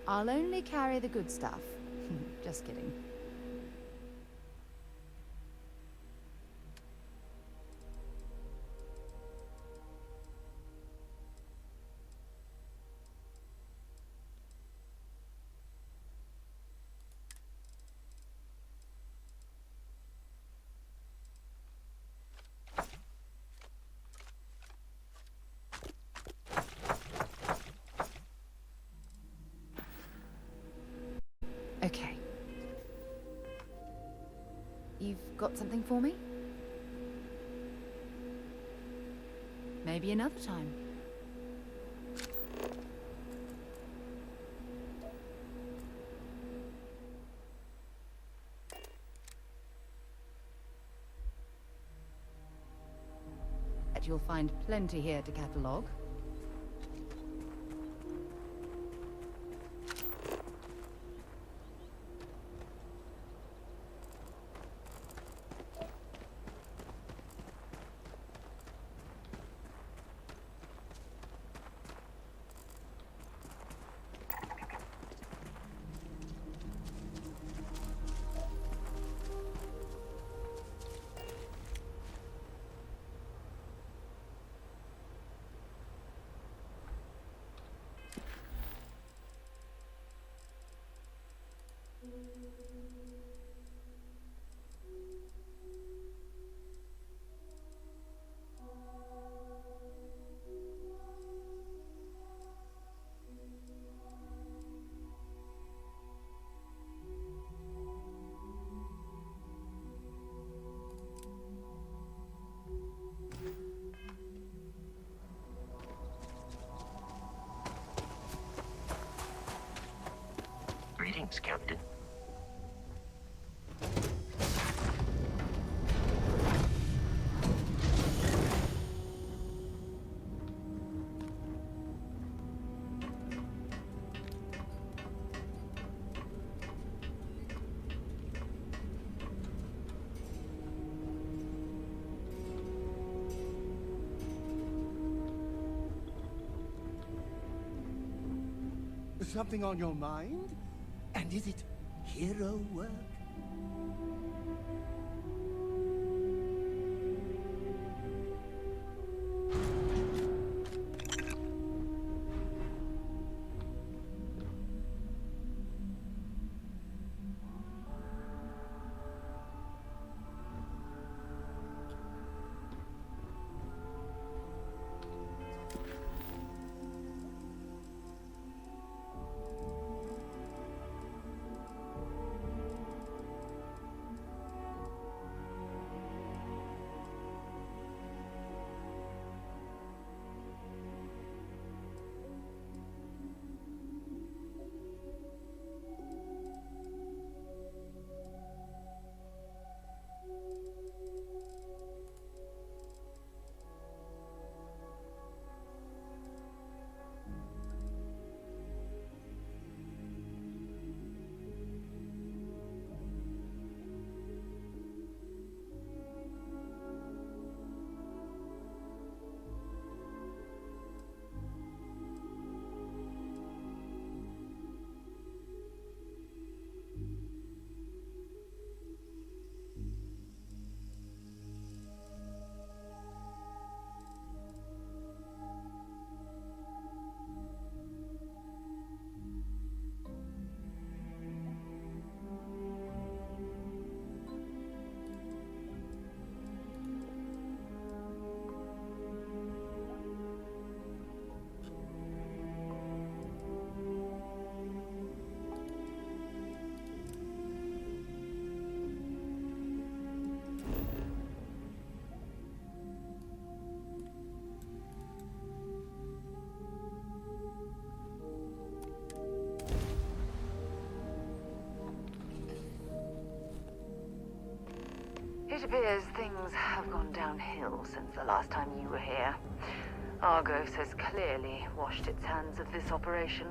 I'll only carry the good stuff. Just kidding. Okay. You've got something for me? Maybe another time. Bet you'll find plenty here to catalogue. Greetings, Captain. Something on your mind? And is it hero work? It appears things have gone downhill since the last time you were here. Argos has clearly washed its hands of this operation.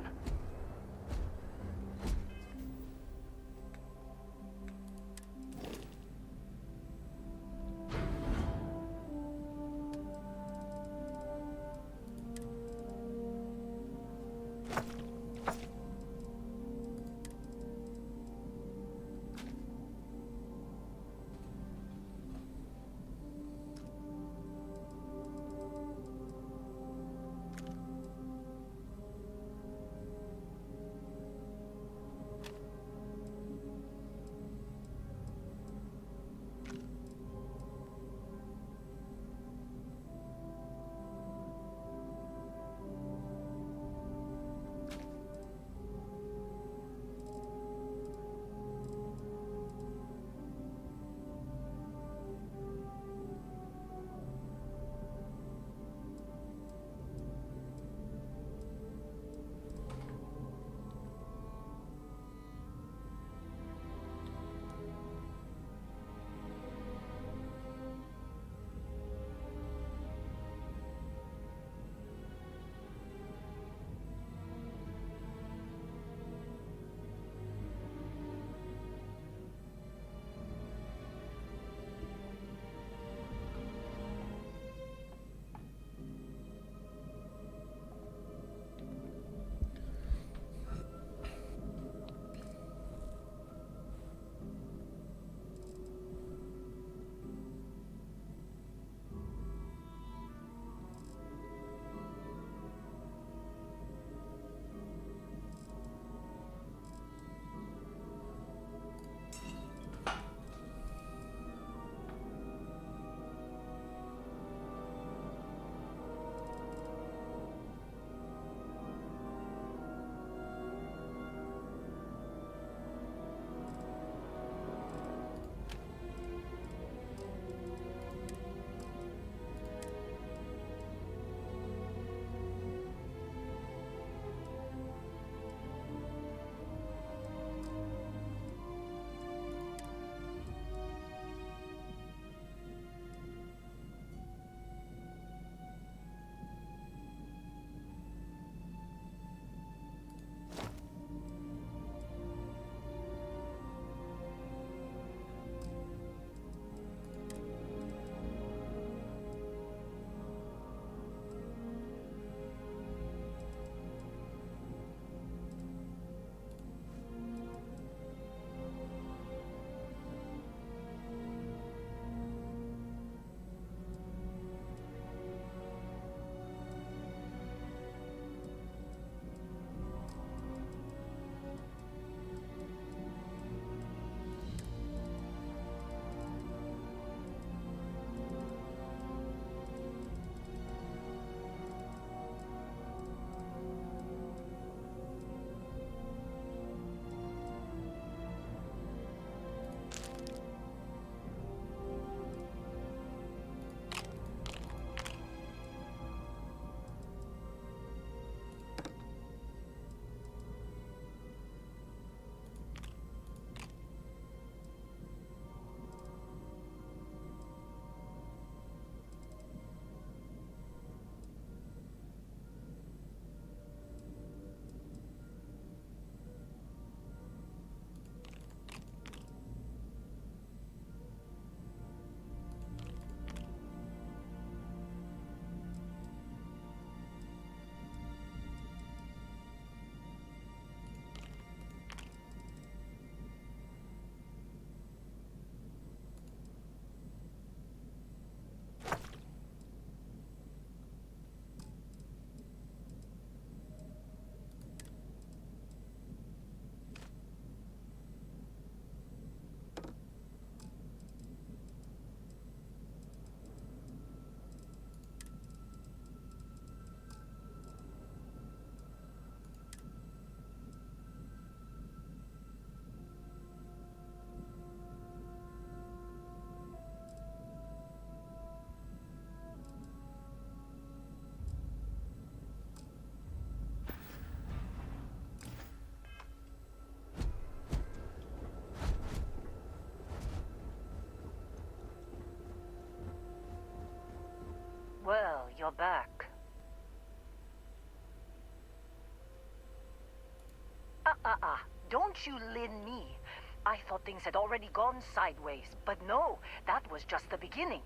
Don't you lin me. I thought things had already gone sideways, but no, that was just the beginning.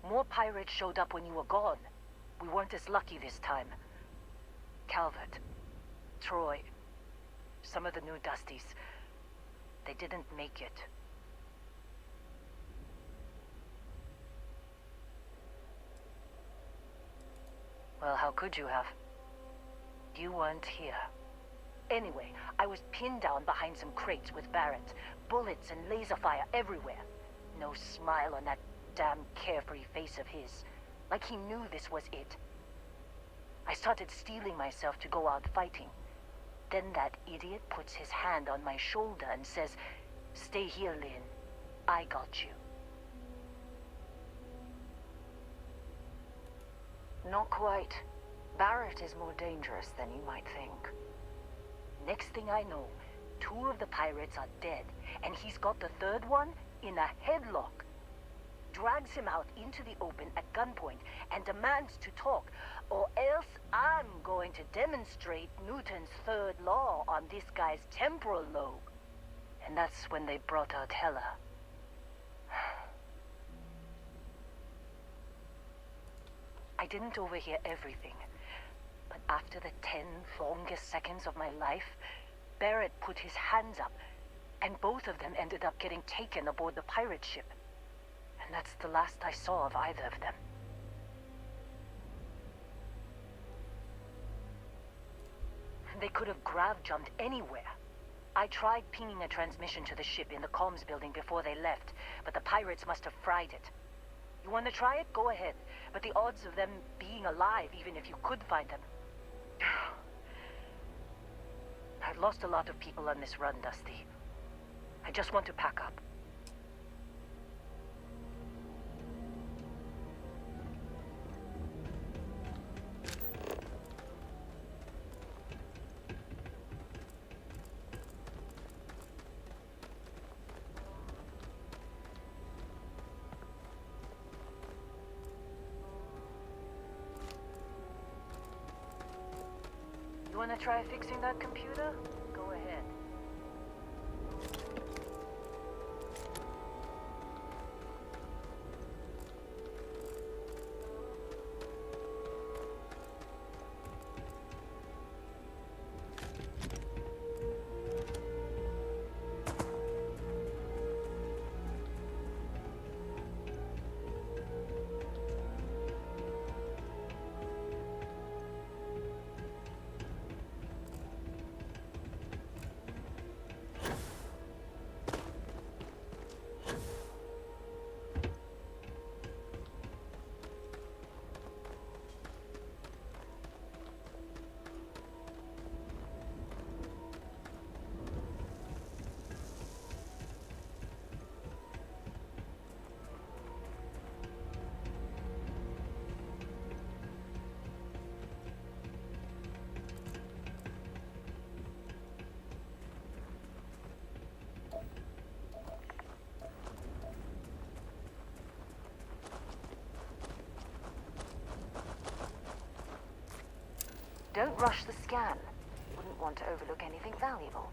More pirates showed up when you were gone. We weren't as lucky this time. Calvert, Troy, some of the new Dusties, they didn't make it. Well, how could you have? You weren't here. Anyway, I was pinned down behind some crates with Barrett. Bullets and laser fire everywhere. No smile on that damn carefree face of his. Like he knew this was it. I started steeling myself to go out fighting. Then that idiot puts his hand on my shoulder and says, "Stay here, Lynn. I got you." Not quite. Barrett is more dangerous than you might think. Next thing I know, 2 of the pirates are dead, and he's got the 3rd one in a headlock. Drags him out into the open at gunpoint and demands to talk, or else I'm going to demonstrate Newton's 3rd law on this guy's temporal lobe. And that's when they brought out Hela. I didn't overhear everything, but after the 10 longest seconds of my life, Barrett put his hands up, and both of them ended up getting taken aboard the pirate ship. And that's the last I saw of either of them. They could have grav-jumped anywhere. I tried pinging a transmission to the ship in the comms building before they left, but the pirates must have fried it. You want to try it? Go ahead. But the odds of them being alive, even if you could find them... I've lost a lot of people on this run, Dusty. I just want to pack up. You want to try fixing that computer? Go ahead. Don't rush the scan. Wouldn't want to overlook anything valuable.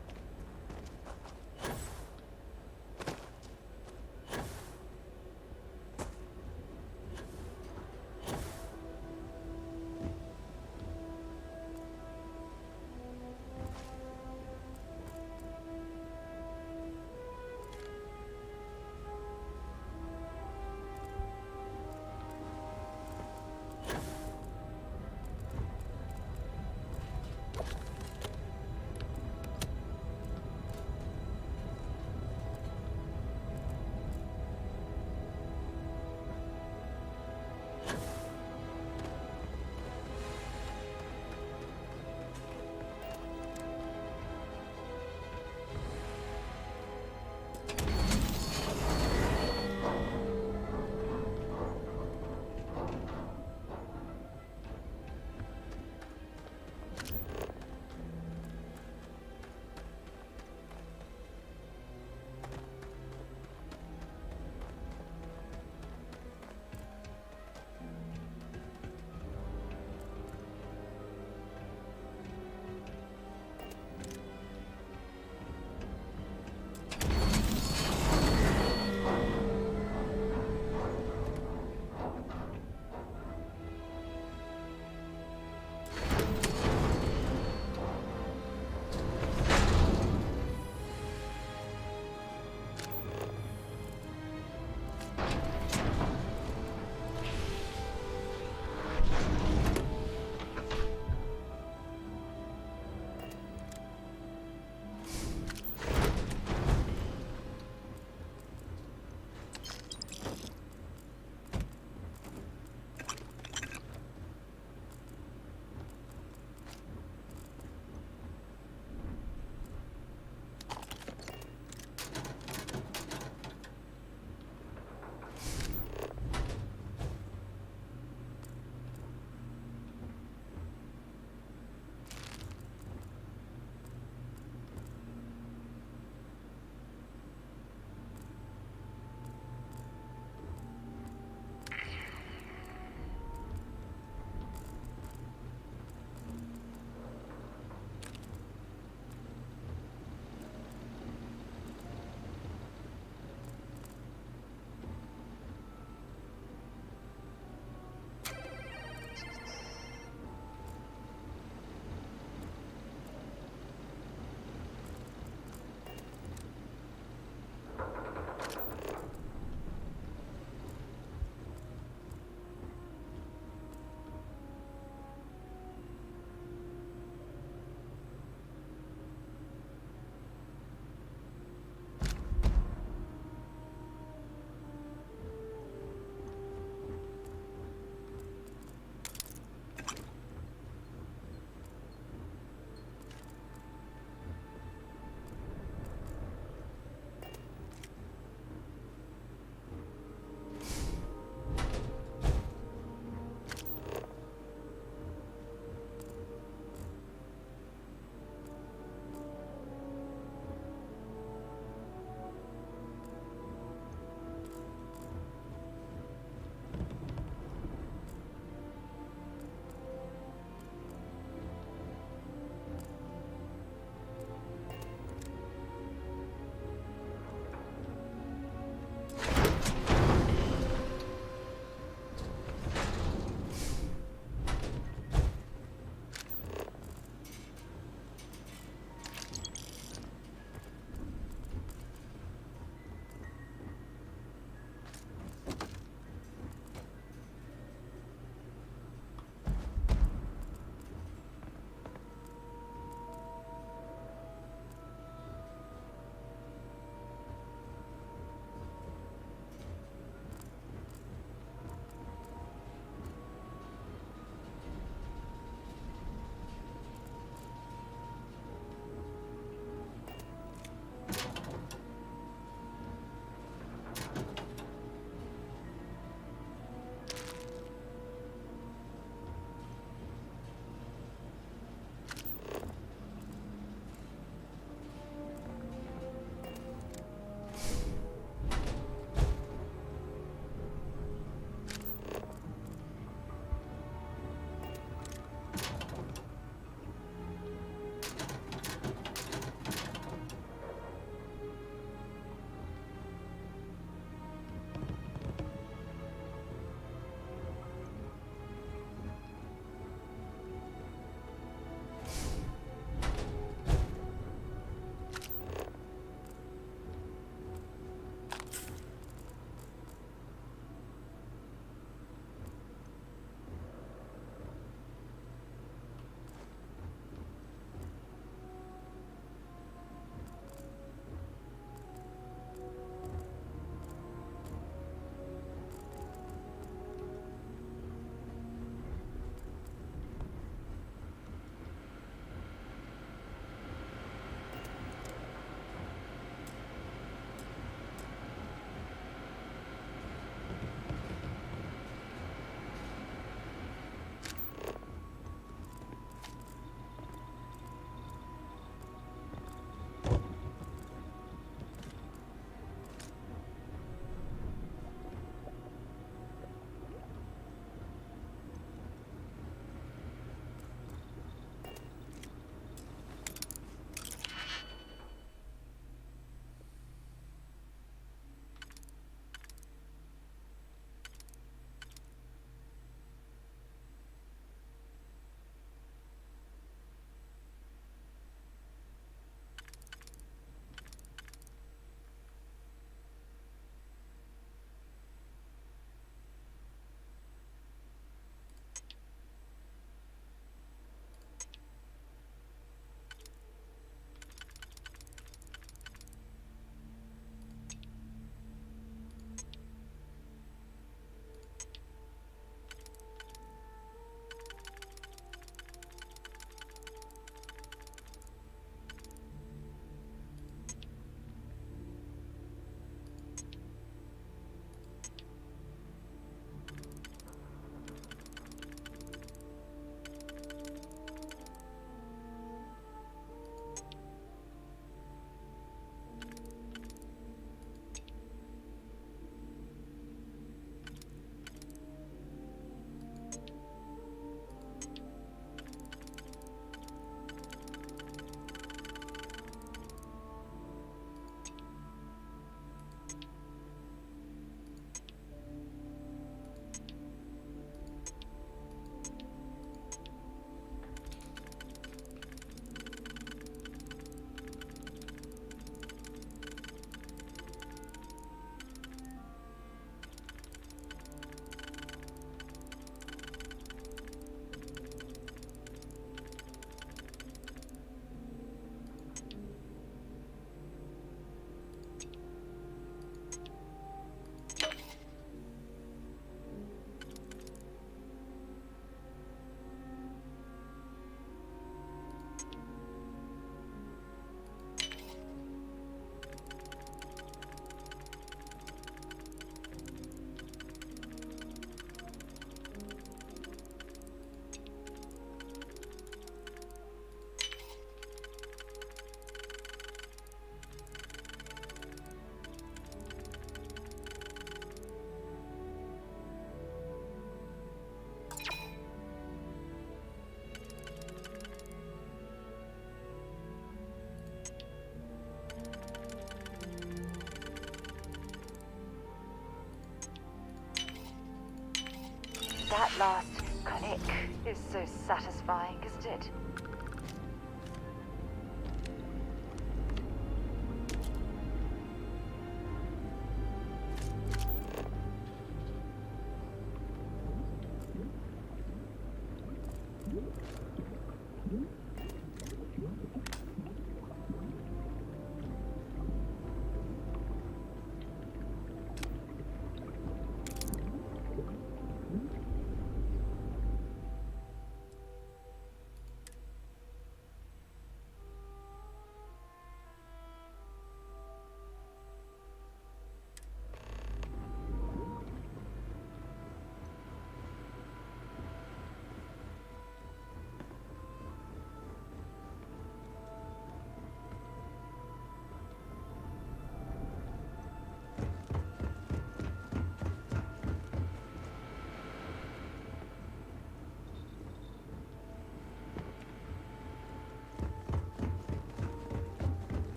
That last click is so satisfying, isn't it?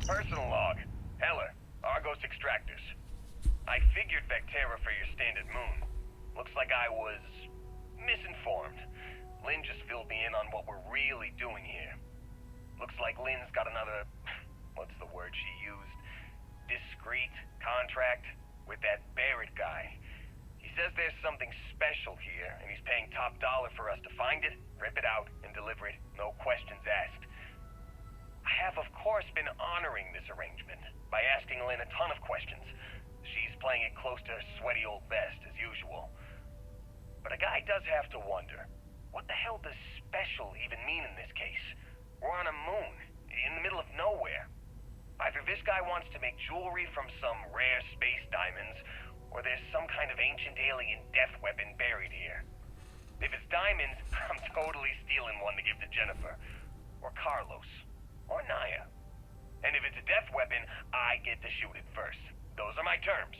Personal log. Heller, Argos extractors. I figured Vectera for your standard moon. Looks like I was misinformed. Lynn just filled me in on what we're really doing here. Looks like Lynn's got another, what's the word she used? Discreet contract with that Barrett guy. He says there's something special here, and he's paying top dollar for us to find it, rip it out, and deliver it, no questions asked. I have, of course, been honoring this arrangement by asking Lynn a ton of questions. She's playing it close to her sweaty old vest, as usual. But a guy does have to wonder, what the hell does special even mean in this case? We're on a moon, in the middle of nowhere. Either this guy wants to make jewelry from some rare space diamonds, or there's some kind of ancient alien death weapon buried here. If it's diamonds, I'm totally stealing one to give to Jennifer, or Carlos, or Naya. And if it's a death weapon, I get to shoot it first. Those are my terms.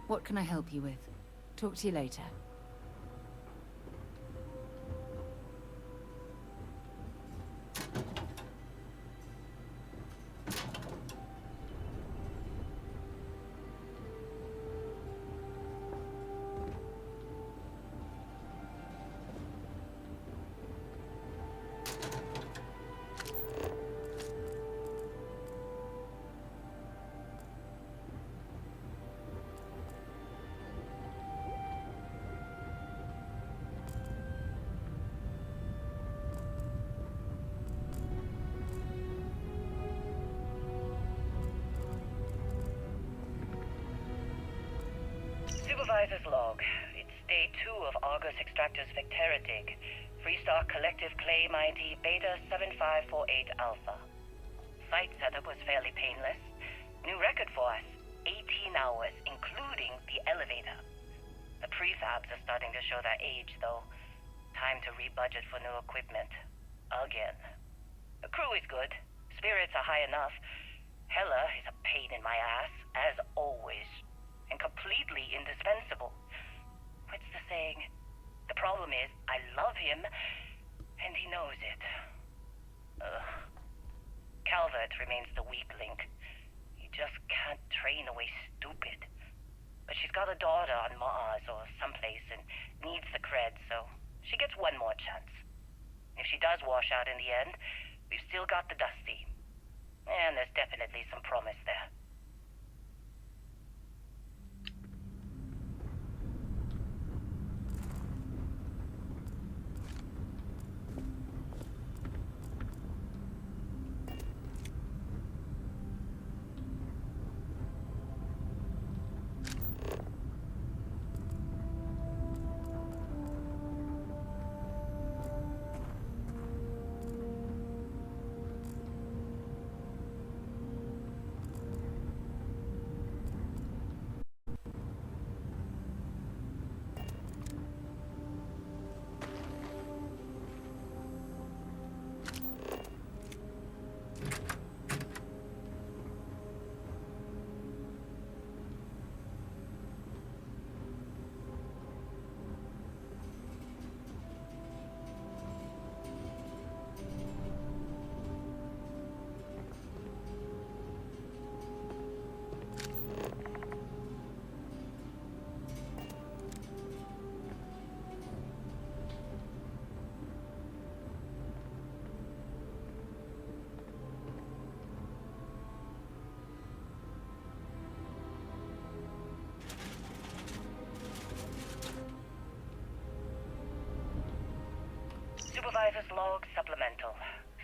What can I help you with? Talk to you later. Supervisor's log. It's day 2 of Argus Extractor's Vectera dig. Freestar Collective Claim ID Beta 7548 Alpha. Site setup was fairly painless. New record for us. 18 hours, including the elevator. The prefabs are starting to show their age, though. Time to rebudget for new equipment. Again. The crew is good. Spirits are high enough. Hella is a pain in my ass, as always. And completely indispensable. What's the saying? The problem is, I love him, and he knows it. Calvert remains the weak link. He just can't train away stupid. But she's got a daughter on Mars or someplace and needs the cred, so she gets one more chance. If she does wash out in the end, we've still got the Dusty. And there's definitely some promise there. Supervisor's log supplemental.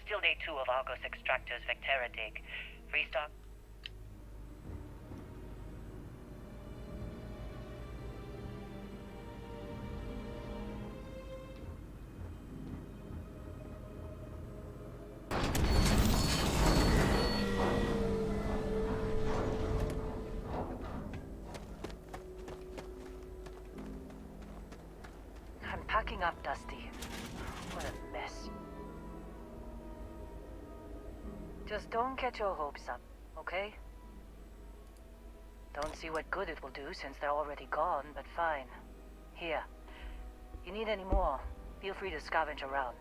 Still day 2 of Argus Extractor's Vectera dig. Freestock. I'm packing up, Dusty. What a mess. Just don't get your hopes up, okay? Don't see what good it will do since they're already gone, but fine. Here. You need any more, feel free to scavenge around.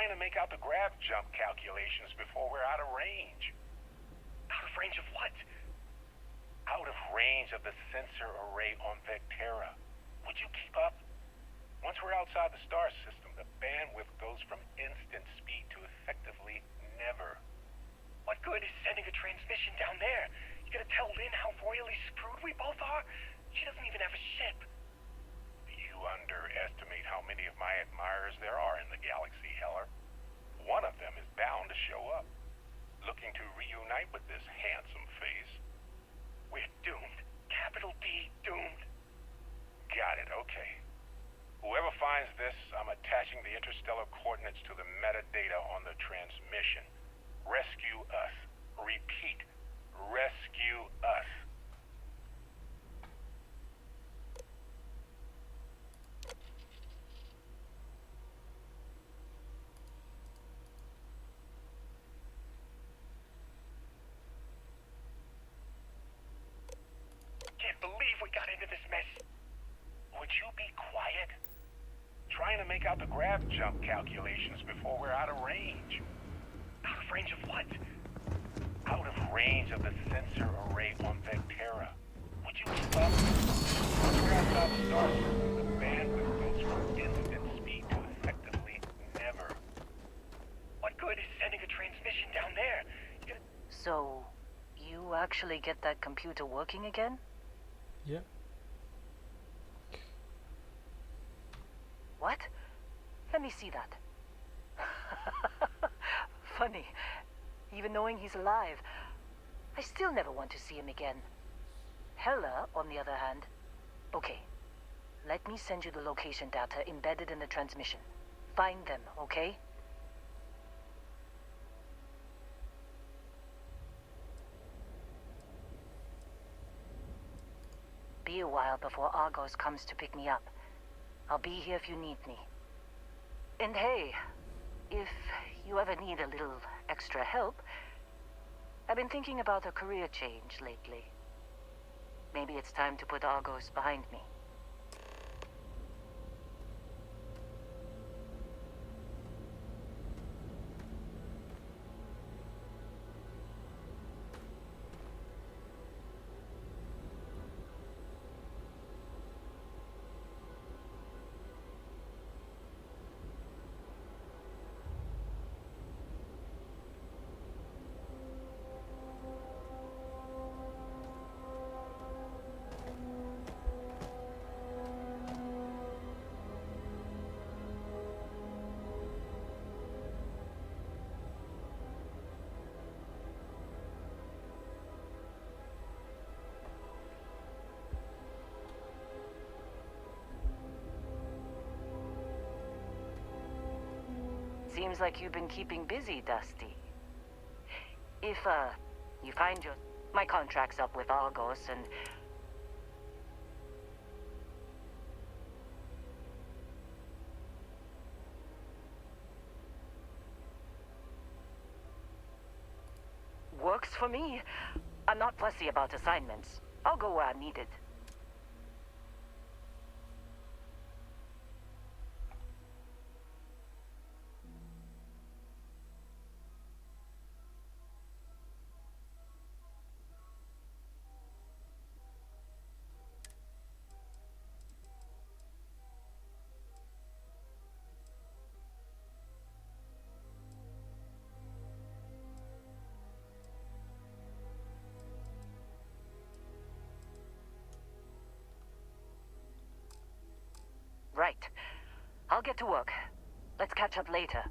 trying to make out the grav jump calculations before we're out of range. Out of range of what? Out of range of the sensor array on Vectera. Would you keep up? Once we're outside the star system, the bandwidth goes from instant speed to effectively never. What good is sending a transmission down there? You gonna tell Lynn how royally screwed we both are? She doesn't even have a ship. You underestimate how many of my admirers looking to reunite with this handsome face. We're doomed. Capital D doomed. Got it, okay. Whoever finds this, I'm attaching the interstellar coordinates to the metadata on the transmission. Rescue us. Repeat. Rescue us. Can't believe we got into this mess. Would you be quiet? Trying to make out the grav jump calculations before we're out of range. Out of range of what? Out of range of the sensor array on Vectera. Would you stop? We're outside Starfield. The bandwidth goes from instant speed to effectively never. What good is sending a transmission down there? So, you actually get that computer working again? Yeah. What? Let me see that. Funny. Even knowing he's alive, I still never want to see him again. Hella, on the other hand. Okay. Let me send you the location data embedded in the transmission. Find them, okay? Be a while before Argos comes to pick me up. I'll be here if you need me. And hey, if you ever need a little extra help, I've been thinking about a career change lately. Maybe it's time to put Argos behind me. Seems like you've been keeping busy, Dusty. If, you find my contract's up with Argos and... Works for me. I'm not fussy about assignments. I'll go where I'm needed. Right. I'll get to work. Let's catch up later.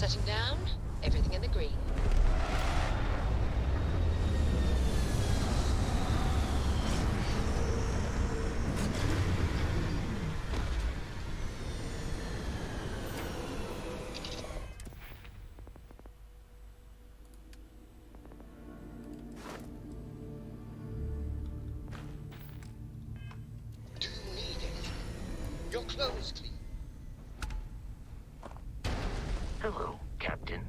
Setting down. Everything in the green. Do you need anything? Your clothes clean. Hello, Captain.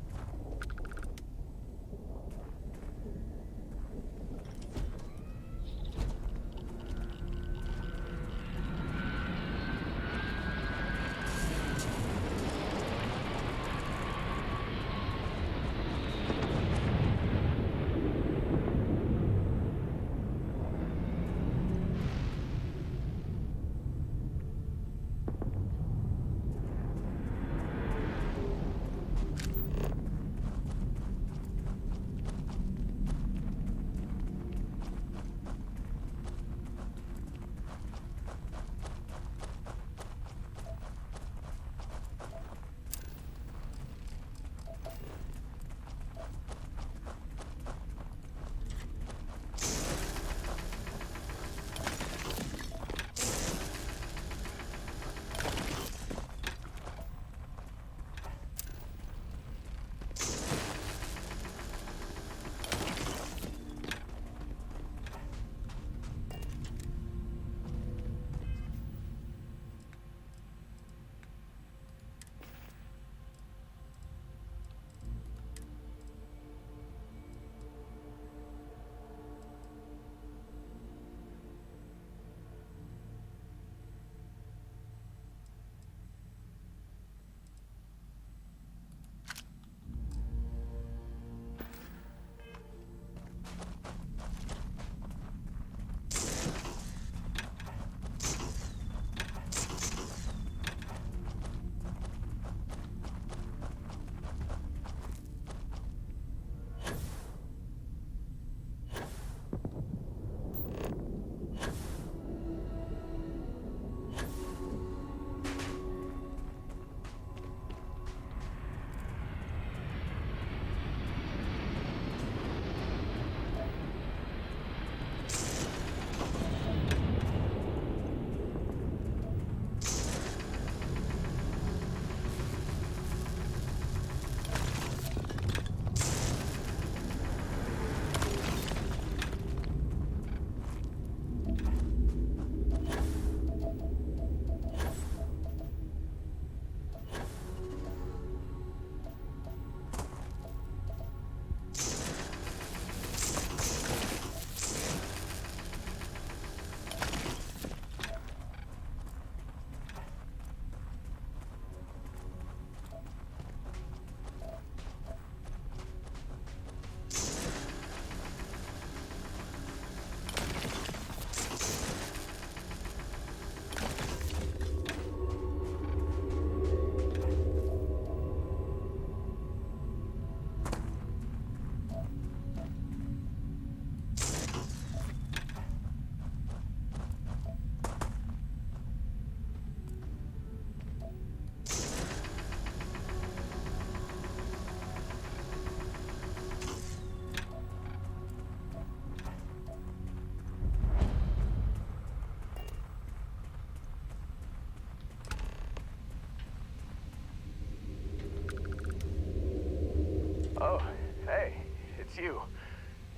Oh, hey, it's you.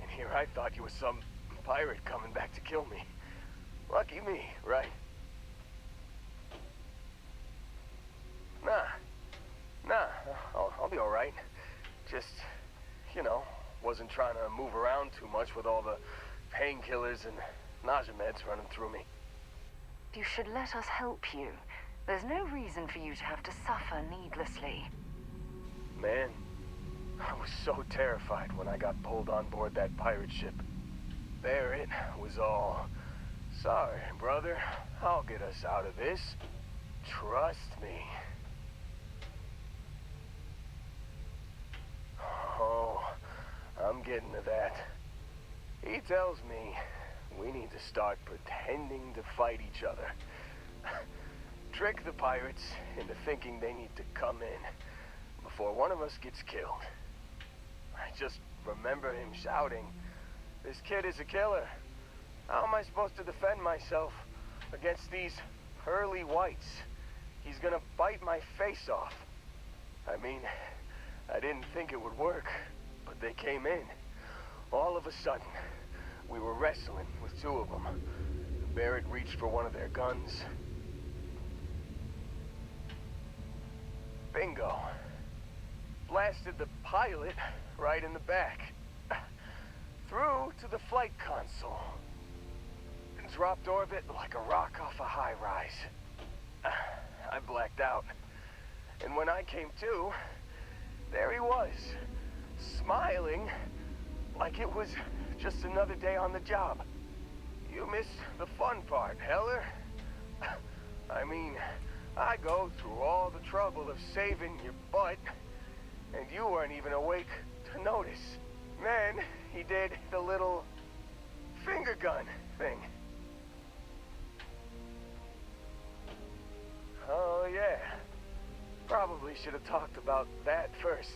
And here I thought you were some pirate coming back to kill me. Lucky me, right? Nah, I'll be alright. Just, wasn't trying to move around too much with all the painkillers and nausea meds running through me. You should let us help you. There's no reason for you to have to suffer needlessly. Man, I was so terrified when I got pulled on board that pirate ship. There it was all. Sorry, brother. I'll get us out of this. Trust me. Oh, I'm getting to that. He tells me we need to start pretending to fight each other. Trick the pirates into thinking they need to come in before one of us gets killed. I just remember him shouting, "This kid is a killer. How am I supposed to defend myself against these pearly whites? He's gonna bite my face off." I mean, I didn't think it would work, but they came in. All of a sudden, we were wrestling with two of them. Barrett reached for one of their guns. Bingo. Blasted the pilot right in the back. Through to the flight console. And dropped orbit like a rock off a high-rise. I blacked out. And when I came to, there he was, smiling like it was just another day on the job. You missed the fun part, Heller. I mean, I go through all the trouble of saving your butt, and you weren't even awake to notice. Then he did the little finger gun thing. Oh yeah, probably should have talked about that first.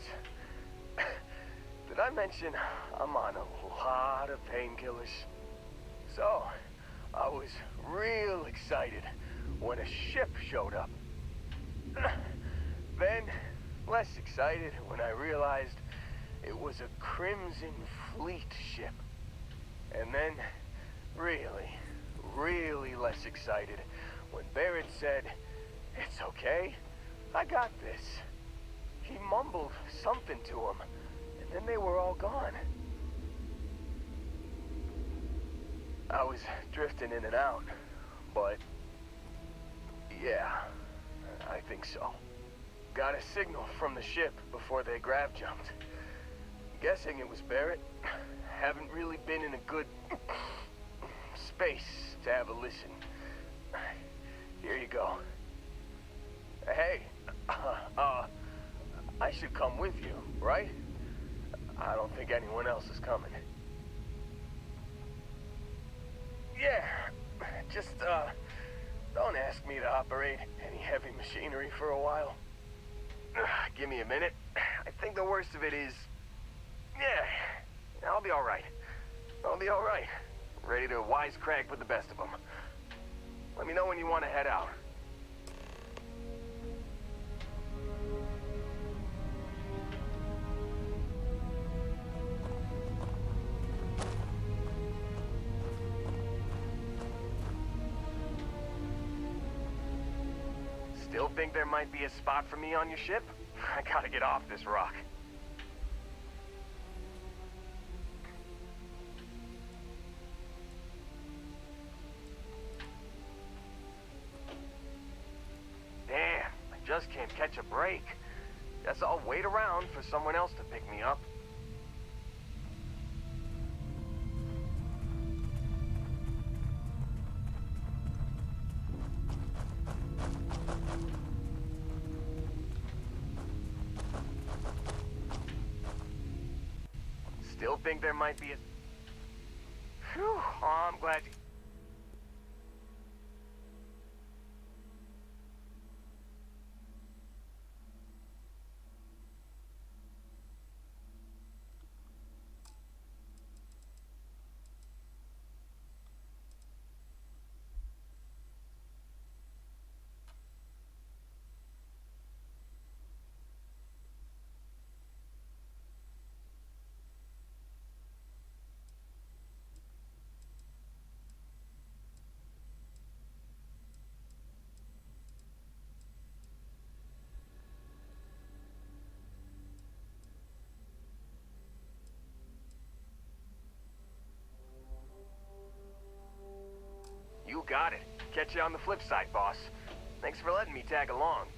Did I mention I'm on a lot of painkillers? So, I was real excited when a ship showed up. Then, less excited when I realized it was a Crimson Fleet ship. And then, really less excited when Barrett said, "It's okay, I got this." He mumbled something to him, and then they were all gone. I was drifting in and out, but yeah, I think so. Got a signal from the ship before they grav jumped. Guessing it was Barrett. Haven't really been in a good space to have a listen. Here you go. Hey, I should come with you, right? I don't think anyone else is coming. Yeah, just, don't ask me to operate any heavy machinery for a while. Give me a minute. I think the worst of it is... Yeah, I'll be alright. I'll be alright. Ready to wisecrack with the best of them. Let me know when you want to head out. Still think there might be a spot for me on your ship? I gotta get off this rock. Damn, I just can't catch a break. Guess I'll wait around for someone else to pick me up. Still think there might be a... Whew, oh, I'm glad you... You got it. Catch you on the flip side, boss. Thanks for letting me tag along.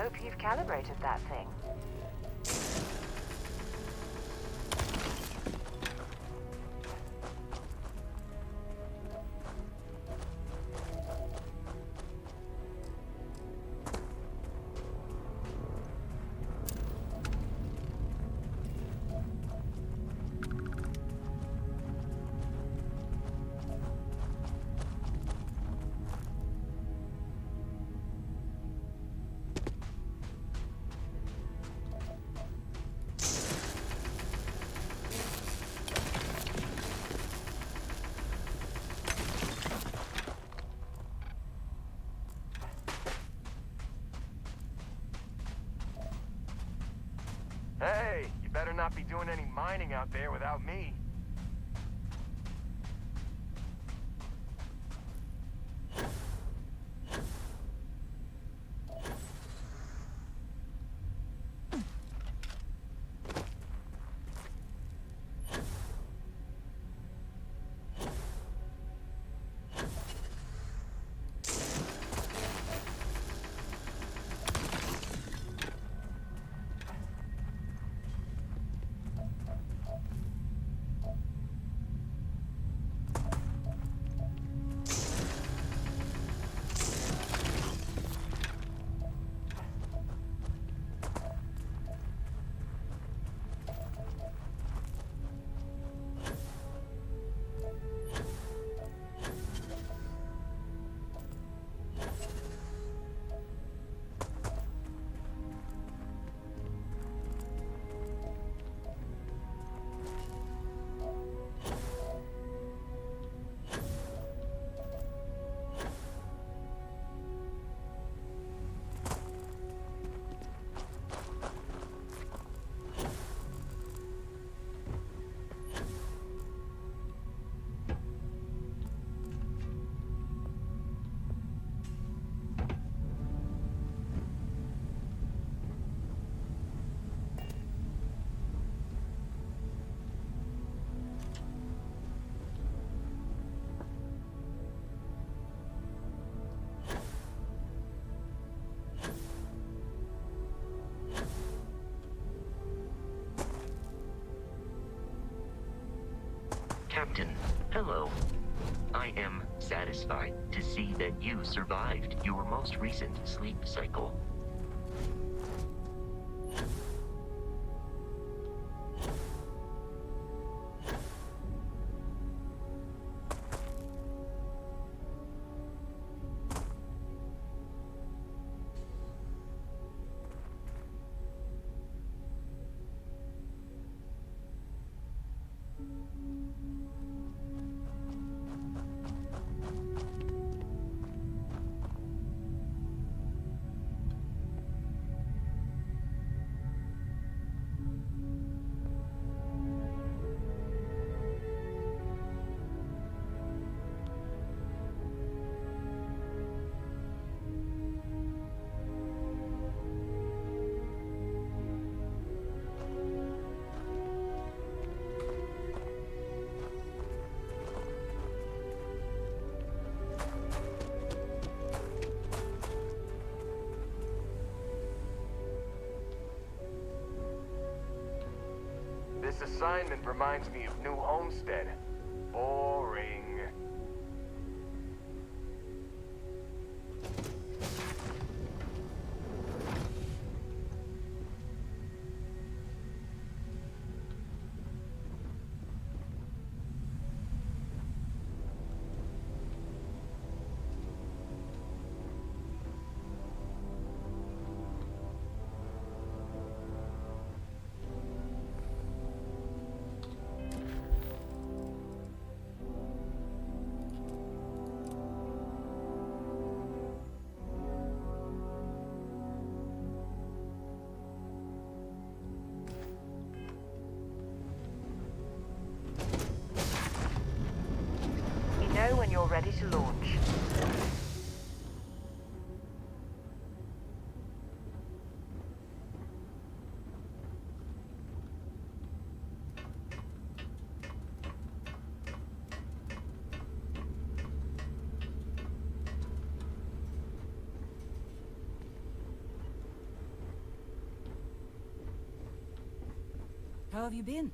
hope you've calibrated that thing. Hey, you better not be doing any mining out there without me. Captain, hello. I am satisfied to see that you survived your most recent sleep cycle. This assignment reminds me of New Homestead. Boring. You know when you're ready to launch. How have you been?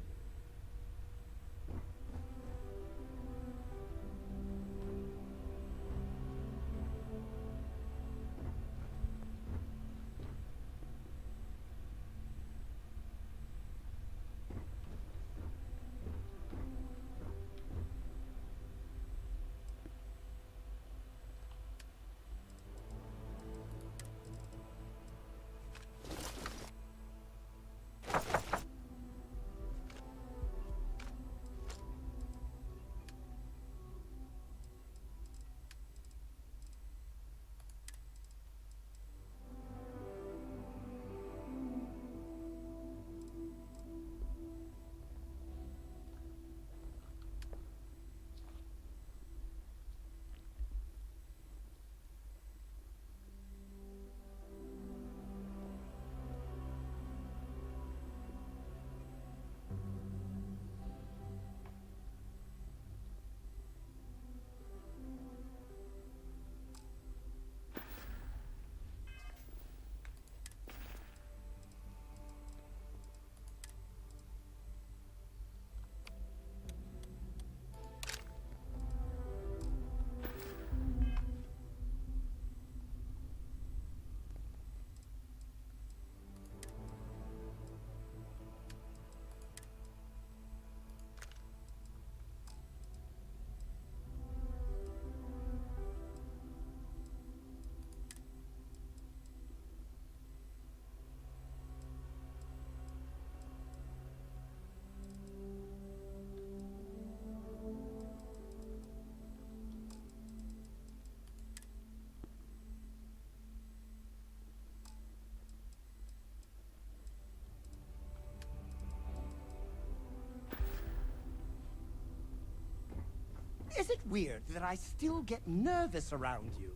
Is it weird that I still get nervous around you?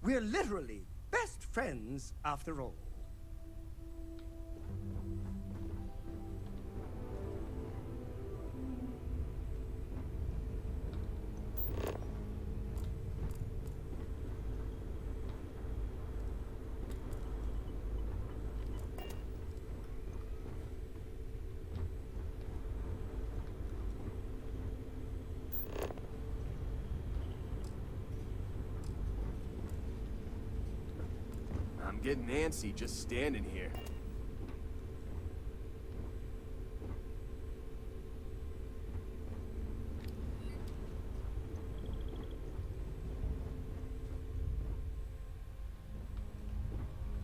We're literally best friends after all. I'm getting antsy just standing here.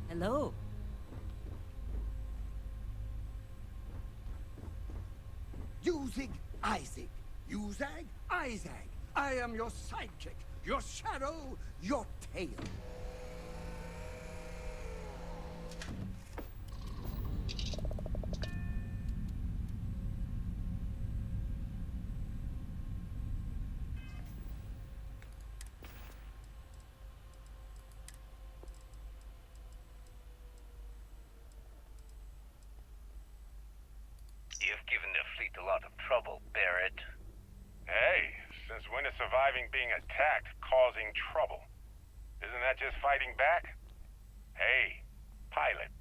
Hello. Usig Isaac. Uzag Isaac. I am your sidekick, your shadow, your tail. You've given the fleet a lot of trouble, Barrett. Hey, since when is surviving being attacked causing trouble? Isn't that just fighting back? Hey, pilot,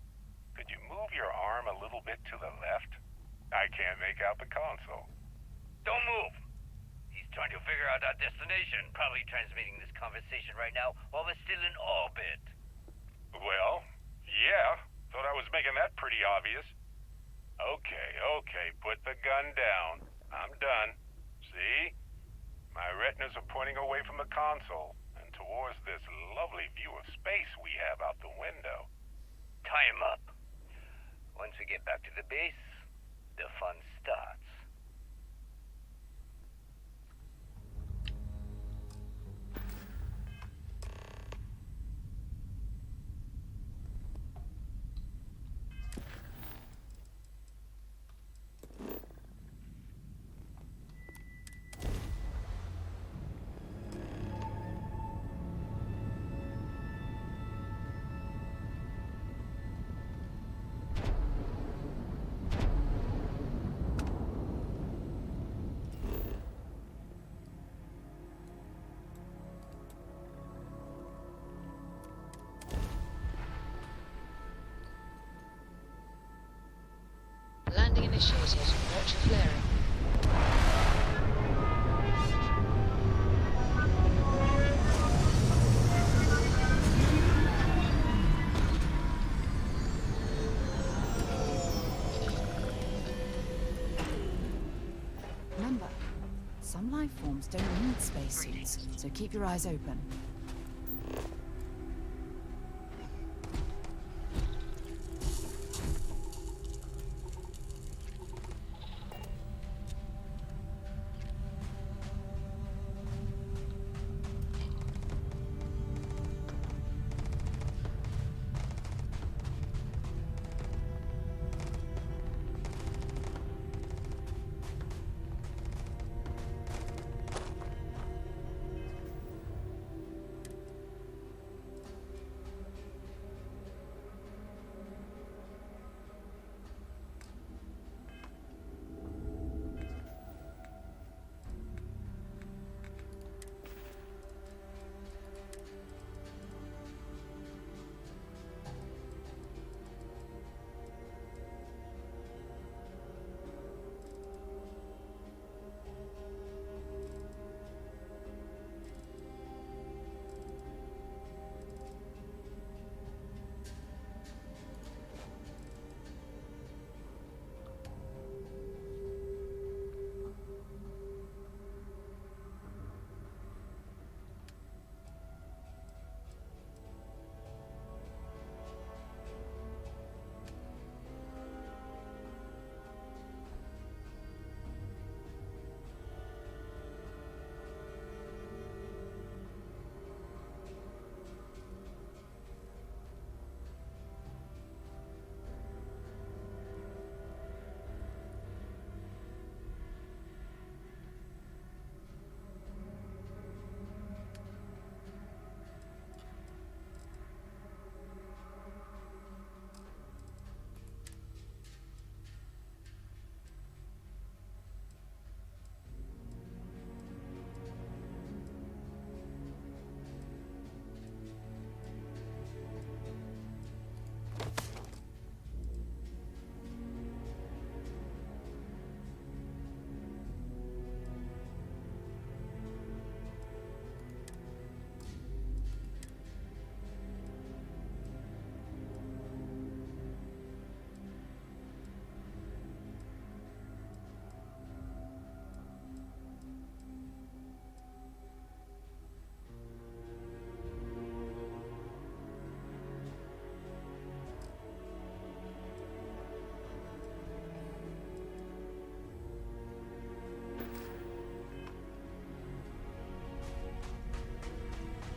could you move your arm a little bit to the left? I can't make out the console. Don't move! He's trying to figure out our destination. Probably transmitting this conversation right now while we're still in orbit. Well, yeah. Thought I was making that pretty obvious. Okay, put the gun down. I'm done. See? My retinas are pointing away from the console and towards this lovely view of space we have out the window. Tie him up. Once we get back to the base, the fun starts. Landing initiated. Watch for flaring. Remember, some life forms don't need spacesuits, so keep your eyes open.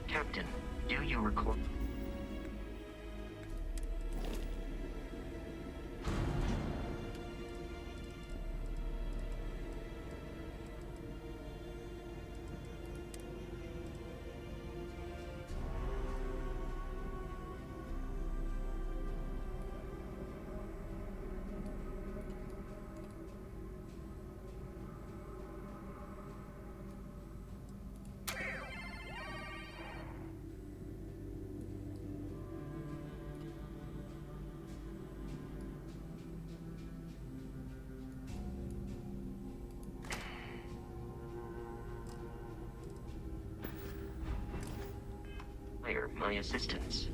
Captain, do you record? Hire my assistance.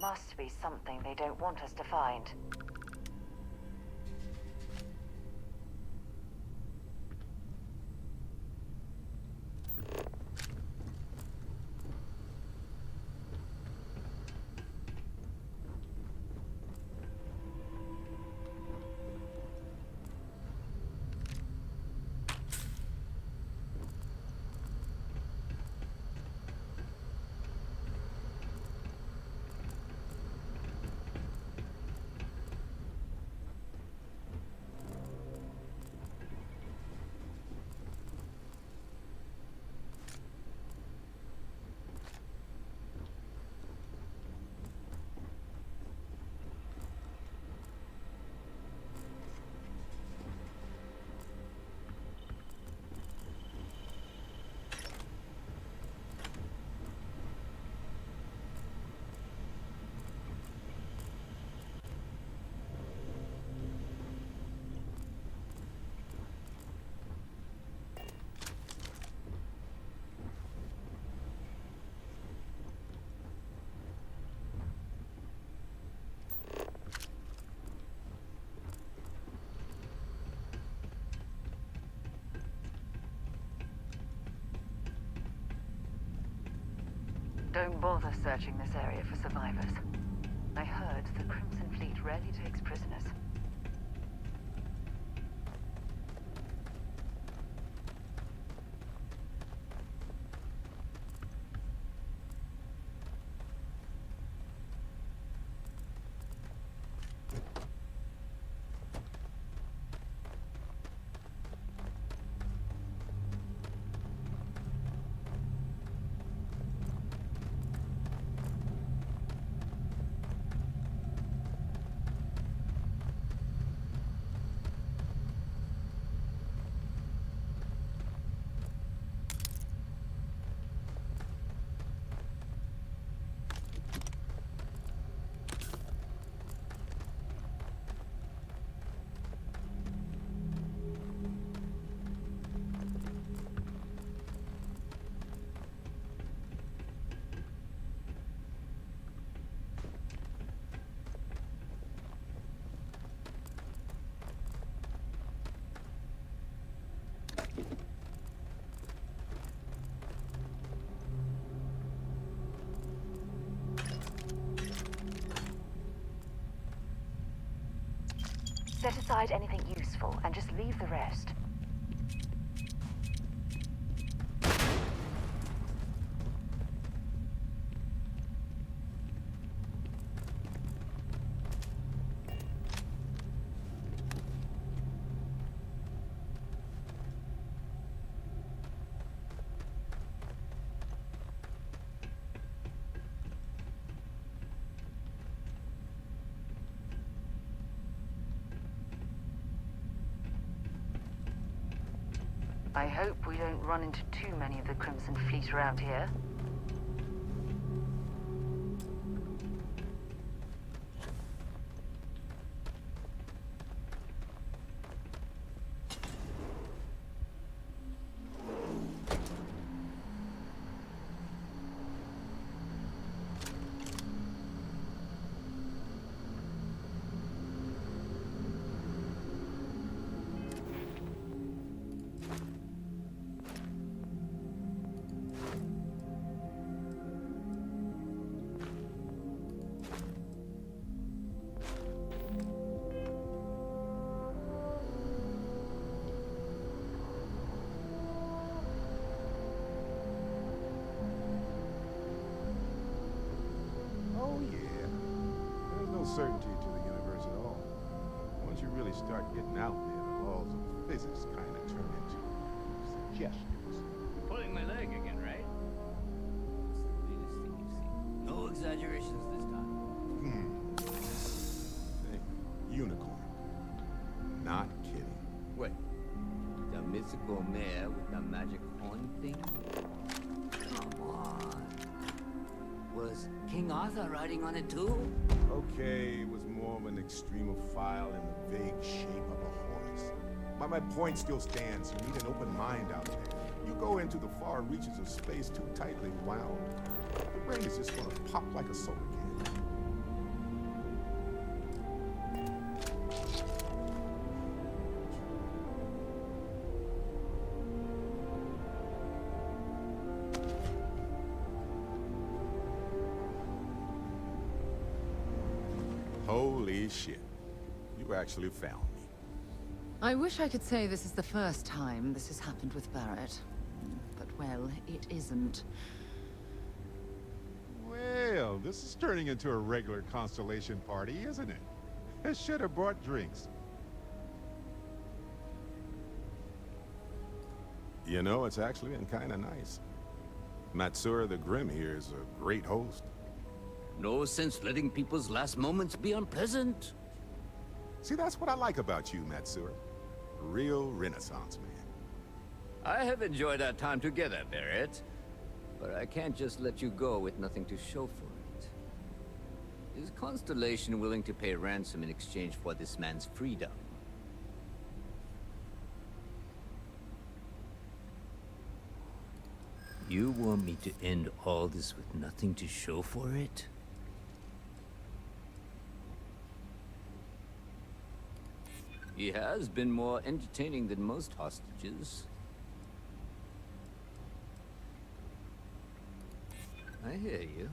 must be something they don't want us to find. Don't bother searching this area for survivors. I heard the Crimson Fleet rarely takes prisoners. Set aside anything useful and just leave the rest. I hope we don't run into too many of the Crimson Fleet around here. Certainty to the universe at all. Once you really start getting out there, the laws of physics kind of turn into suggestions. Pulling my leg again, right? What's the latest thing you've seen? No exaggerations this time. Hey, unicorn. Not kidding. What? The mythical mare with the magic horn thing? Come on. Was King Arthur riding on it too? Okay, it was more of an extremophile in the vague shape of a horse. But my point still stands. You need an open mind out there. You go into the far reaches of space too tightly wound. The brain is just gonna pop like a soda can. Holy shit. You actually found me. I wish I could say this is the first time this has happened with Barrett. But, well, it isn't. Well, this is turning into a regular Constellation party, isn't it? I should have brought drinks. You know, it's actually been kind of nice. Matsura the Grim here is a great host. No sense letting people's last moments be unpleasant. See, that's what I like about you, Matsura. Real Renaissance man. I have enjoyed our time together, Barrett. But I can't just let you go with nothing to show for it. Is Constellation willing to pay ransom in exchange for this man's freedom? You want me to end all this with nothing to show for it? He has been more entertaining than most hostages. I hear you.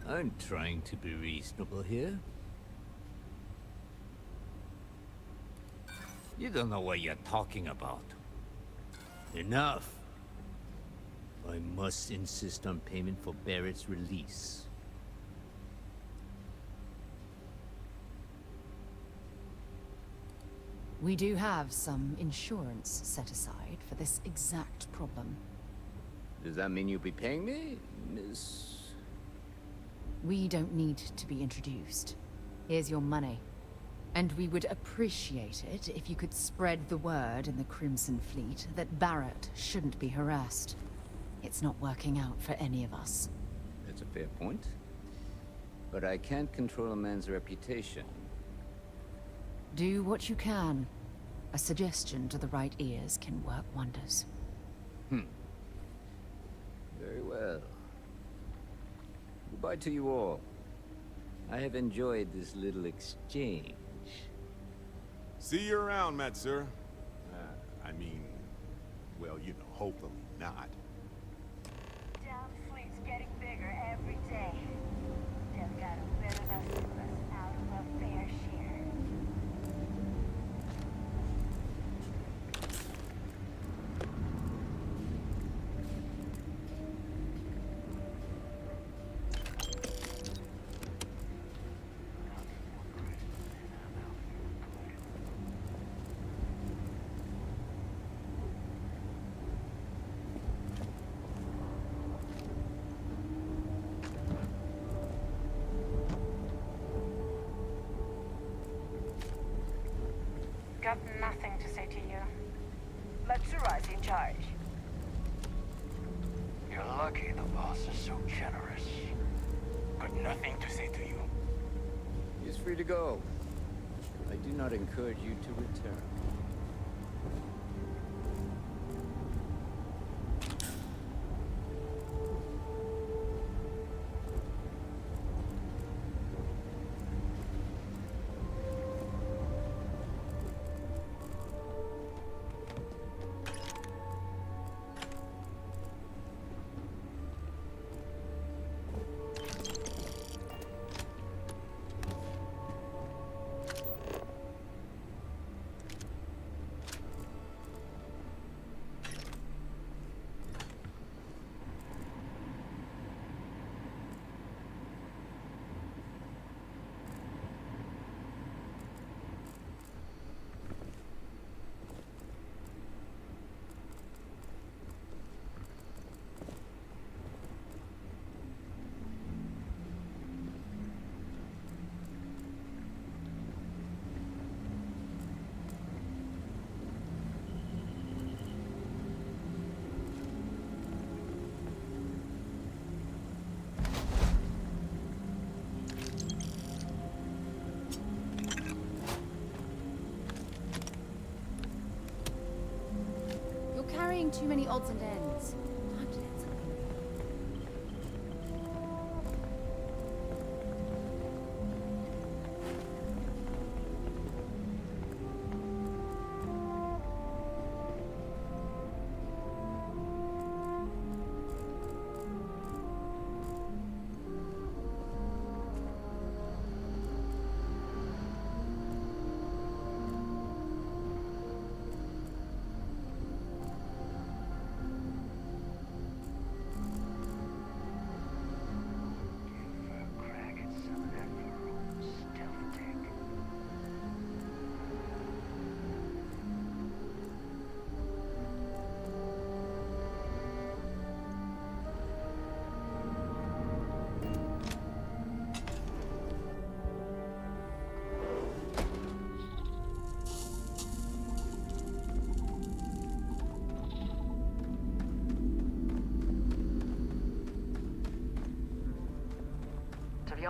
I'm trying to be reasonable here. You don't know what you're talking about. Enough! I must insist on payment for Barrett's release. We do have some insurance set aside for this exact problem. Does that mean you'll be paying me, Miss... We don't need to be introduced. Here's your money. And we would appreciate it if you could spread the word in the Crimson Fleet that Barrett shouldn't be harassed. It's not working out for any of us. That's a fair point. But I can't control a man's reputation. Do what you can. A suggestion to the right ears can work wonders. Very well. Goodbye to you all. I have enjoyed this little exchange. See you around, Matsura. I mean, well, you know, hopefully not. Damn fleet's getting bigger every day. They've got a bit of us out of a fair share. Got nothing to say to you. Matsura's in charge. You're lucky the boss is so generous. Got nothing to say to you. He's free to go. I do not encourage you to return. Carrying too many odds and ends. Time to let something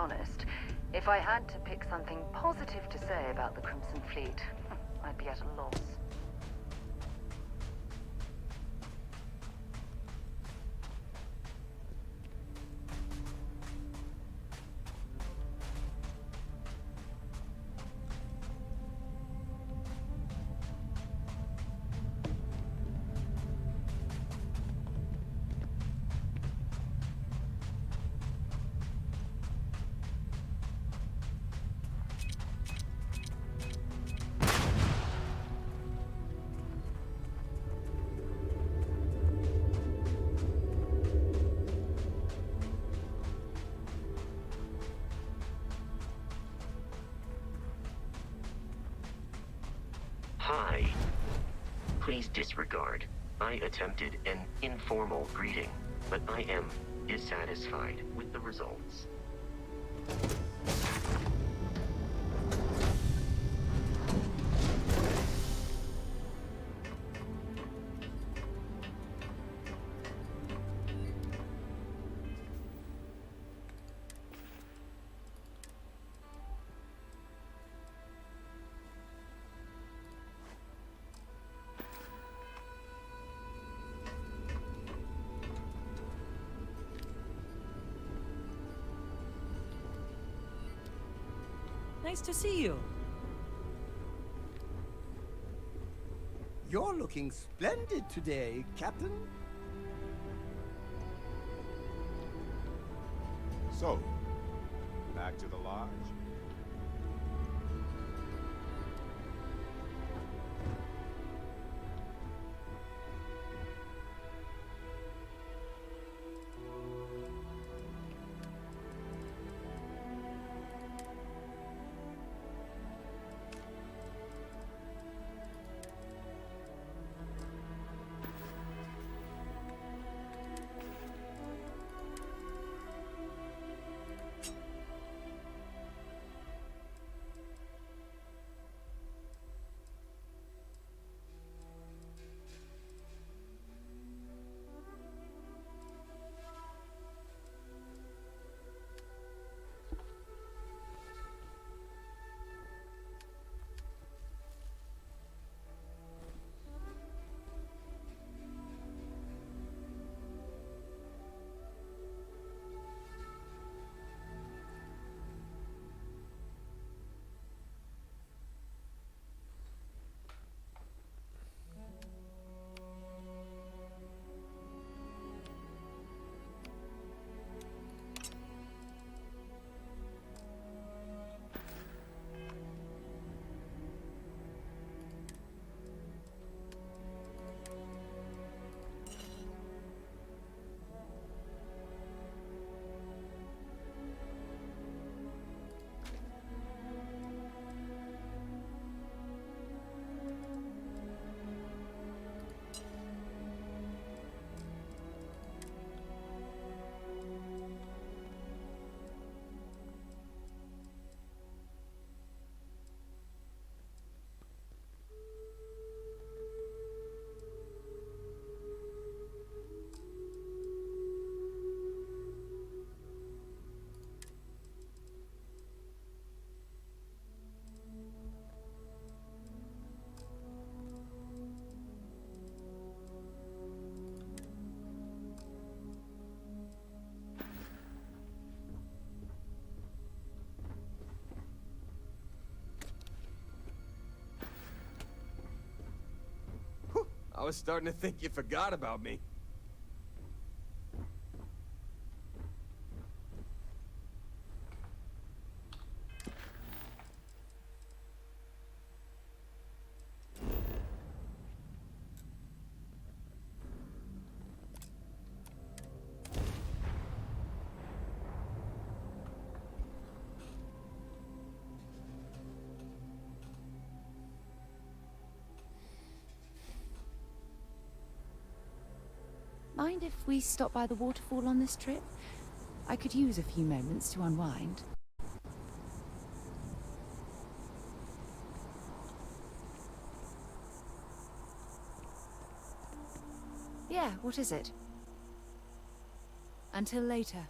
honest. If I had to pick something positive to say about the Crimson Fleet, I'd be at a loss. Hi. Please disregard. I attempted an informal greeting, but I am dissatisfied with the results. Nice to see you. You're looking splendid today, Captain. So, back to the lodge? I was starting to think you forgot about me. Mind if we stop by the waterfall on this trip? I could use a few moments to unwind. Yeah, what is it? Until later.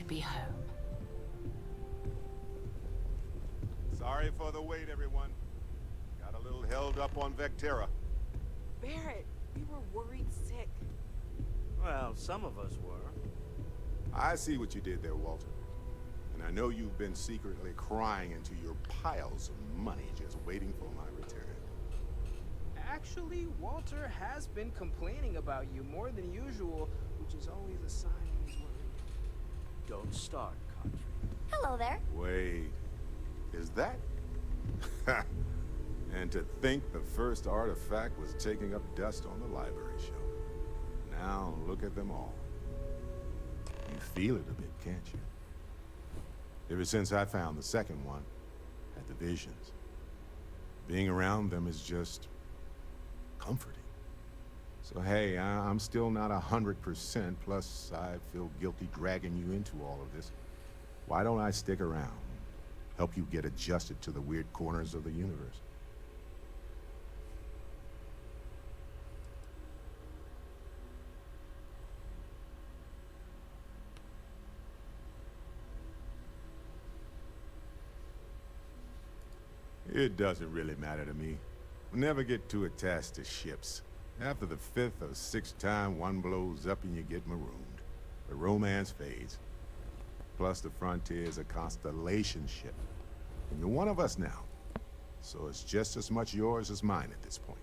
be home. Sorry for the wait, everyone. Got a little held up on Vectera. Barrett, we were worried sick. Well, some of us were. I see what you did there, Walter. And I know you've been secretly crying into your piles of money just waiting for my return. Actually, Walter has been complaining about you more than usual, which is always a sign he's worried. Don't start, Country. Hello there. Wait, is that? And to think the first artifact was taking up dust on the library shelf. Now look at them all. You feel it a bit, can't you? Ever since I found the second one, at the Visions, being around them is just comforting. So hey, I'm still not 100%, plus I feel guilty dragging you into all of this. Why don't I stick around, help you get adjusted to the weird corners of the universe? It doesn't really matter to me. Never get too attached to ships. After the 5th or 6th time one blows up and you get marooned, the romance fades. Plus the Frontier's a constellation ship. And you're one of us now. So it's just as much yours as mine at this point.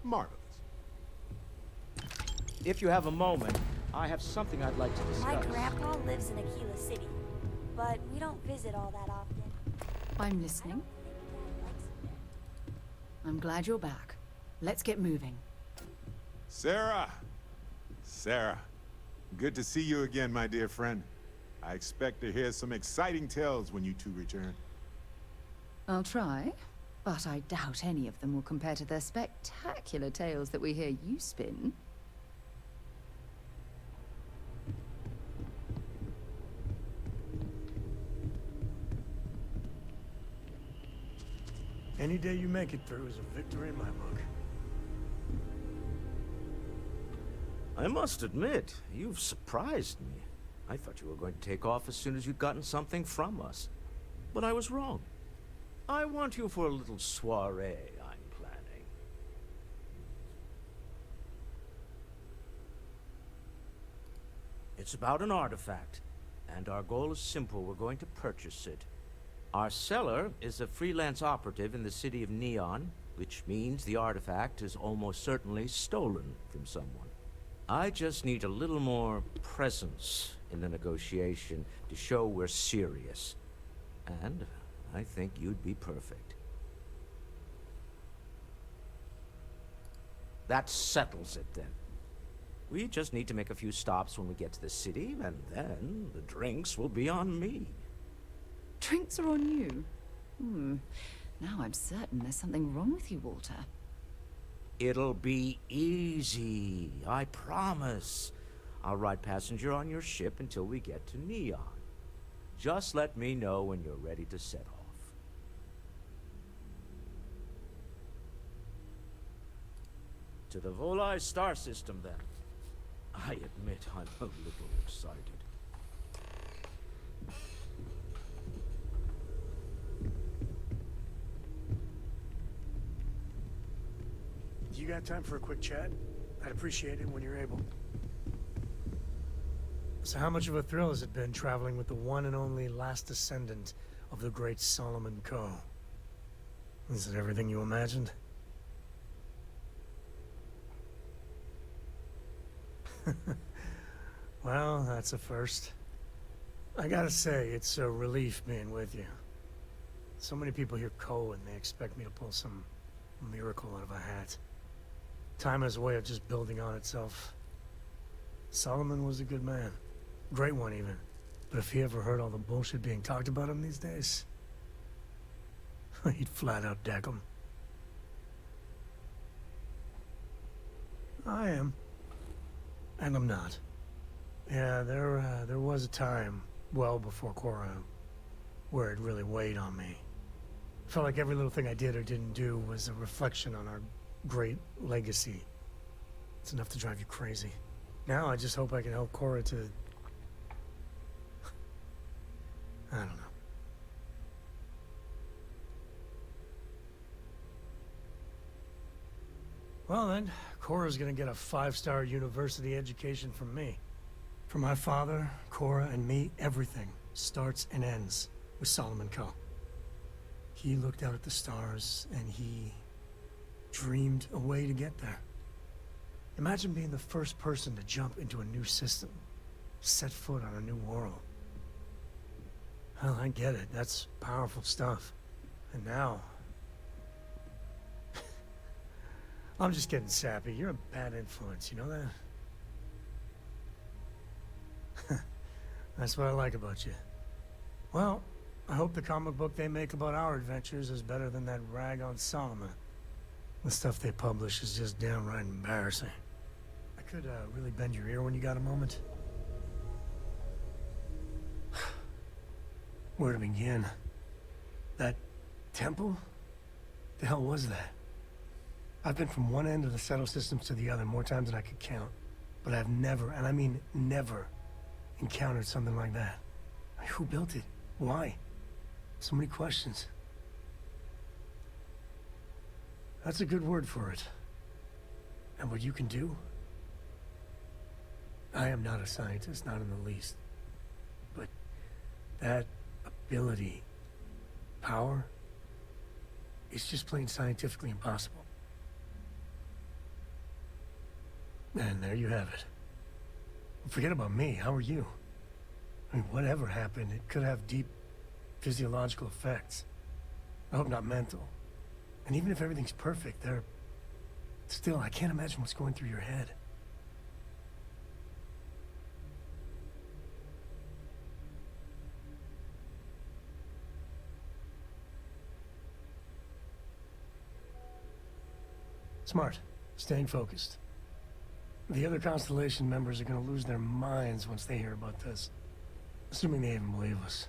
Marvelous. If you have a moment, I have something I'd like to discuss. My grandpa lives in Aquila City, but we don't visit all that often. I'm listening. I'm glad you're back. Let's get moving. Sarah! Sarah, good to see you again, my dear friend. I expect to hear some exciting tales when you two return. I'll try, but I doubt any of them will compare to the spectacular tales that we hear you spin. Any day you make it through is a victory in my book. I must admit, you've surprised me. I thought you were going to take off as soon as you'd gotten something from us. But I was wrong. I want you for a little soiree I'm planning. It's about an artifact, and our goal is simple. We're going to purchase it. Our seller is a freelance operative in the city of Neon, which means the artifact is almost certainly stolen from someone. I just need a little more presence in the negotiation to show we're serious. And I think you'd be perfect. That settles it, then. We just need to make a few stops when we get to the city, and then the drinks will be on me. Drinks are on you? Now I'm certain there's something wrong with you, Walter. It'll be easy, I promise. I'll ride passenger on your ship until we get to Neon. Just let me know when you're ready to set off. To the Volai star system, then. I admit I'm a little excited. You got time for a quick chat? I'd appreciate it when you're able. So how much of a thrill has it been traveling with the one and only last descendant of the great Solomon Coe? Is it everything you imagined? Well, that's a first. I gotta say, it's a relief being with you. So many people hear Coe and they expect me to pull some miracle out of a hat. Time has a way of just building on itself. Solomon was a good man. Great one, even. But if he ever heard all the bullshit being talked about him these days, he'd flat out deck him. I am. And I'm not. Yeah, there was a time well before Cora, where it really weighed on me. Felt like every little thing I did or didn't do was a reflection on our great legacy. It's enough to drive you crazy. Now I just hope I can help Cora to... I don't know. Well then, Cora's gonna get a 5-star university education from me. For my father, Cora, and me, everything starts and ends with Solomon Co. He looked out at the stars, and he dreamed a way to get there. Imagine being the first person to jump into a new system, set foot on a new world. Well, I get it. That's powerful stuff. And now... I'm just getting sappy. You're a bad influence, you know that? That's what I like about you. Well, I hope the comic book they make about our adventures is better than that rag on Solomon. The stuff they publish is just downright embarrassing. I could really bend your ear when you got a moment. Where to begin? That temple? The hell was that? I've been from one end of the settle systems to the other more times than I could count. But I've never, and I mean never, encountered something like that. I mean, who built it? Why? So many questions. That's a good word for it. And what you can do? I am not a scientist, not in the least. But that ability, power, it's just plain scientifically impossible. And there you have it. Forget about me, how are you? I mean, whatever happened, it could have deep physiological effects. I hope not mental. And even if everything's perfect, still, I can't imagine what's going through your head. Smart. Staying focused. The other Constellation members are gonna lose their minds once they hear about this. Assuming they even believe us.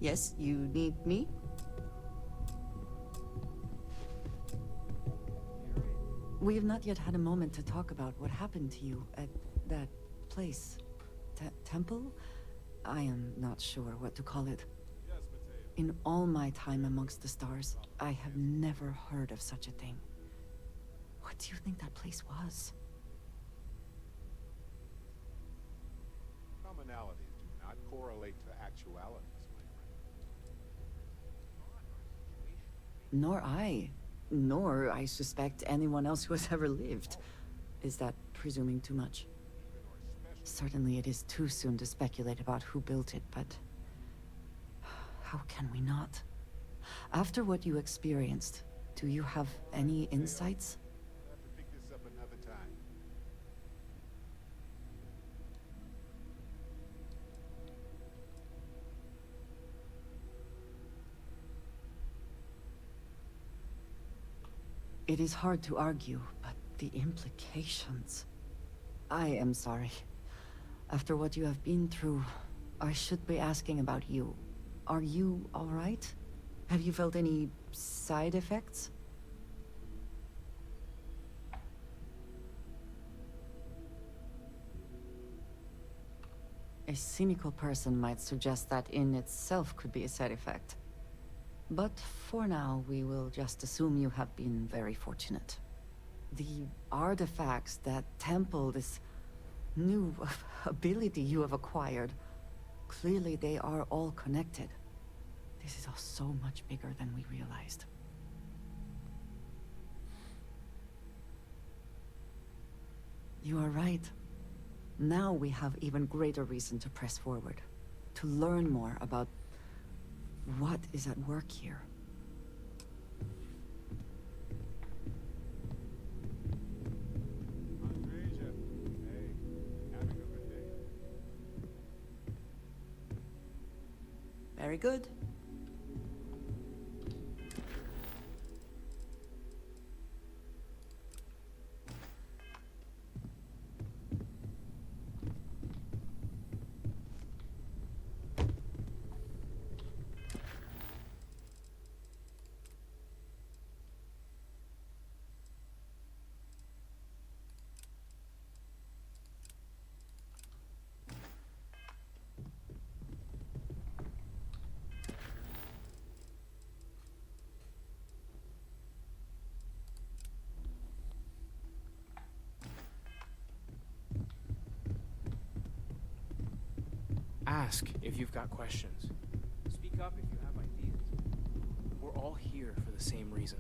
Yes, you need me? We have not yet had a moment to talk about what happened to you at that place. Temple? I am not sure what to call it. In all my time amongst the stars, I have never heard of such a thing. What do you think that place was? Commonalities do not correlate to actualities, my friend. Nor I suspect anyone else who has ever lived. Is that presuming too much? Certainly it is too soon to speculate about who built it, but how can we not? After what you experienced, do you have any insights? We'll have to pick this up another time. It is hard to argue, but the implications... I am sorry. After what you have been through, I should be asking about you. Are you all right? Have you felt any side effects? A cynical person might suggest that in itself could be a side effect. But for now, we will just assume you have been very fortunate. The artifacts that temple this new ability you have acquired, clearly they are all connected. This is all so much bigger than we realized. You are right. Now we have even greater reason to press forward, to learn more about what is at work here. Very good. Ask if you've got questions. Speak up if you have ideas. We're all here for the same reason.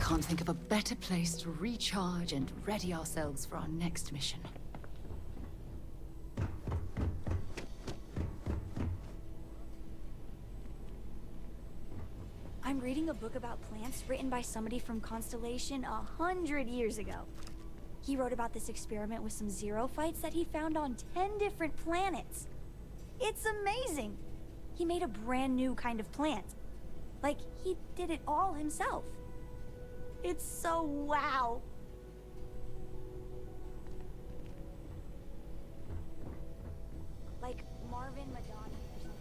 can't think of a better place to recharge and ready ourselves for our next mission. I'm reading a book about plants written by somebody from Constellation 100 years ago. He wrote about this experiment with some xerophytes that he found on 10 different planets. It's amazing! He made a brand new kind of plant. Like, he did it all himself. It's so wow! Like Marvin Madonna or something.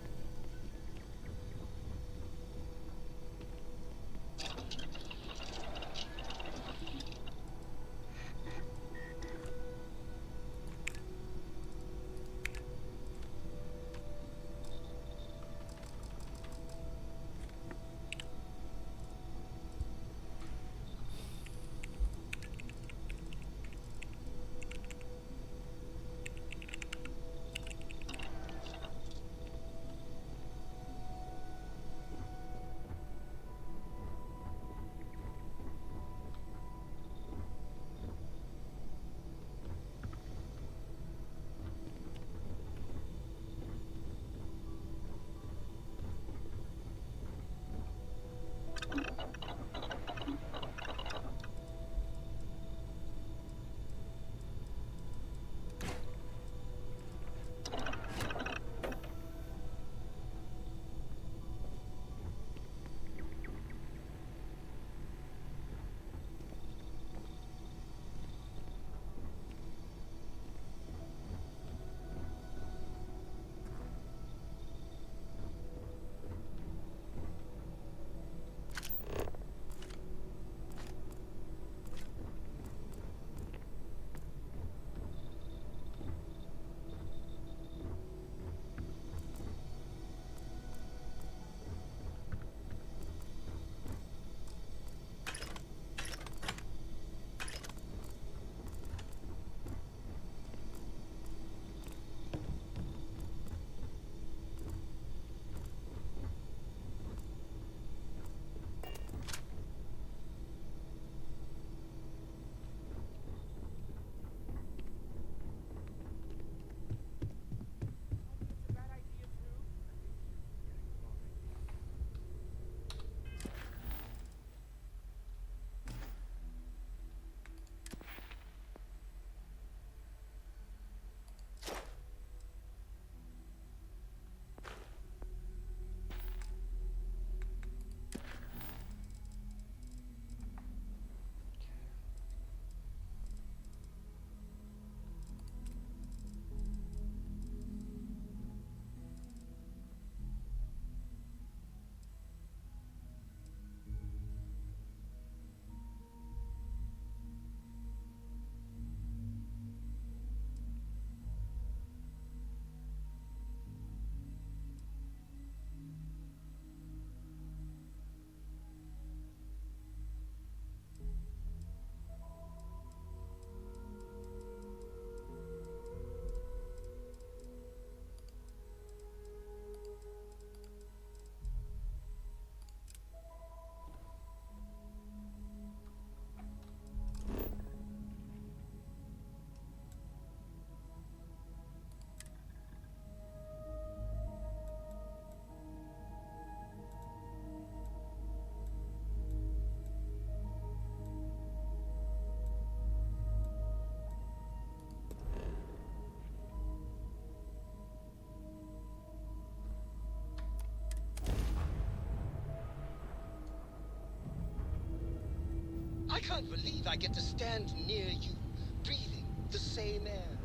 I can't believe I get to stand near you, breathing the same air.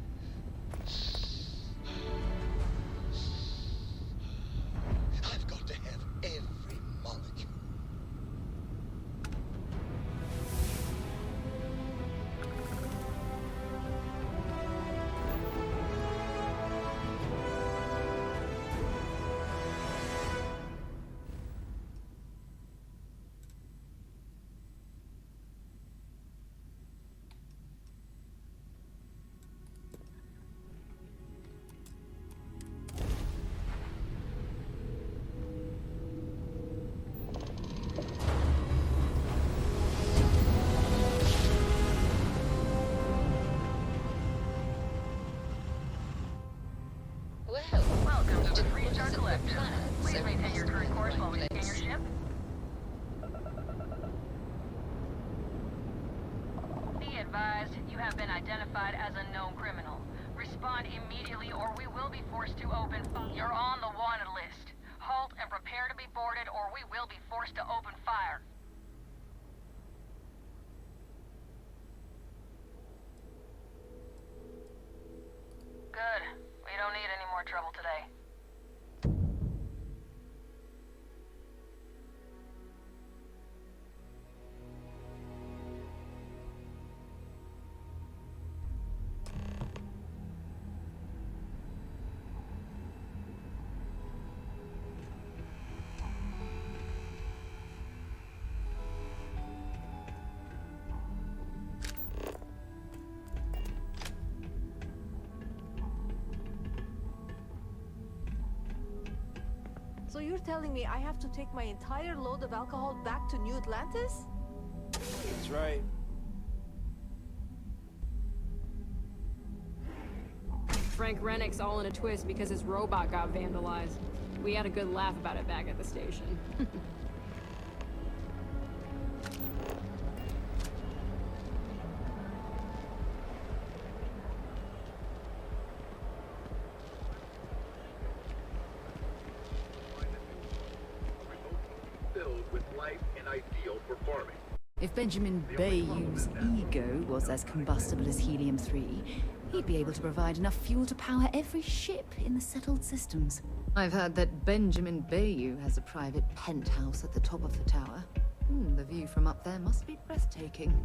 I've got to have every molecule. advised, you have been identified as a known criminal. Respond immediately or we will be forced to open fire. You're on the wanted list. Halt and prepare to be boarded or we will be forced to open fire. Good. We don't need any more trouble today. So you're telling me I have to take my entire load of alcohol back to New Atlantis? That's right. Frank Rennick's all in a twist because his robot got vandalized. We had a good laugh about it back at the station. Filled with life and ideal for farming. If Benjamin Bayou's ego was as combustible as helium-3, he'd be able to provide enough fuel to power every ship in the settled systems. I've heard that Benjamin Bayou has a private penthouse at the top of the tower. The view from up there must be breathtaking.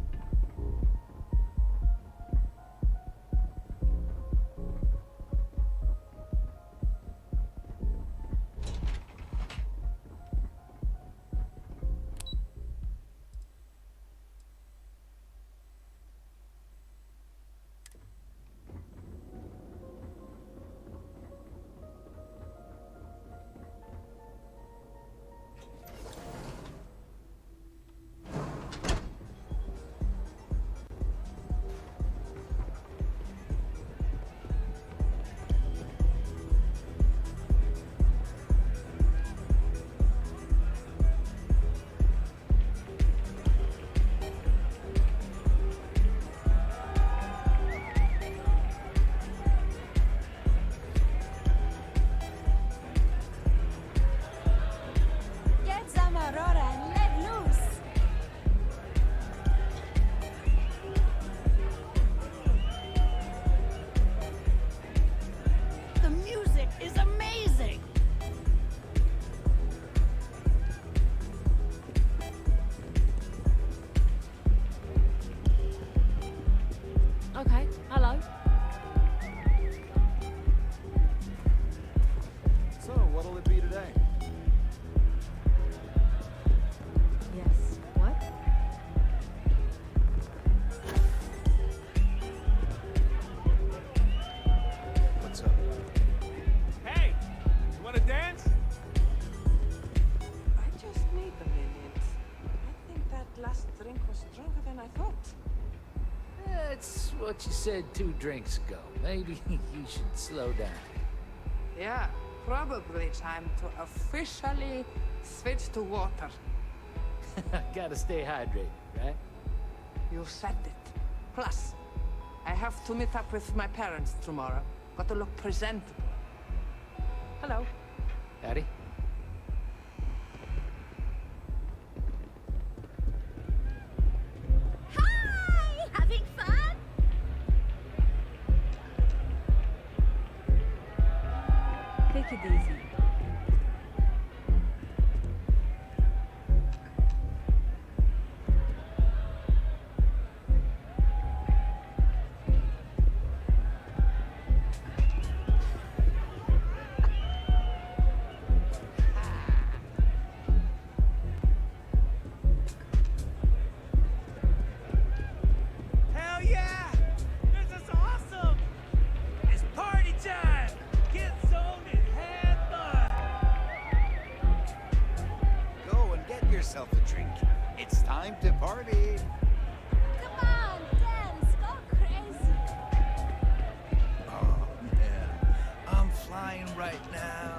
Get some Aurora and let loose! The music is amazing! Okay, hello. So, what'll it be today? Yes, what? What's up? Hey! You wanna dance? I just need a minute. I think that last drink was stronger than I thought. That's what you said 2 drinks ago. Maybe you should slow down. Yeah, probably time to officially switch to water. Gotta stay hydrated, right? You said it. Plus, I have to meet up with my parents tomorrow. Got to look presentable. Hello. Howdy. Hi! Having fun? Take it easy. Hell yeah! This is awesome! It's party time! Get zoned and have fun! Go and get yourself a drink. It's time to party. Come on, dance, go crazy! Oh, man. I'm flying right now.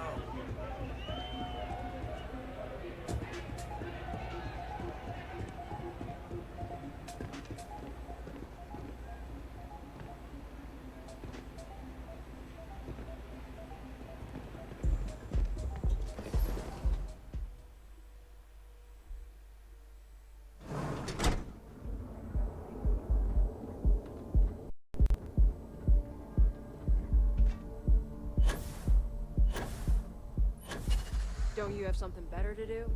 know you have something better to do?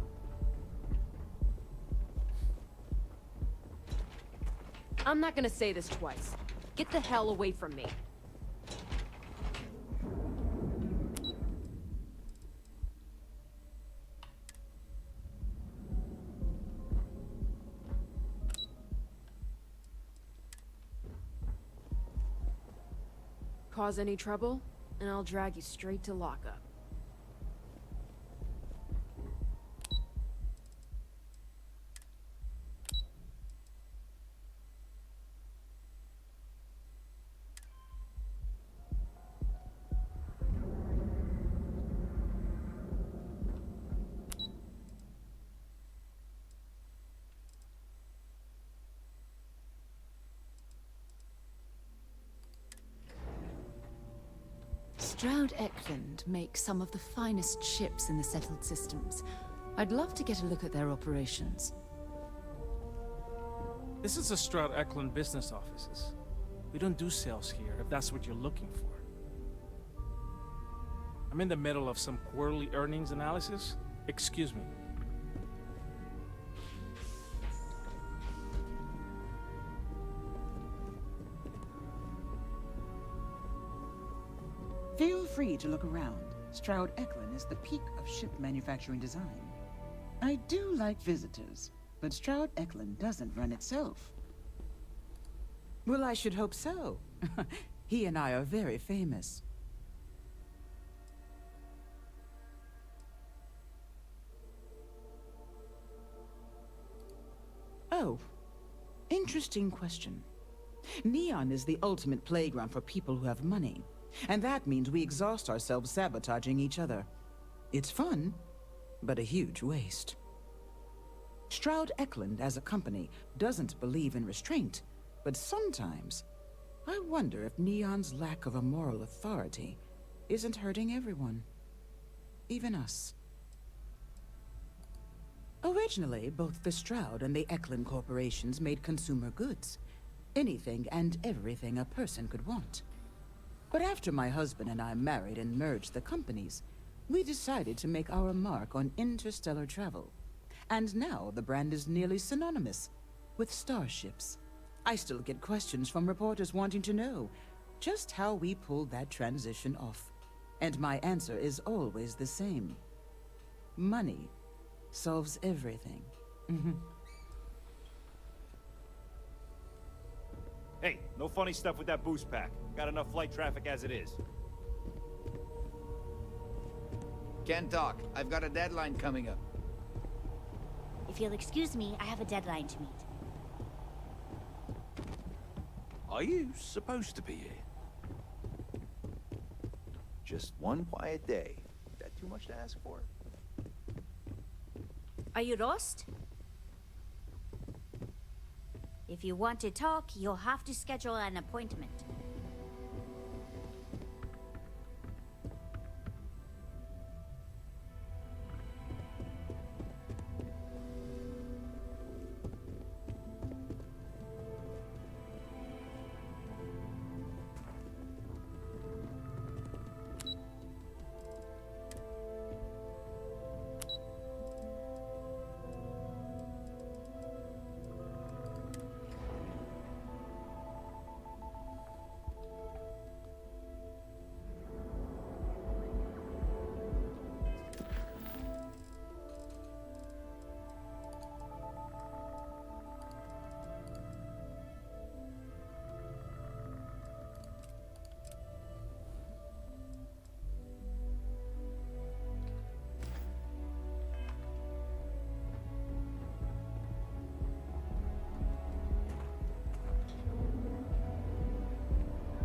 I'm not gonna say this twice. Get the hell away from me. Cause any trouble, and I'll drag you straight to lockup. Stroud Eklund makes some of the finest ships in the settled systems. I'd love to get a look at their operations. This is a Stroud Eklund business offices. We don't do sales here, if that's what you're looking for. I'm in the middle of some quarterly earnings analysis. Excuse me. Feel free to look around. Stroud Eklund is the peak of ship manufacturing design. I do like visitors, but Stroud Eklund doesn't run itself. Well, I should hope so. He and I are very famous. Oh, interesting question. Neon is the ultimate playground for people who have money. And that means we exhaust ourselves sabotaging each other. It's fun, but a huge waste. Stroud Eklund, as a company, doesn't believe in restraint, but sometimes I wonder if Neon's lack of a moral authority isn't hurting everyone. Even us. Originally, both the Stroud and the Eklund corporations made consumer goods. Anything and everything a person could want. But after my husband and I married and merged the companies, we decided to make our mark on interstellar travel. And now the brand is nearly synonymous with starships. I still get questions from reporters wanting to know just how we pulled that transition off. And my answer is always the same. Money solves everything. Hey, no funny stuff with that boost pack. Got enough flight traffic as it is. Can't talk. I've got a deadline coming up. If you'll excuse me, I have a deadline to meet. Are you supposed to be here? Just one quiet day. Is that too much to ask for? Are you lost? If you want to talk, you'll have to schedule an appointment.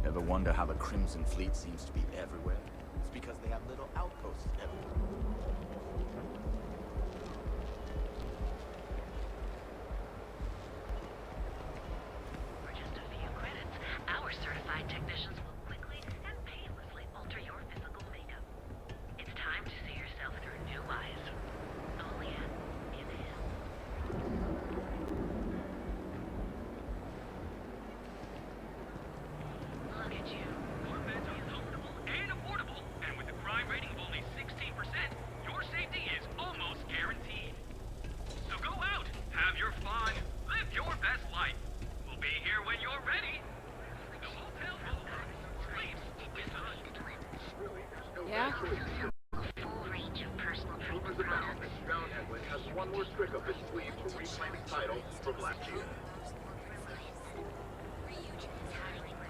Ever wonder how the Crimson Fleet seems to be everywhere? It's because they have little outposts everywhere. For just a few credits, our certified technicians will quickly and painlessly alter your physical makeup. It's time to see yourself through new eyes. Only at Inhale. Look at you. Your beds are comfortable and affordable, and with a crime rating of only 16%, your black gear.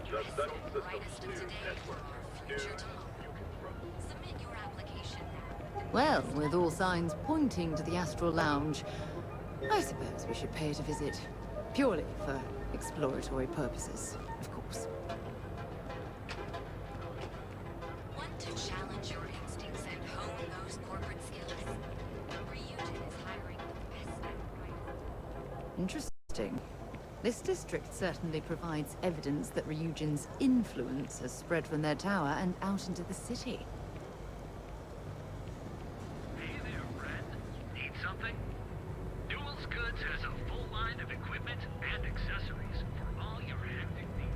The Settled Systems 2 network. New, you can trust. Well, with all signs pointing to the Astral Lounge, I suppose we should pay it a visit. Purely for exploratory purposes, of course. Want to challenge your instincts and hone those corporate skills? Ryujin is hiring the best and Interesting. This district certainly provides evidence that Ryujin's influence has spread from their tower and out into the city. Hey there, friend. Need something? Newell's Goods has a full line of equipment and accessories for all your hectic needs.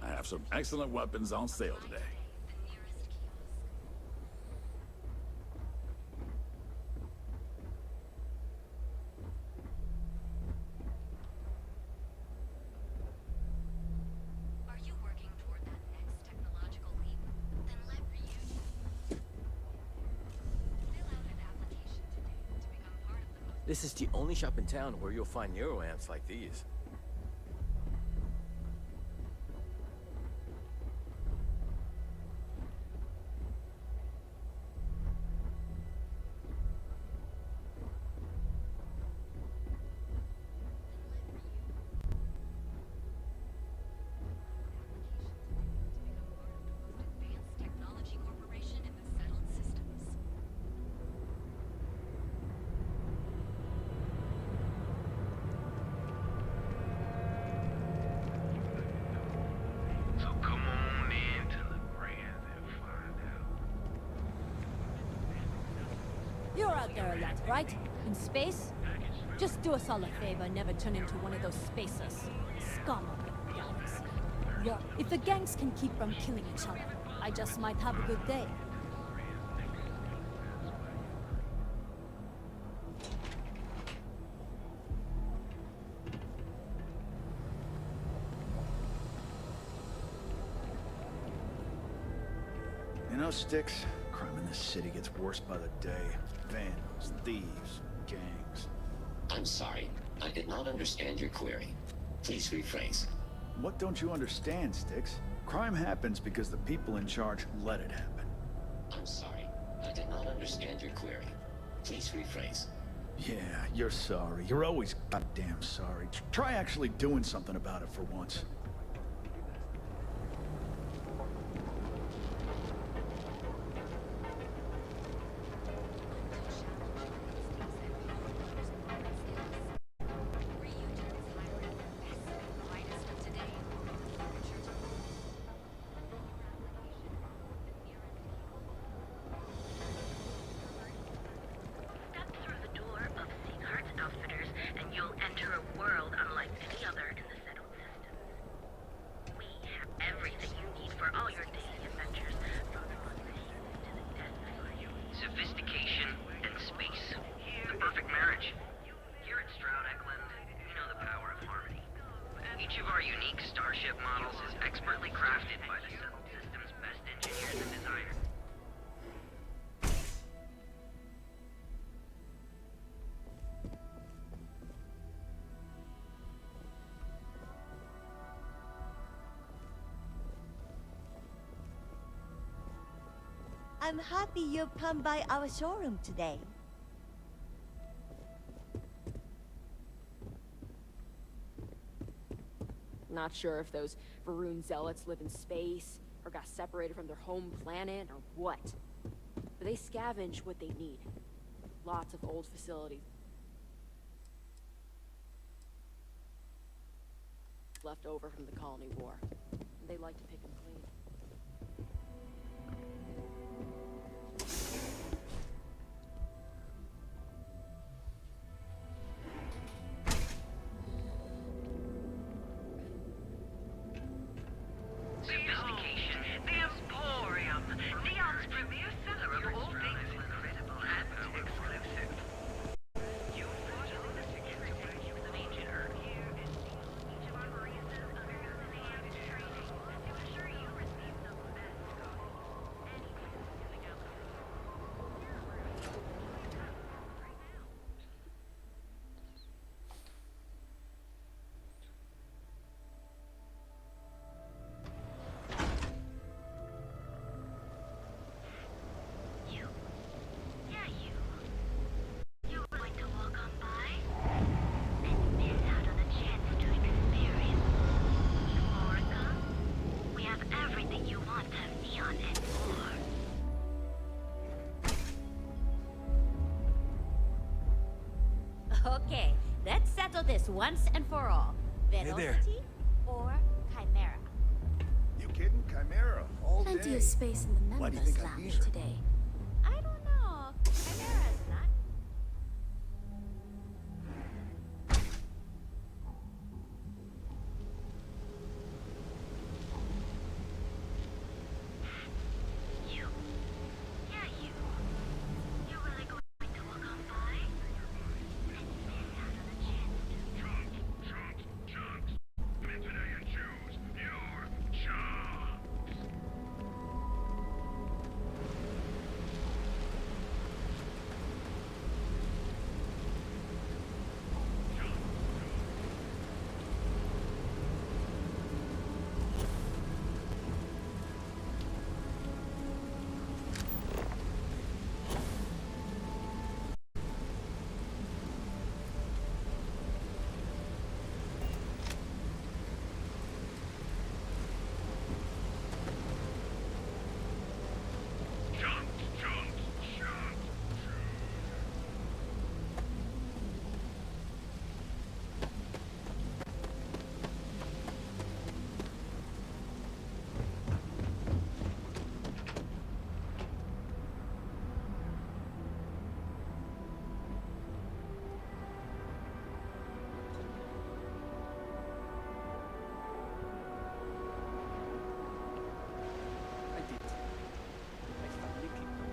I have some excellent weapons on sale today. Are you working toward that next technological leap? Then let Ryujin fill out an application today to become part of the most. This is the only shop in town where you'll find neuroamps like these. Technology Corporation in the settled systems. So come on in to the brand and find out. You're out there a lot, right? In space? Just do us all a favor and never turn into one of those spacers. Scum of the galaxy. Look, if the gangs can keep from killing each other, I just might have a good day. You know, Sticks, crime in this city gets worse by the day. Vandals, thieves, gangs. I'm sorry. I did not understand your query. Please rephrase. What don't you understand, Sticks? Crime happens because the people in charge let it happen. I'm sorry. I did not understand your query. Please rephrase. Yeah, you're sorry. You're always goddamn sorry. Try actually doing something about it for once. Step through the door of Seaghart's Outfitters, and you'll enter a world unlike any other in the settled systems. We have everything you need for all your daily adventures, from the mundane to the death-defying. Sophistication and space. The perfect marriage. Here at Stroud Eklund, we know the power of harmony. Each of our unique starship models is expertly crafted by the settled system's best engineers and designers. I'm happy you've come by our showroom today. Not sure if those Varun zealots live in space, or got separated from their home planet, or what. But they scavenge what they need. Lots of old facilities left over from the colony war. And they like to pick them clean. Sophistication, the Emporium, Neon's premier seller of all things incredible and exclusive. You brought all this together to use an ancient herb here, and each of our baristas undergoes enhanced training to ensure you receive the best coffee. Anything coming out. You. Yeah, you. You're going to walk on by and miss out on a chance to experience Florica. We have everything you want of Neon and more. Okay, let's settle this once and for all. Hey there. Velocity or Chimera? You kidding? Chimera, all Plenty day. of space in the Why do you members think I'm lounge here? today. I don't know. Chimera's not. You. Yeah, you. You're really going to walk on by and miss out on a chance to today you choose your chunks. I did. I finally clicked on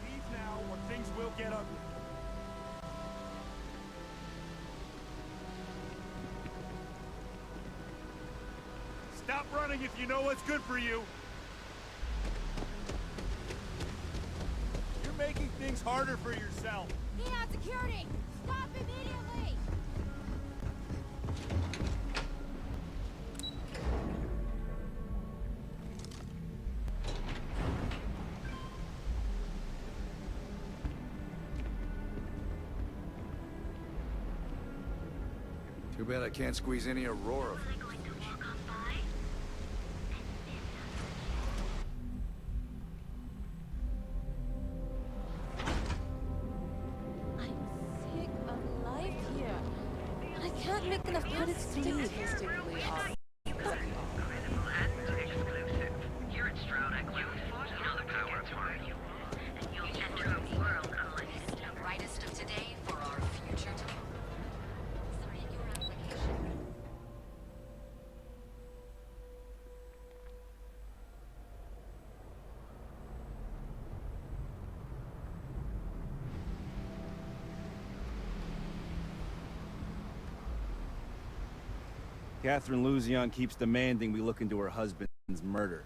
Leave now, or things will get ugly. Stop running if you know what's good for you. You're making things harder for yourself. Neon security! Stop immediately! Too bad I can't squeeze any Aurora. I'm sick of life here. I can't make enough credits to leave. Incredible and exclusive. Here at Stroud Equity, you know the power of harmony. And you'll enter a world unlike The brightest of today for our future tomorrow. Submit your application. Catherine Luzion keeps demanding we look into her husband's murder.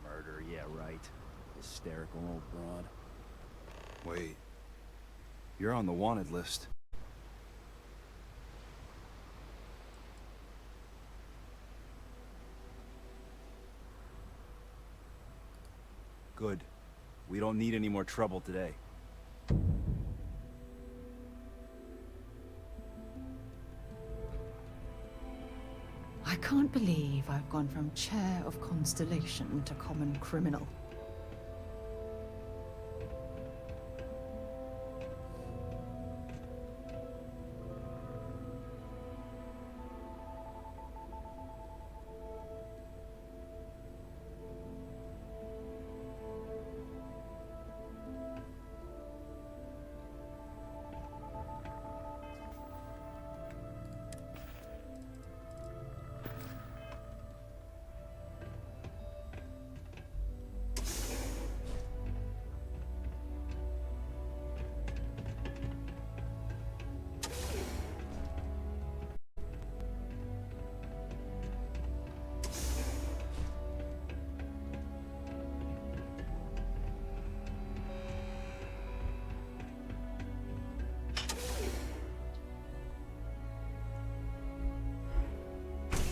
Murder, yeah, right. Hysterical old broad. Wait. You're on the wanted list. Good. We don't need any more trouble today. I can't believe I've gone from chair of constellation to common criminal.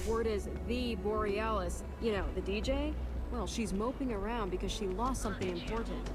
Word is the Borealis, you know, the DJ? Well, she's moping around because she lost something important.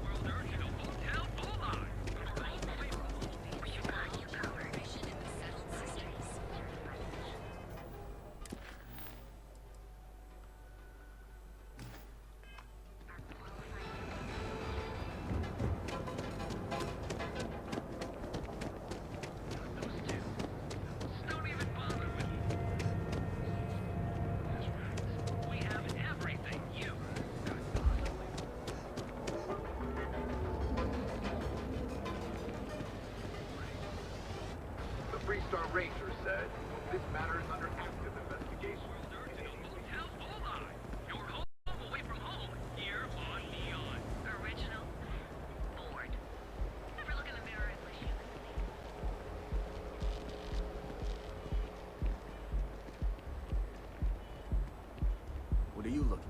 Freestar Ranger said this matter is under active investigation. Your home away from home, here on Neon. Original, bored. Never look in the mirror and wish you could see. What are you looking at?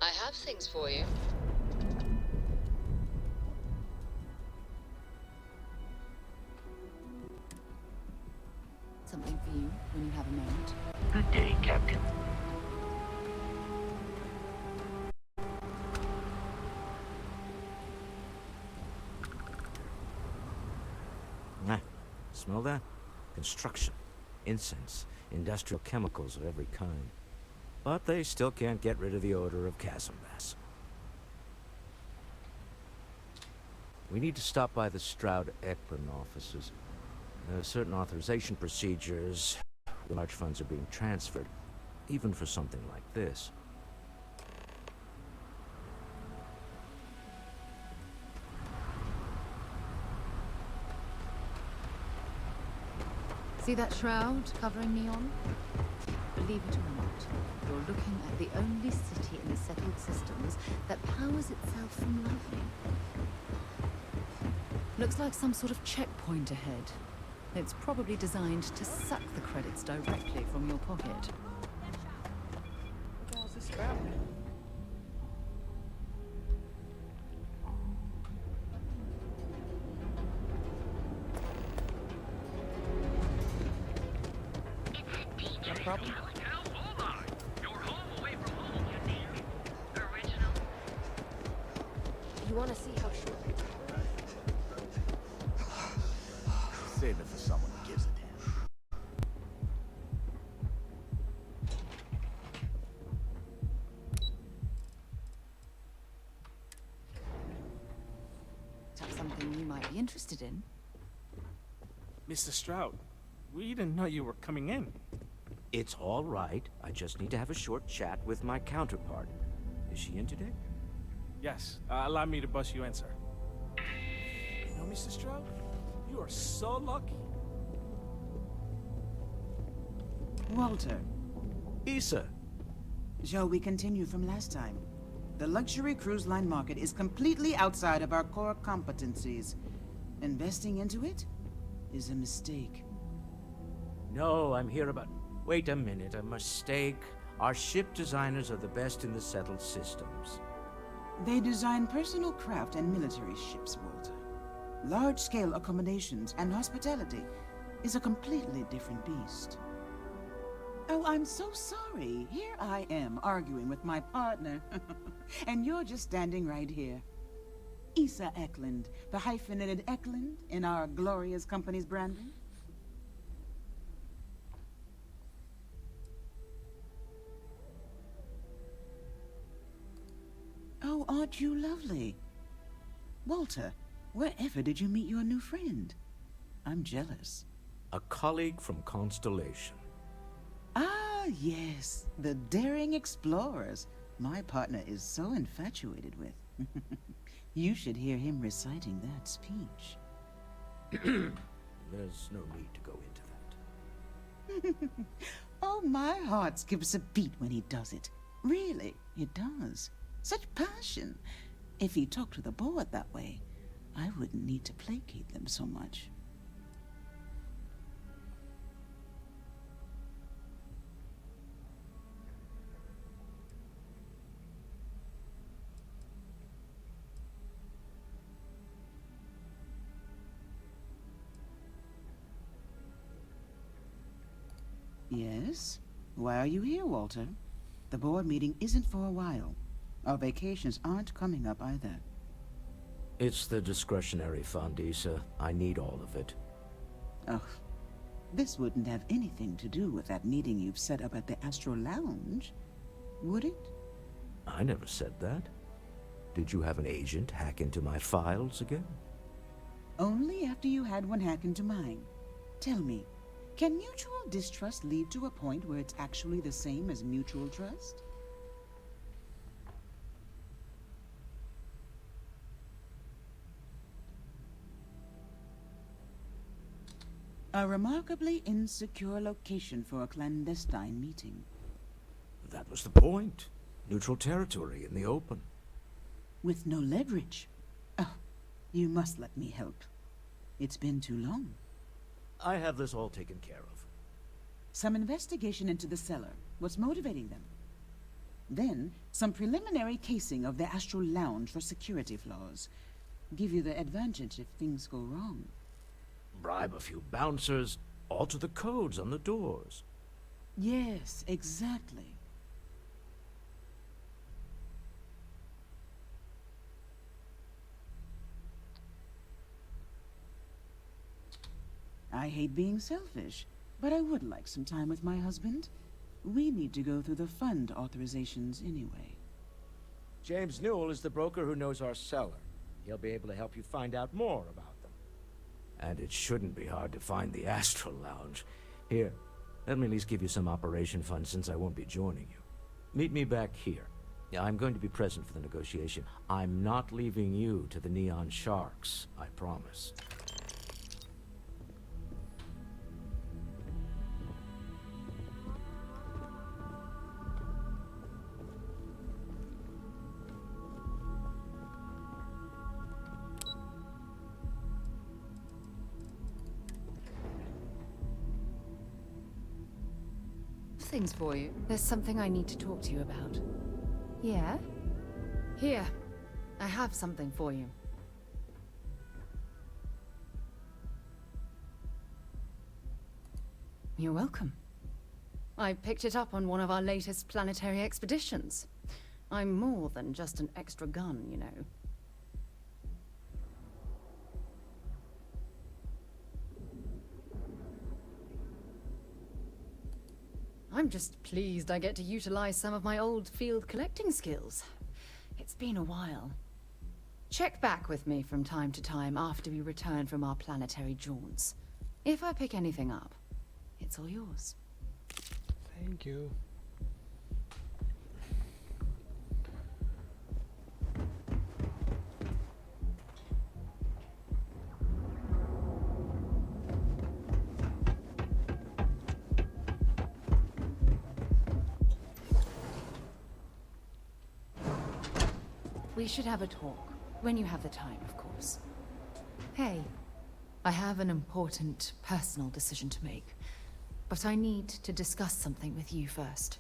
I have things for you. Something for you when you have a moment. Good day, Captain. Smell that? Construction, incense, industrial chemicals of every kind. But they still can't get rid of the odor of chasm bass. We need to stop by the Stroud-Eklund offices. There are certain authorization procedures. Large funds are being transferred, even for something like this. See that shroud covering Neon? Believe it or not, you're looking at the only city in the settled systems that powers itself from lightning. Looks like some sort of checkpoint ahead. It's probably designed to suck the credits directly from your pocket. What the hell is this about? Got a problem? You want to see how short... Save it for someone who gives a damn. That's something you might be interested in. Mr. Stroud, we didn't know you were coming in. It's all right. I just need to have a short chat with my counterpart. Is she in today? Yes, allow me to bust you in, sir. You know, Mr. Stroud, you are so lucky. Walter, Issa, shall we continue from last time? The luxury cruise line market is completely outside of our core competencies. Investing into it is a mistake. no, I'm here about... Wait a minute, a mistake? Our ship designers are the best in the settled systems. They design personal craft and military ships, Walter. Large-scale accommodations and hospitality is a completely different beast. Oh, I'm so sorry. Here I am arguing with my partner. And you're just standing right here. Issa Eklund, the hyphenated Eklund in our glorious company's branding. Oh, aren't you lovely? Walter, wherever did you meet your new friend? I'm jealous. A colleague from Constellation. Ah, yes, the daring explorers my partner is so infatuated with. You should hear him reciting that speech. There's no need to go into that. Oh, my heart skips a beat when he does it. Really, it does. Such passion. If he talked to the board that way, I wouldn't need to placate them so much. Yes? Why are you here, Walter? The board meeting isn't for a while. Our vacations aren't coming up either. It's the discretionary fund, Issa. I need all of it. Oh, this wouldn't have anything to do with that meeting you've set up at the Astro Lounge, would it? I never said that. Did you have an agent hack into my files again? Only after you had one hack into mine. Tell me, can mutual distrust lead to a point where it's actually the same as mutual trust? A remarkably insecure location for a clandestine meeting. That was the point. Neutral territory in the open. With no leverage. Oh, you must let me help. It's been too long. I have this all taken care of. Some investigation into the cellar. What's motivating them? Then, some preliminary casing of the Astral Lounge for security flaws. Give you the advantage if things go wrong. Bribe a few bouncers, alter the codes on the doors. Yes, exactly. I hate being selfish, but I would like some time with my husband. We need to go through the fund authorizations anyway. James Newell is the broker who knows our cellar. He'll be able to help you find out more about them. And it shouldn't be hard to find the Astral Lounge. Here, let me at least give you some operation funds since I won't be joining you. Meet me back here. I'm going to be present for the negotiation. I'm not leaving you to the Neon Sharks, I promise. Things for you. There's something I need to talk to you about. Yeah? Here. I have something for you. You're welcome. I picked it up on one of our latest planetary expeditions. I'm more than just an extra gun, you know. I'm just pleased I get to utilize some of my old field collecting skills. It's been a while. Check back with me from time to time after we return from our planetary jaunts. If I pick anything up, it's all yours. Thank you. We should have a talk. When you have the time, of course. Hey, I have an important personal decision to make. But I need to discuss something with you first.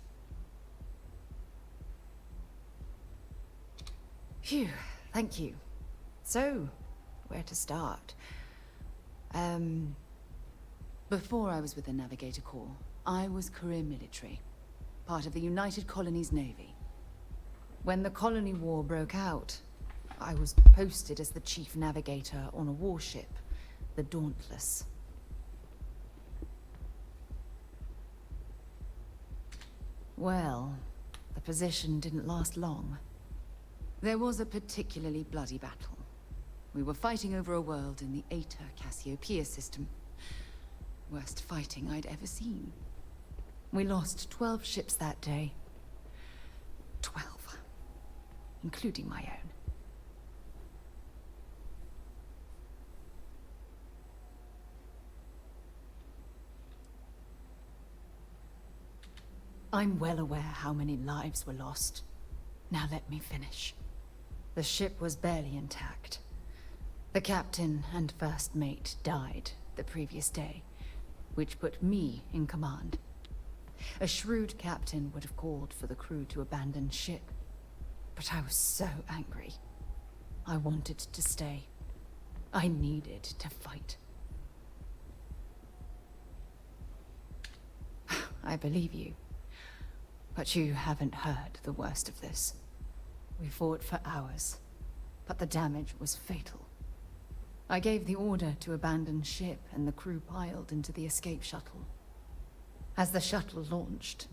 Phew, thank you. So, where to start? Before I was with the Navigator Corps, I was career military, part of the United Colonies Navy. When the Colony War broke out, I was posted as the chief navigator on a warship, the Dauntless. Well, the position didn't last long. There was a particularly bloody battle. We were fighting over a world in the Eta Cassiopeia system. Worst fighting I'd ever seen. We lost 12 ships that day. 12. Including my own. I'm well aware how many lives were lost. Now let me finish. The ship was barely intact. The captain and first mate died the previous day, which put me in command. A shrewd captain would have called for the crew to abandon ship, but I was so angry. I wanted to stay. I needed to fight. I believe you. But you haven't heard the worst of this. We fought for hours, but the damage was fatal. I gave the order to abandon ship, and the crew piled into the escape shuttle. As the shuttle launched,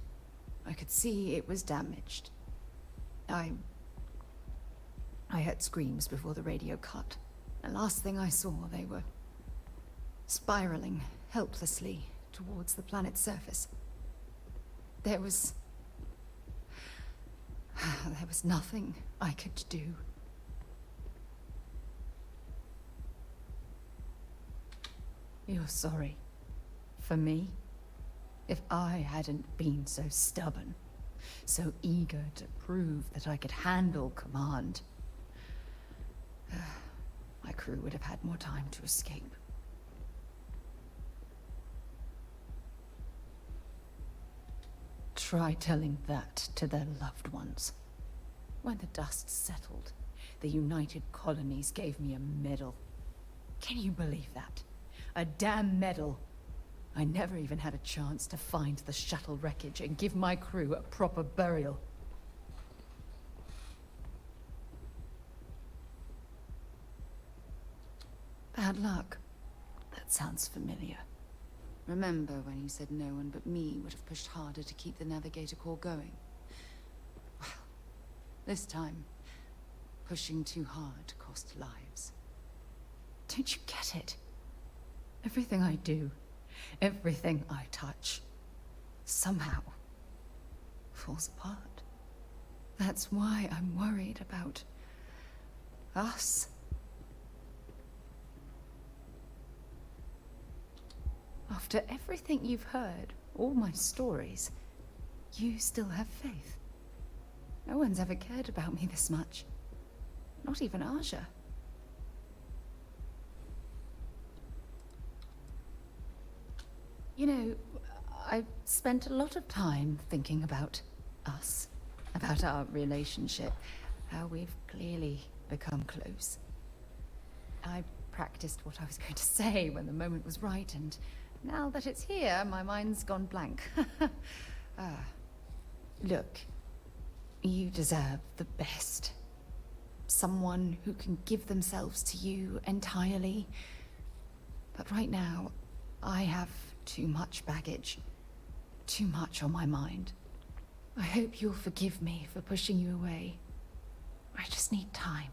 I could see it was damaged. I heard screams before the radio cut. The last thing I saw, they were spiraling helplessly towards the planet's surface. There was nothing I could do. You're sorry. For me? If I hadn't been so stubborn, so eager to prove that I could handle command, my crew would have had more time to escape. Try telling that to their loved ones. When the dust settled, the United Colonies gave me a medal. Can you believe that? A damn medal. I never even had a chance to find the shuttle wreckage and give my crew a proper burial. Bad luck. That sounds familiar. Remember when you said no one but me would have pushed harder to keep the Navigator Corps going? Well, this time, pushing too hard cost lives. Don't you get it? Everything I do, everything I touch, somehow falls apart. That's why I'm worried about us. After everything you've heard, all my stories, you still have faith. No one's ever cared about me this much. Not even Aja. You know, I've spent a lot of time thinking about us, about our relationship, how we've clearly become close. I practiced what I was going to say when the moment was right, and now that it's here, my mind's gone blank. Look, you deserve the best. Someone who can give themselves to you entirely. But right now, I have too much baggage. Too much on my mind. I hope you'll forgive me for pushing you away. I just need time.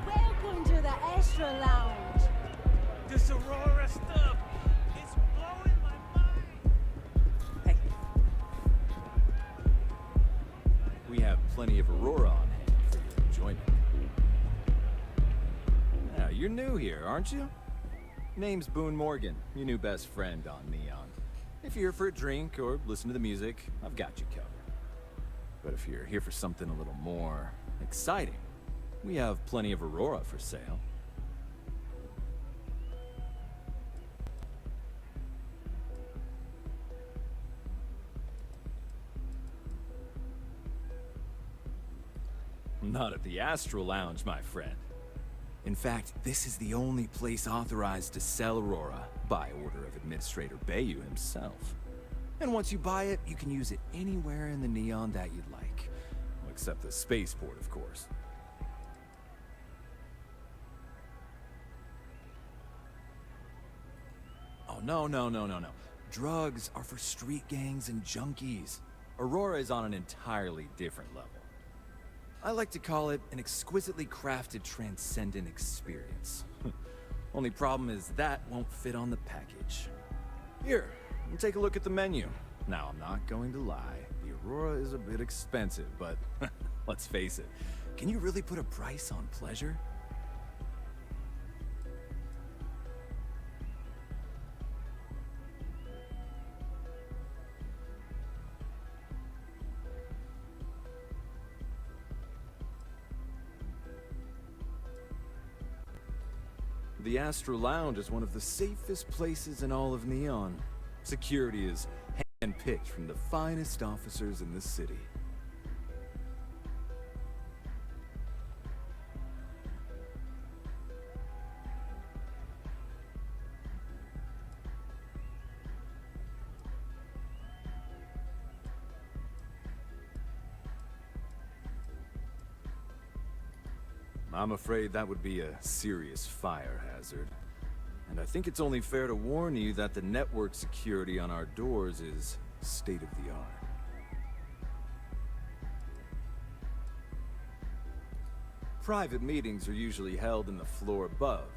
Welcome to the Astra Lounge. This Aurora stuff is blowing my mind. Hey. We have plenty of Aurora on hand for your enjoyment. you're new here, aren't you? Name's Boone Morgan, your new best friend on Neon. If you're here for a drink or listen to the music, I've got you covered. But if you're here for something a little more exciting, we have plenty of Aurora for sale. Not at the Astral Lounge, my friend. In fact, this is the only place authorized to sell Aurora by order of Administrator Bayou himself. And once you buy it, you can use it anywhere in the Neon that you'd like. Well, except the spaceport, of course. Oh, no. Drugs are for street gangs and junkies. Aurora is on an entirely different level. I like to call it an exquisitely crafted, transcendent experience. Only problem is that won't fit on the package. Here, take a look at the menu. Now, I'm not going to lie. The Aurora is a bit expensive, but let's face it. Can you really put a price on pleasure? The Astral Lounge is one of the safest places in all of Neon. Security is hand-picked from the finest officers in the city. I'm afraid that would be a serious fire hazard. And I think it's only fair to warn you that the network security on our doors is state-of-the-art. Private meetings are usually held in the floor above.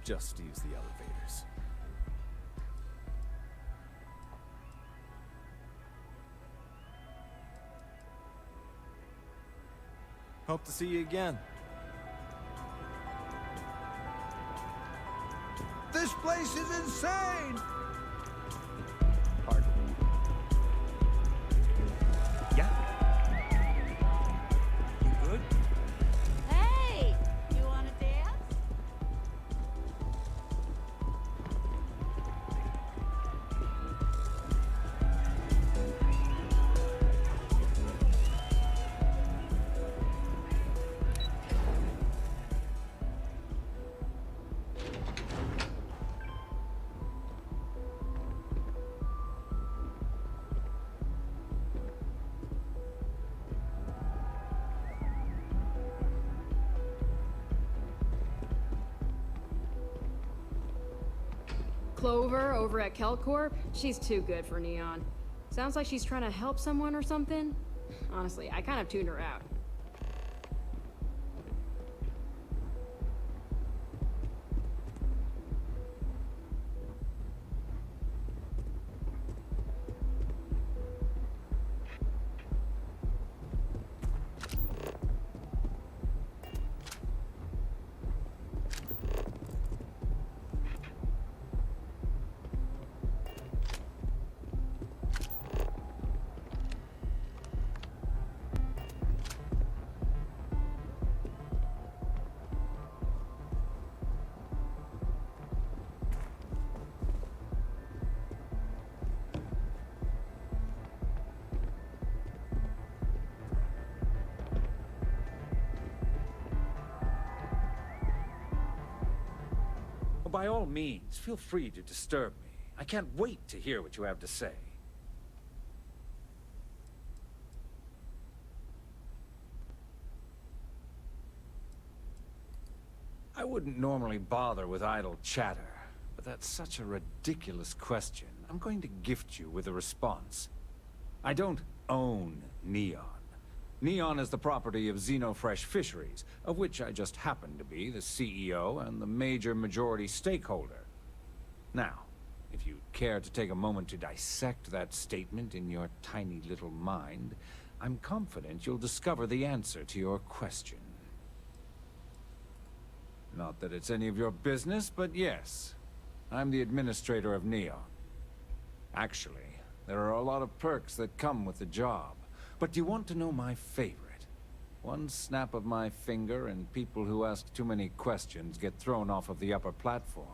Just use the elevators. Hope to see you again. This place is insane! Yeah? You good? Hey! You wanna dance? Clover over at Kelcorp, she's too good for Neon. Sounds like she's trying to help someone or something. Honestly, I kind of tuned her out. By all means, feel free to disturb me. I can't wait to hear what you have to say. I wouldn't normally bother with idle chatter, but that's such a ridiculous question. I'm going to gift you with a response. I don't own Neon. Neon is the property of Xenofresh Fisheries, of which I just happen to be the CEO and the majority stakeholder. Now, if you'd care to take a moment to dissect that statement in your tiny little mind, I'm confident you'll discover the answer to your question. Not that it's any of your business, but yes. I'm the administrator of Neon. Actually, there are a lot of perks that come with the job. But do you want to know my favorite? One snap of my finger and people who ask too many questions get thrown off of the upper platform.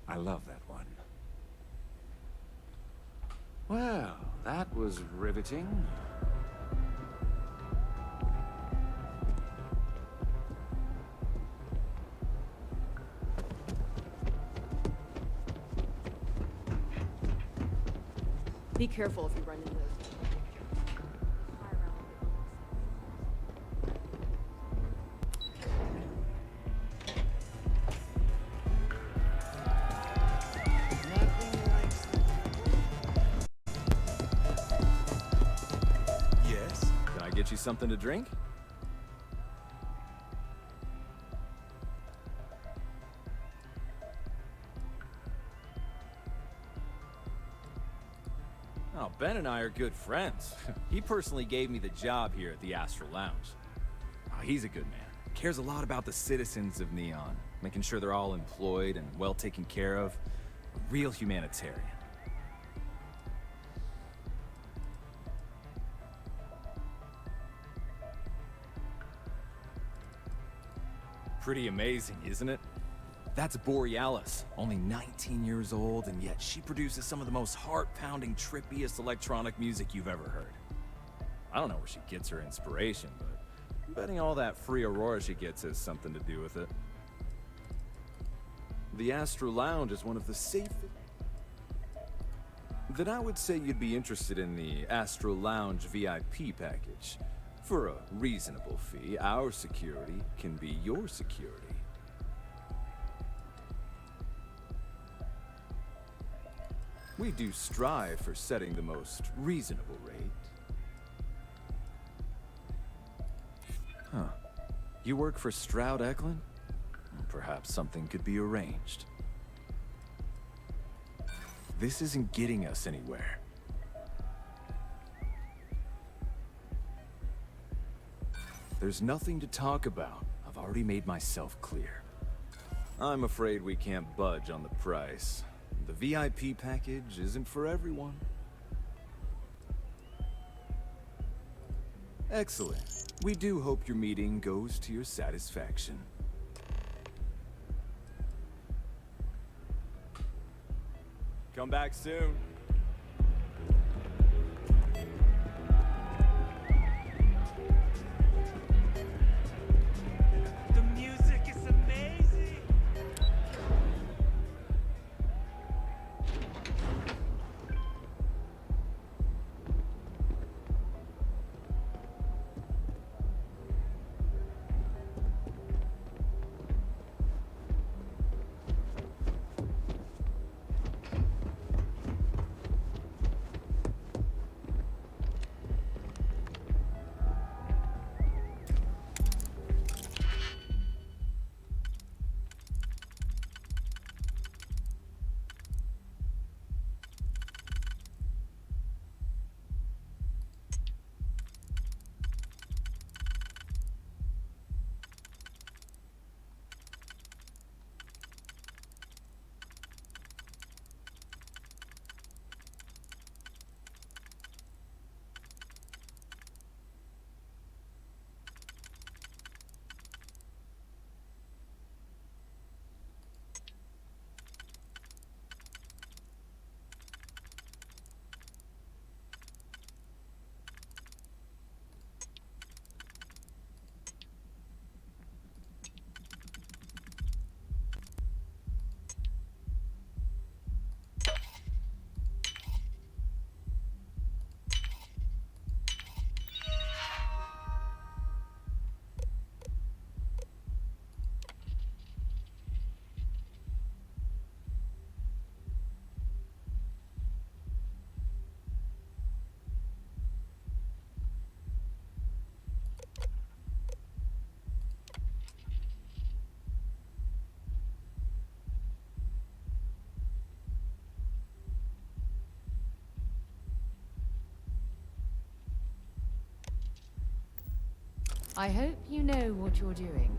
I love that one. Well, that was riveting. Be careful if you run into those. Yes? Can I get you something to drink? Oh, Ben and I are good friends. He personally gave me the job here at the Astral Lounge. Oh, he's a good man. Cares a lot about the citizens of Neon, making sure they're all employed and well taken care of. A real humanitarian. Pretty amazing, isn't it? That's Borealis, only 19 years old, and yet she produces some of the most heart-pounding, trippiest electronic music you've ever heard. I don't know where she gets her inspiration, but I'm betting all that free Aurora she gets has something to do with it. The Astral Lounge is one of the safest... Then I would say you'd be interested in the Astral Lounge VIP package. For a reasonable fee, our security can be your security. We do strive for setting the most reasonable rate. Huh. You work for Stroud Eklund? Perhaps something could be arranged. This isn't getting us anywhere. There's nothing to talk about. I've already made myself clear. I'm afraid we can't budge on the price. The VIP package isn't for everyone. Excellent. We do hope your meeting goes to your satisfaction. Come back soon. The music is amazing. I hope you know what you're doing.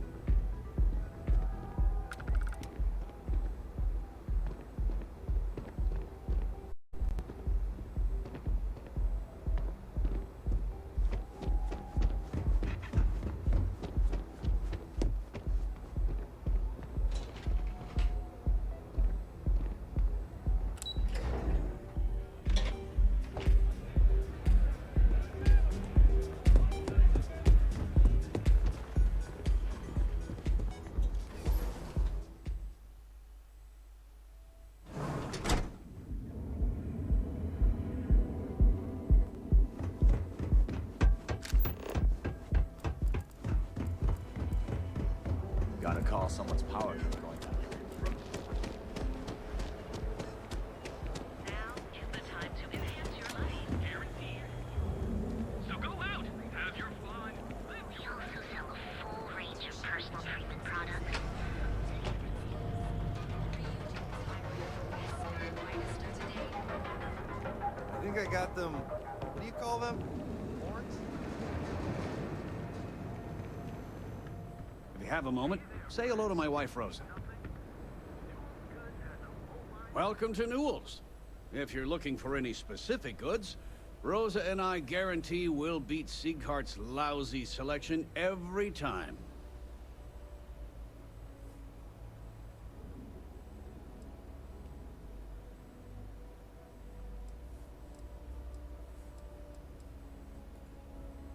call someone's power grid going down. Now is the time to enhance your life, guaranteed. So go out, have your fun. We also sell a full range of personal treatment products. I think I got them. What do you call them? Horns? If you have a moment, say hello to my wife, Rosa. Welcome to Newell's. If you're looking for any specific goods, Rosa and I guarantee we'll beat Sieghart's lousy selection every time.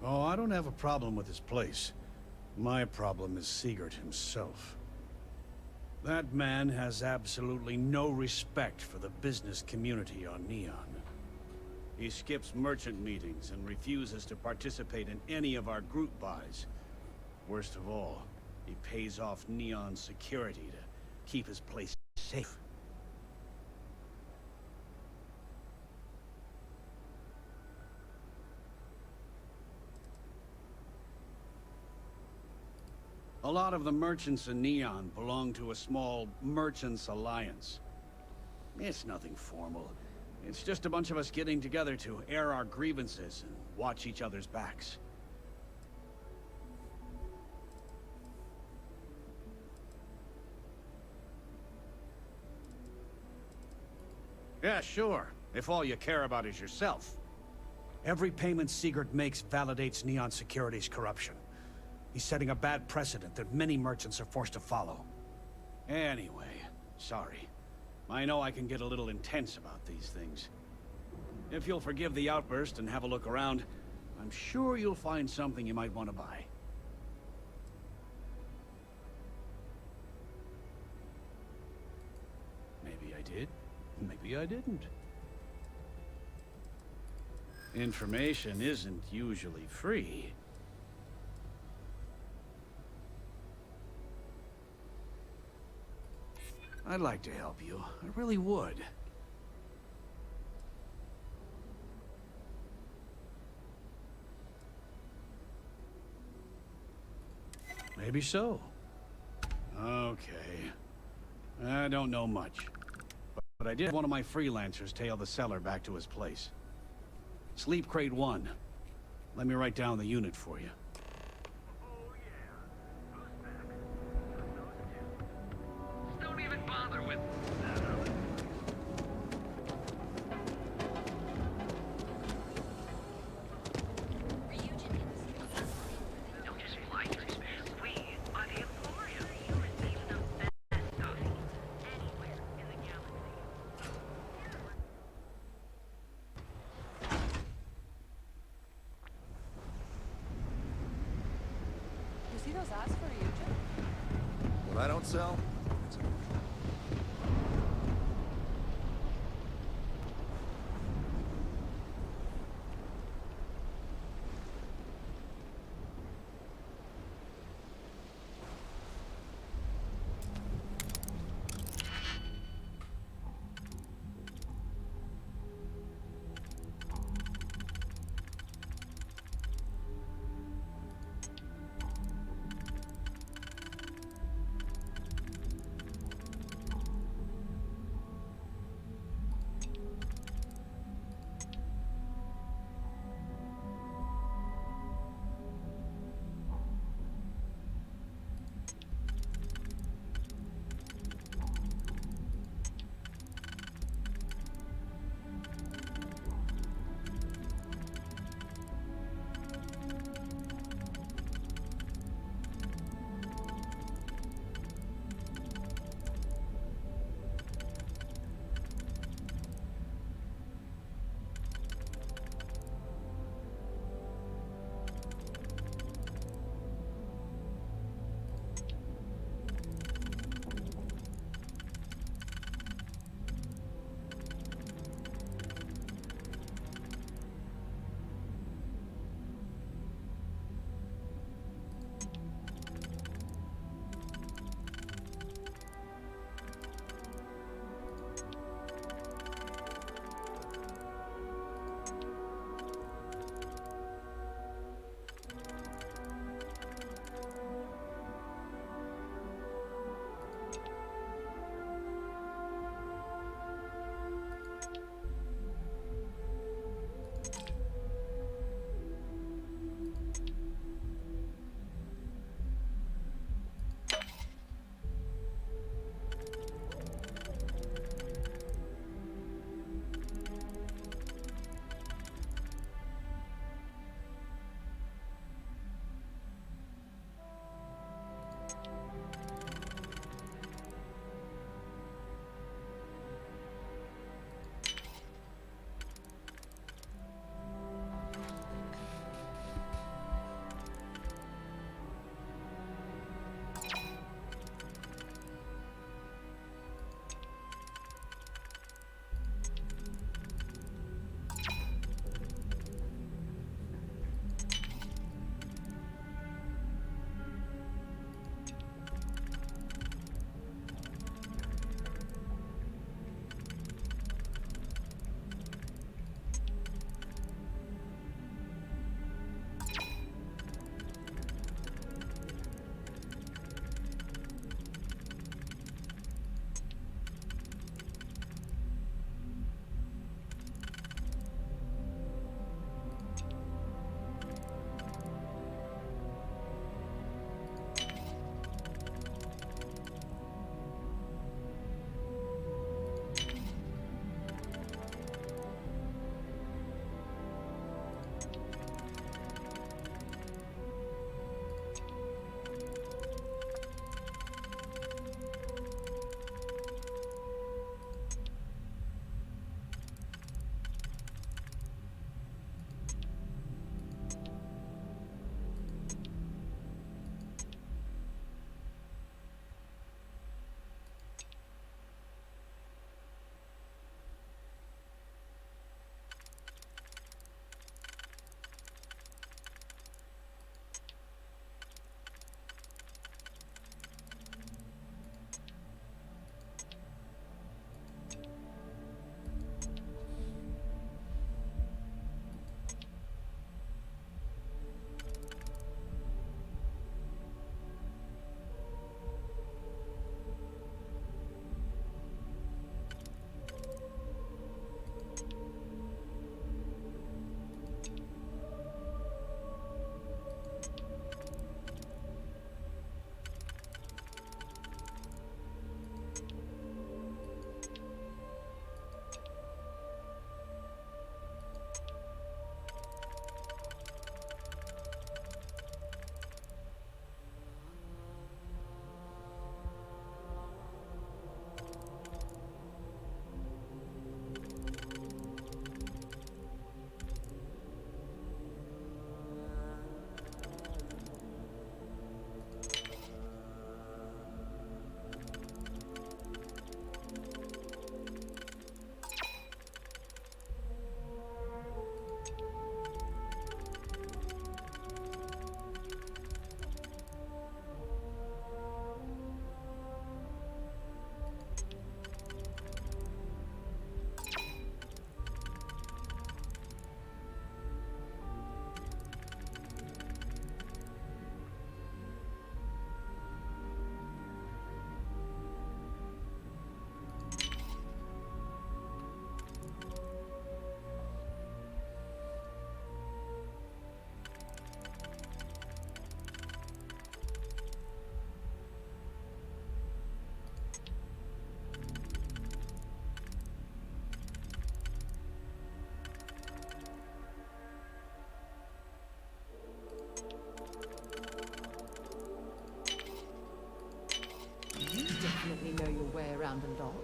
Oh, I don't have a problem with this place. My problem is Siegert himself. That man has absolutely no respect for the business community on Neon. He skips merchant meetings and refuses to participate in any of our group buys. Worst of all, he pays off Neon security to keep his place safe. A lot of the merchants in Neon belong to a small merchants alliance. It's nothing formal. It's just a bunch of us getting together to air our grievances and watch each other's backs. Yeah, sure. If all you care about is yourself. Every payment Siegert makes validates Neon Security's corruption. He's setting a bad precedent that many merchants are forced to follow. Anyway, sorry. I know I can get a little intense about these things. If you'll forgive the outburst and have a look around, I'm sure you'll find something you might want to buy. Maybe I did, maybe I didn't. Information isn't usually free. I'd like to help you. I really would. Maybe so. Okay. I don't know much. But I did have one of my freelancers tail the seller back to his place. Sleep Crate 1. Let me write down the unit for you. Don't even bother with... Notice flight. We are the Emporium. You receive the best coffee anywhere in the galaxy. You see those ads for Ryujin? What I don't sell? It's found a lock.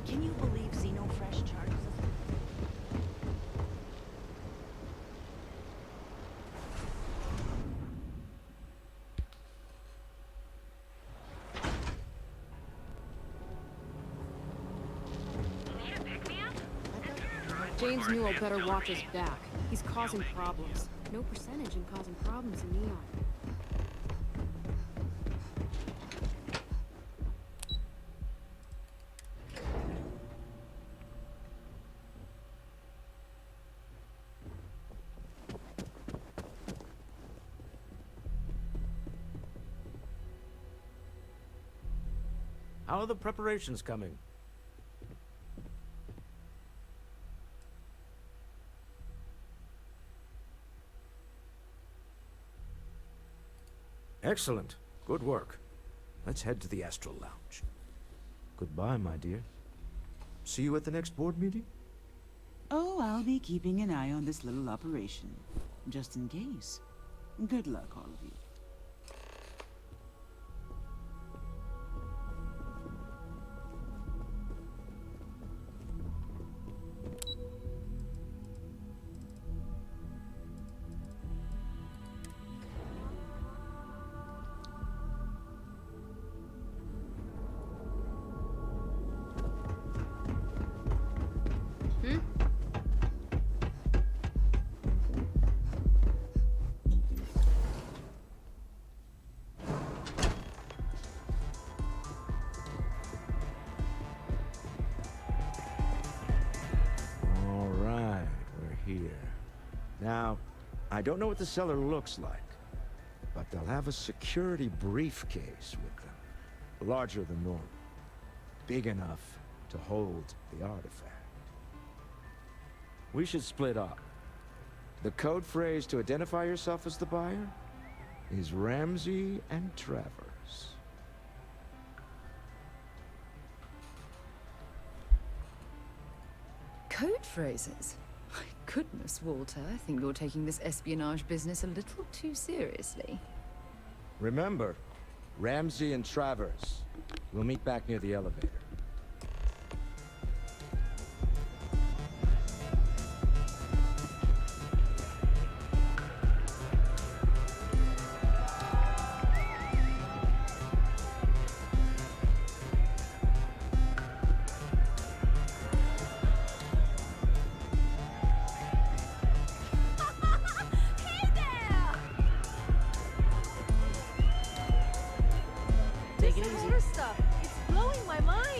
Can you believe Xenofresh charges us? James Newell better watch his back. He's causing problems. No percentage in causing problems in Neon. How are the preparations coming? Excellent. Good work. Let's head to the Astral Lounge. Goodbye, my dear. See you at the next board meeting? Oh, I'll be keeping an eye on this little operation, just in case. Good luck, all of you. Now, I don't know what the cellar looks like, but they'll have a security briefcase with them. Larger than normal. Big enough to hold the artifact. We should split up. The code phrase to identify yourself as the buyer is Ramsey and Travers. Code phrases? My goodness, Walter, I think you're taking this espionage business a little too seriously. Remember, Ramsey and Travers. We'll meet back near the elevator. Stuff. It's blowing my mind.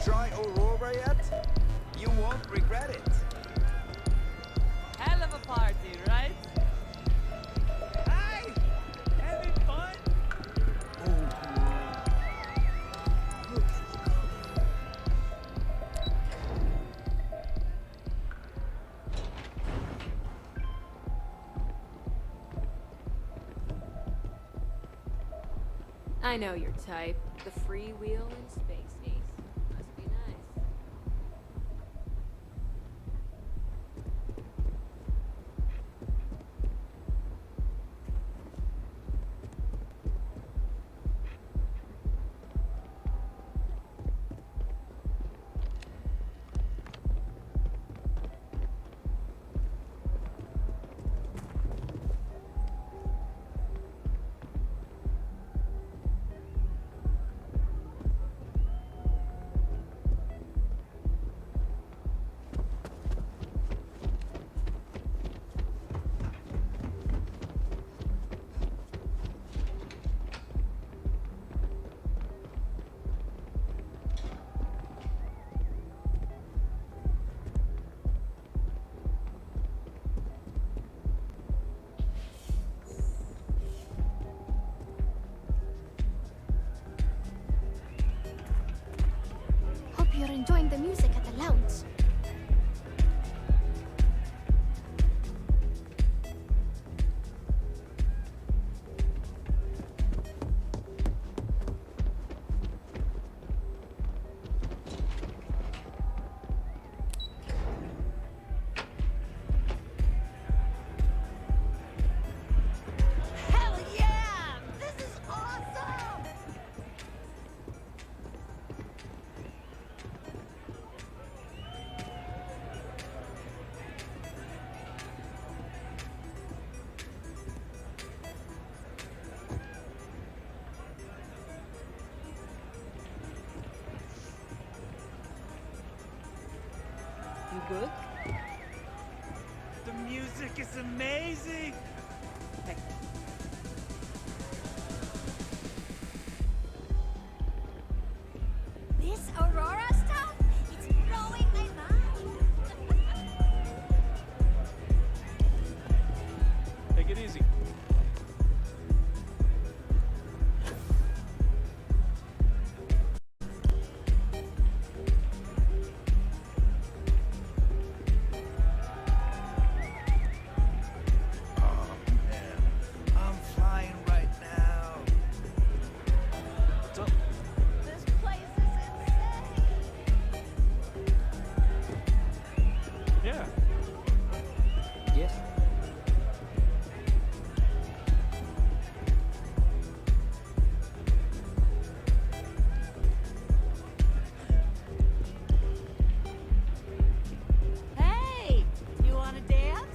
try Aurora yet? You won't regret it. Hell of a party, right? Hi! Having fun? I know your type. The freewheel in space. Must be nice. Hope you're enjoying the music at the lounge. Hell yeah! This is awesome! You good? The music is amazing! This Aurora stuff? It's blowing my mind! Take it easy. I'm flying right now. This place is insane! Yeah. Yes? Hey! You wanna dance?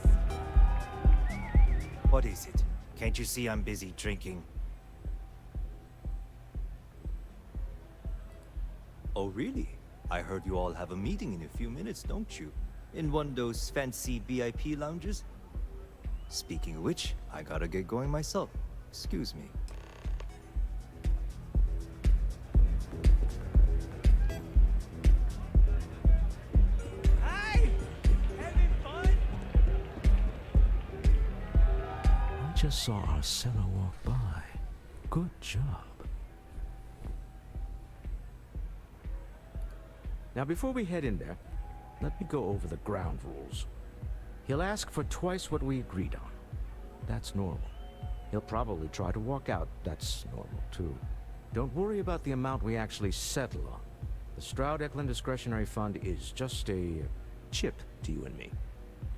What is it? Can't you see I'm busy drinking? Oh, really? I heard you all have a meeting in a few minutes, don't you? In one of those fancy VIP lounges? Speaking of which, I gotta get going myself. Excuse me. Hi! Having fun? I just saw Arcella walk by. Good job. Now, before we head in there, let me go over the ground rules. He'll ask for twice what we agreed on. That's normal. He'll probably try to walk out. That's normal, too. Don't worry about the amount we actually settle on. The Stroud-Eklund Discretionary Fund is just a chip to you and me.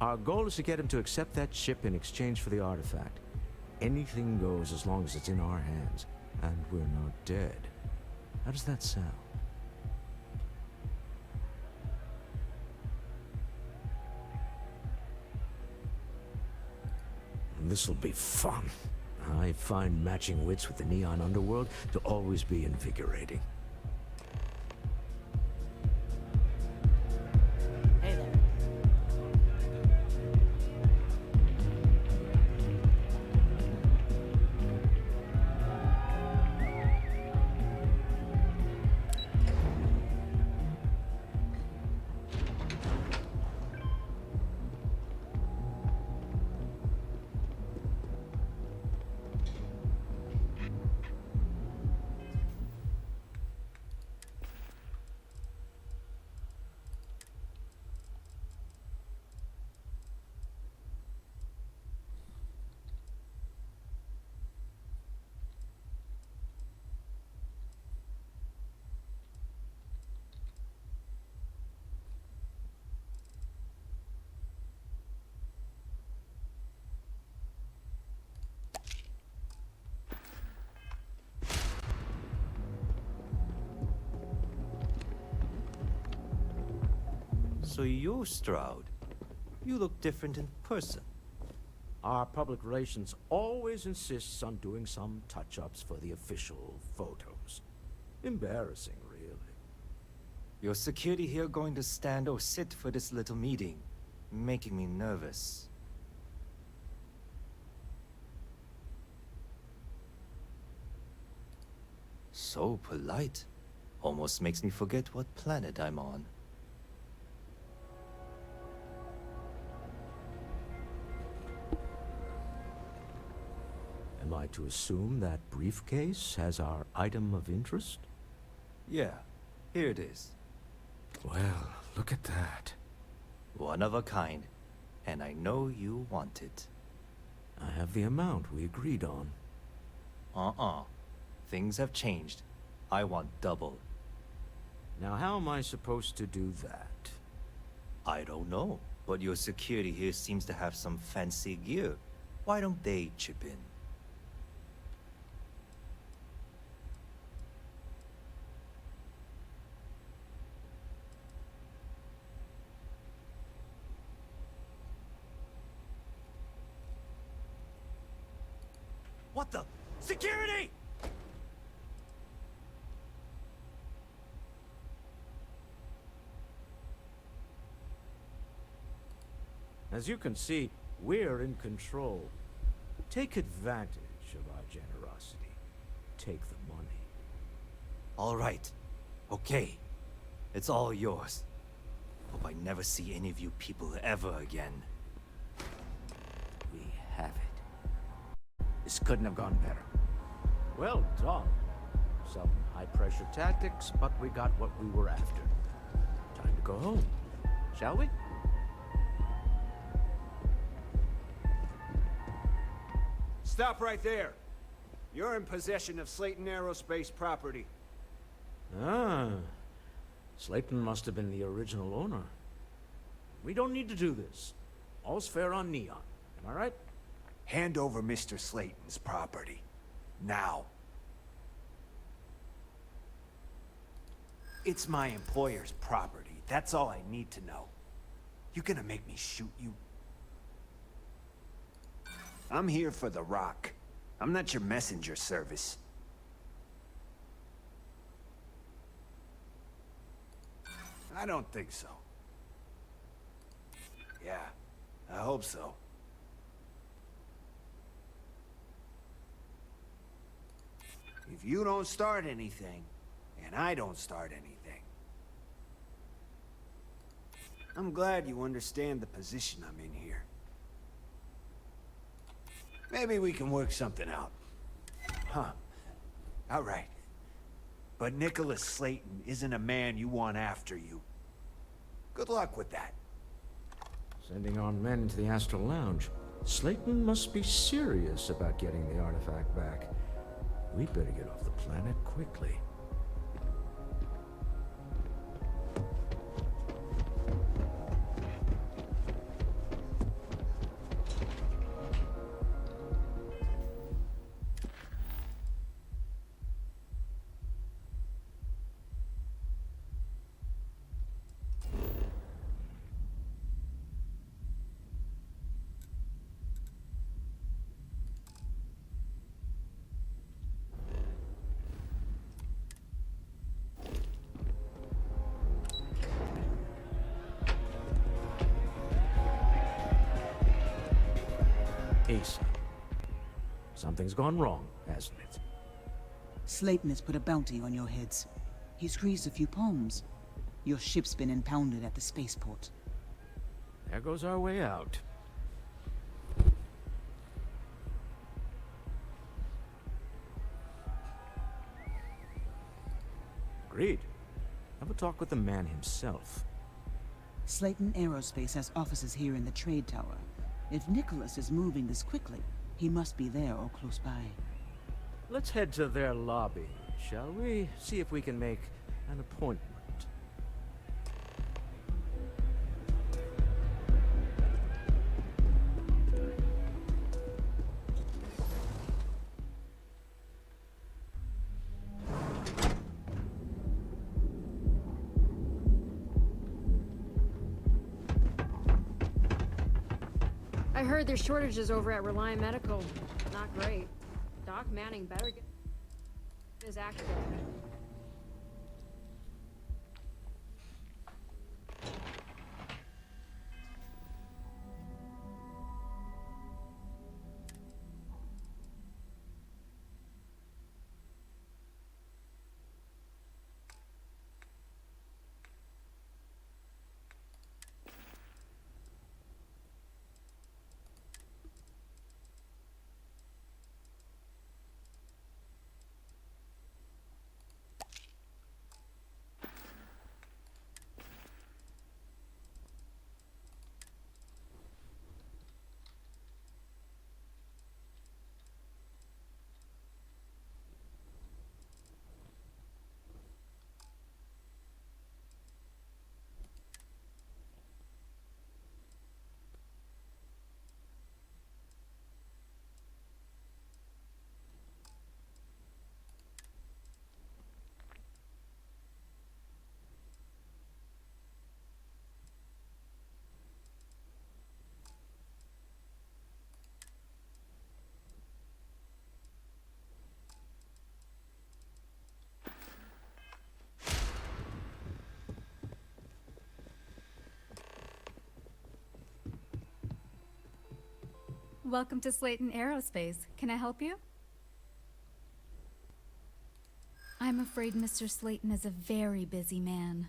Our goal is to get him to accept that chip in exchange for the artifact. Anything goes as long as it's in our hands, and we're not dead. How does that sound? This'll be fun. I find matching wits with the neon underworld to always be invigorating. Hey there. So you're Stroud. You look different in person. Our public relations always insists on doing some touch-ups for the official photos. Embarrassing, really. Your security here going to stand or sit for this little meeting, making me nervous. So polite. Almost makes me forget what planet I'm on. Am I to assume that briefcase has our item of interest? Yeah, here it is. Well, look at that. One of a kind, and I know you want it. I have the amount we agreed on. Things have changed. I want double. Now how am I supposed to do that? I don't know, but your security here seems to have some fancy gear. Why don't they chip in? What the? Security! As you can see, we're in control. Take advantage of our generosity. Take the money. All right. Okay. It's all yours. Hope I never see any of you people ever again. We have it. This couldn't have gone better. Well done. Some high-pressure tactics, but we got what we were after. Time to go home, shall we? Stop right there. You're in possession of Slayton Aerospace property. Ah. Slayton must have been the original owner. We don't need to do this. All's fair on Neon. Am I right? Hand over Mr. Slayton's property. Now. It's my employer's property. That's all I need to know. You gonna make me shoot you? I'm here for the rock. I'm not your messenger service. I don't think so. Yeah, I hope so. If you don't start anything, and I don't start anything, I'm glad you understand the position I'm in here. Maybe we can work something out. Huh. All right. But Nicholas Slayton isn't a man you want after you. Good luck with that. Sending our men into the Astral Lounge. Slayton must be serious about getting the artifact back. We'd better get off the planet quickly. Asa. Something's gone wrong, hasn't it? Slayton has put a bounty on your heads. He squeezed a few palms. Your ship's been impounded at the spaceport. There goes our way out. Agreed. Have a talk with the man himself. Slayton Aerospace has offices here in the trade tower. If Nicholas is moving this quickly, he must be there or close by. Let's head to their lobby, shall we? See if we can make an appointment. I heard there's shortages over at Reliant Medical. Not great. Doc Manning better get his act together. Welcome to Slayton Aerospace. Can I help you? I'm afraid Mr. Slayton is a very busy man.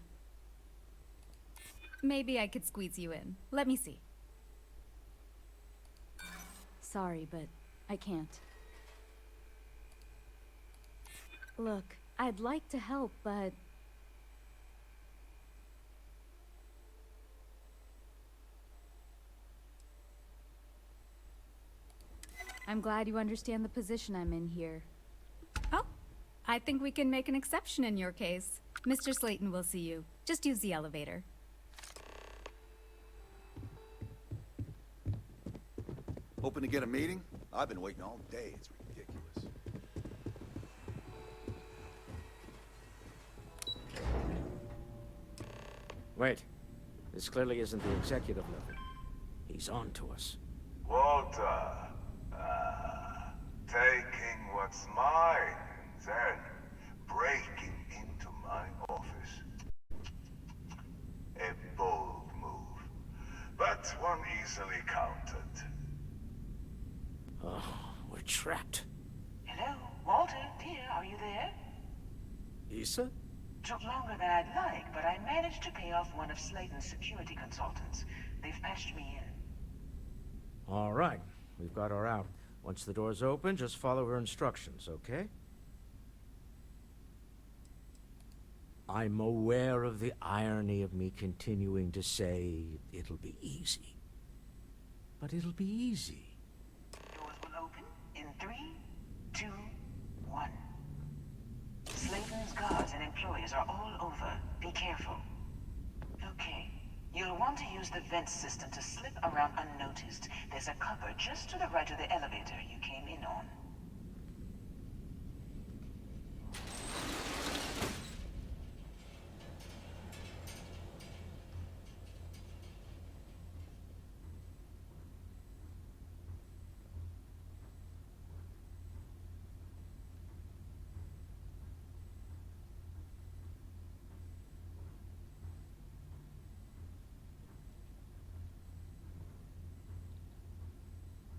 Maybe I could squeeze you in. Let me see. Sorry, but I can't. Look, I'd like to help, but... I'm glad you understand the position I'm in here. Oh, I think we can make an exception in your case. Mr. Slayton will see you. Just use the elevator. Hoping to get a meeting? I've been waiting all day. It's ridiculous. Wait. This clearly isn't the executive level. He's on to us. Walter, taking what's mine, then breaking into my office. A bold move, but one easily countered. Oh, we're trapped. Hello, Walter, dear, are you there? Issa? Took longer than I'd like, but I managed to pay off one of Slayton's security consultants. They've patched me in. All right. We've got her out. Once the door's open, just follow her instructions, okay? I'm aware of the irony of me continuing to say it'll be easy. But it'll be easy. Doors will open in 3, 2, 1. Slayton's guards and employees are all over. Be careful. Okay. You'll want to use the vent system to slip around unnoticed. There's a cupboard just to the right of the elevator you came in on.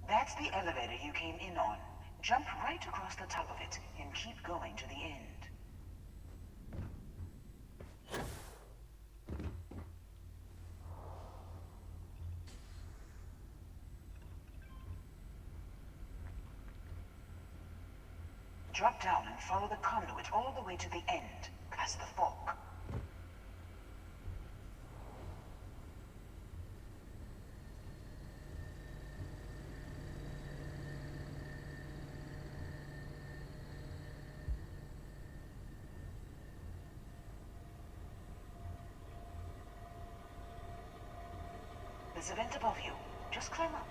That's the elevator you came in on. Jump right across the top of it and keep going to the end. Drop down and follow the conduit all the way to the end, past the fork. There's a vent above you. Just climb up.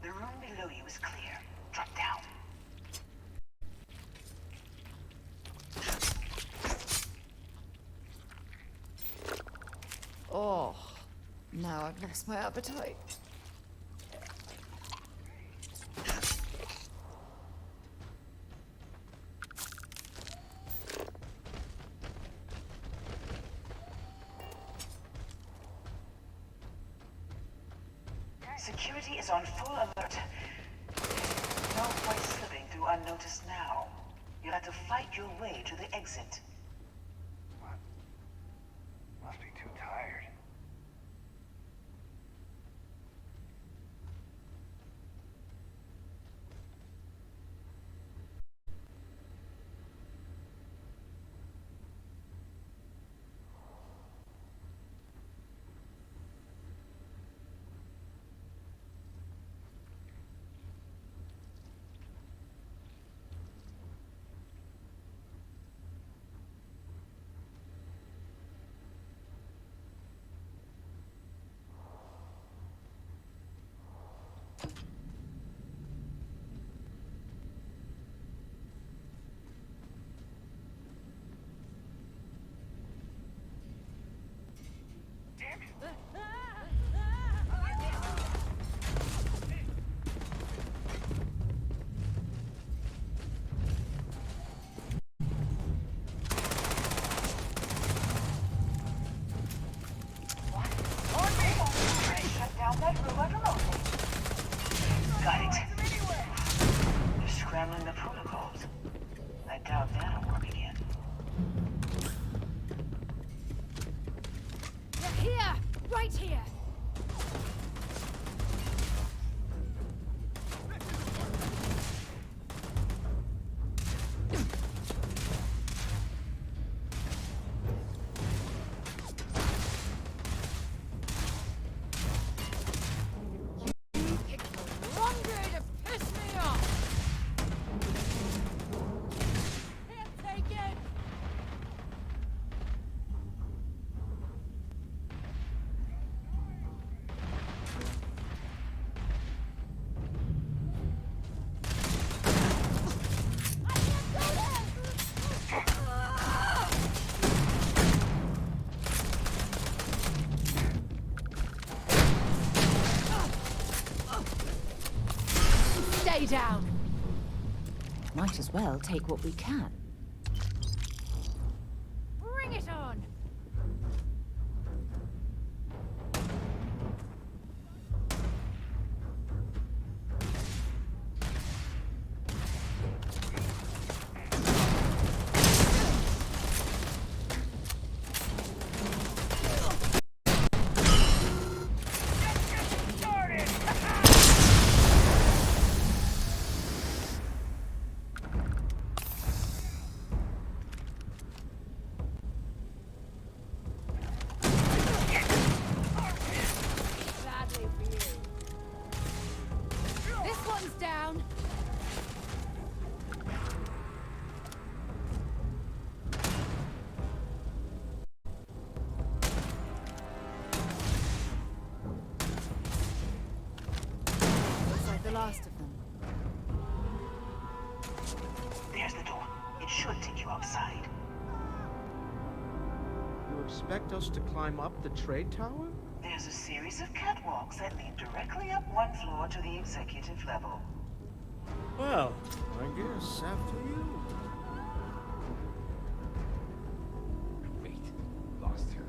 The room below you is clear. Drop down. Oh, now I've lost my appetite. Security is on full alert. No point slipping through unnoticed now. You'll have to fight your way to the exit. Must be too tired. Shut down that robot remotely. Got it. You're scrambling the protocols. I doubt that'll work again. They're here! Right here! Stay down! Might as well take what we can. Bring it on! Badly for you. This one's down! Looks like the last of them. There's the door. It should take you outside. You expect us to climb up the trade tower? There's a series of catwalks that lead directly up one floor to the executive level. Well, I guess after you. Wait, lost her.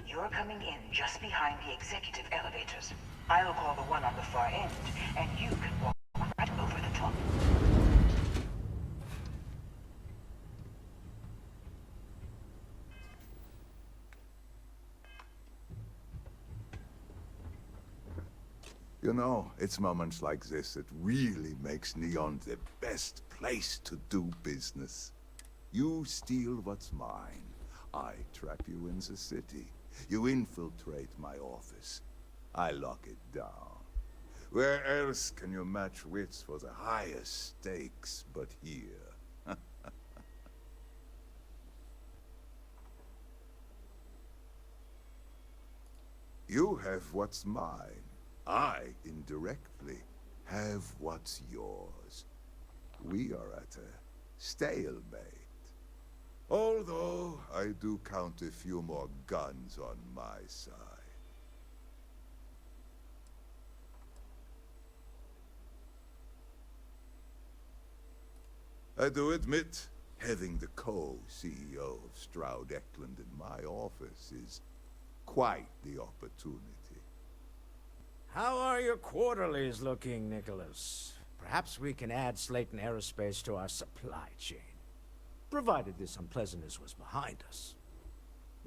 You're coming in just behind the executive elevators. I'll call the one on the far end, and you can walk right over the top. You know, it's moments like this that really makes Neon the best place to do business. You steal what's mine. I trap you in the city. You infiltrate my office. I lock it down. Where else can you match wits for the highest stakes but here? You have what's mine. I, indirectly, have what's yours. We are at a stalemate. Although, I do count a few more guns on my side. I do admit, having the co-CEO of Stroud Eklund in my office is quite the opportunity. How are your quarterlies looking, Nicholas? Perhaps we can add Slayton Aerospace to our supply chain. Provided this unpleasantness was behind us.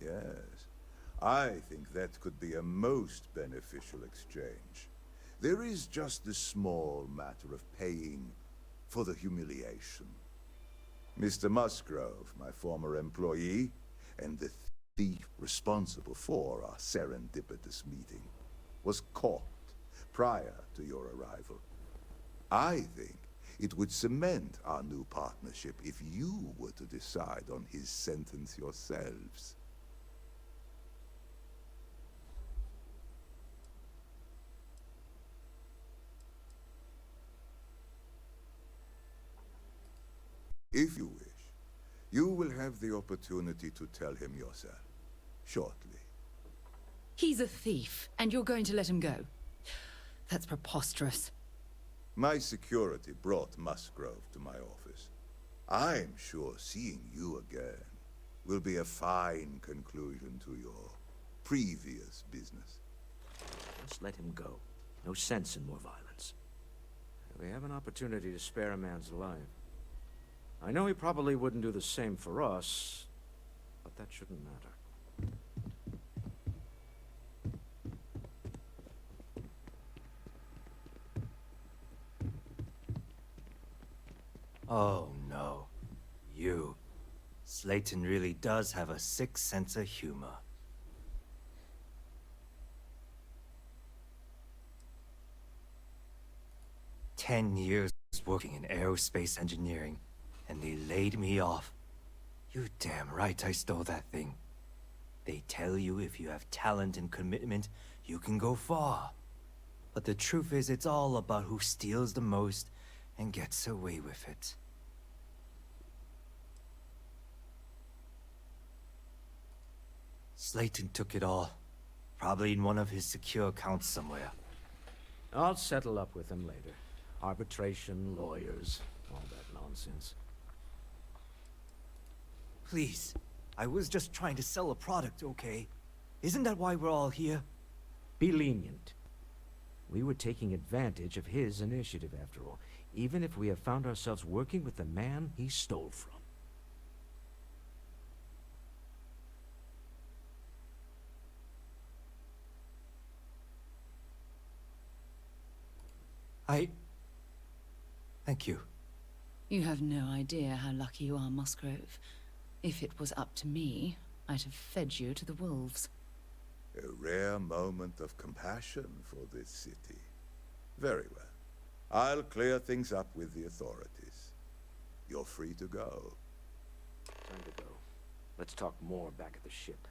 Yes, I think that could be a most beneficial exchange. There is just the small matter of paying for the humiliation. Mr. Musgrove, my former employee, and the thief responsible for our serendipitous meeting, was caught prior to your arrival. I think it would cement our new partnership if you were to decide on his sentence yourselves. If you wish, you will have the opportunity to tell him yourself, shortly. He's a thief, and you're going to let him go? That's preposterous. My security brought Musgrove to my office. I'm sure seeing you again will be a fine conclusion to your previous business. Just let him go. No sense in more violence. We have an opportunity to spare a man's life. I know he probably wouldn't do the same for us, but that shouldn't matter. Oh no. You. Slayton really does have a sick sense of humor. "10 years working in aerospace engineering, and they laid me off. You damn right I stole that thing. They tell you if you have talent and commitment, you can go far. But the truth is, it's all about who steals the most and gets away with it." Slayton took it all. Probably in one of his secure accounts somewhere. I'll settle up with him later. Arbitration, lawyers, all that nonsense. Please, I was just trying to sell a product, okay? Isn't that why we're all here? Be lenient. We were taking advantage of his initiative, after all, even if we have found ourselves working with the man he stole from. Thank you. You have no idea how lucky you are, Musgrove. If it was up to me, I'd have fed you to the wolves. A rare moment of compassion for this city. Very well. I'll clear things up with the authorities. You're free to go. Time to go. Let's talk more back at the ship.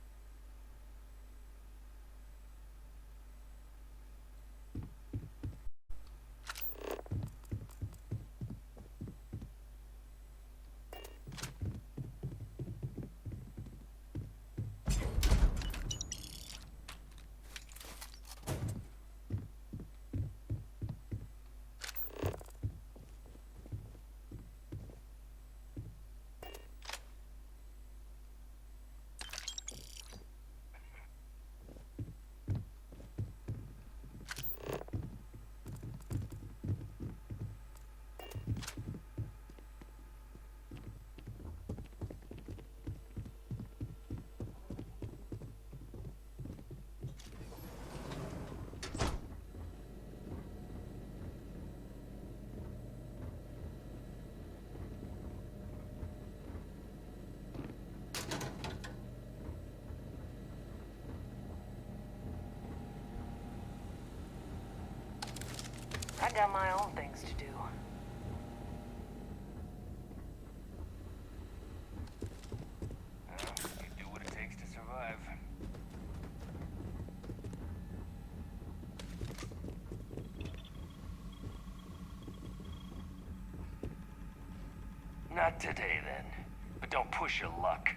got my own things to do. You do what it takes to survive. Not today, then. But don't push your luck.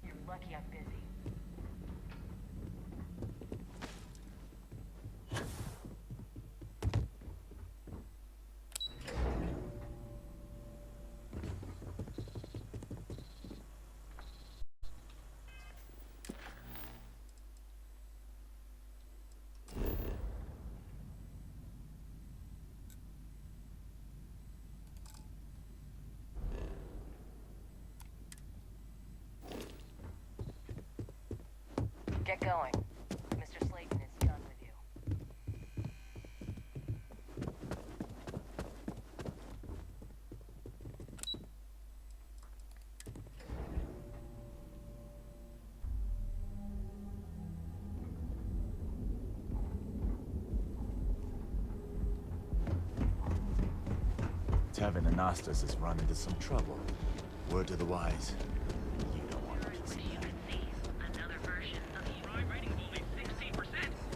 You're lucky I'm busy. Get going. Mr. Slayton is done with you. Tevin Anastas has run into some trouble. Word to the wise. You don't want to kiss him. Another version of the crime rating only 16%.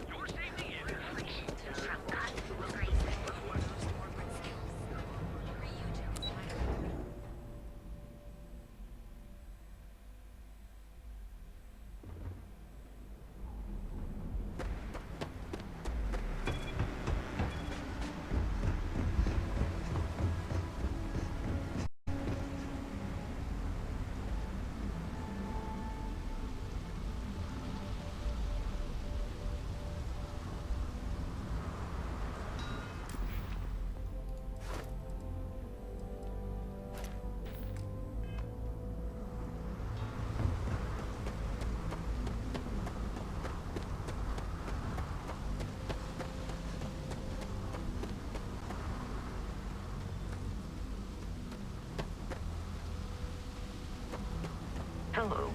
Your safety is Hello.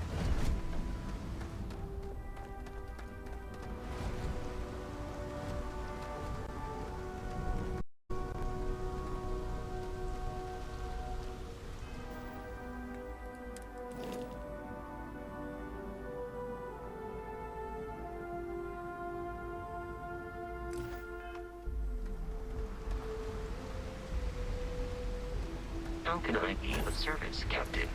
How can I be of service, Captain?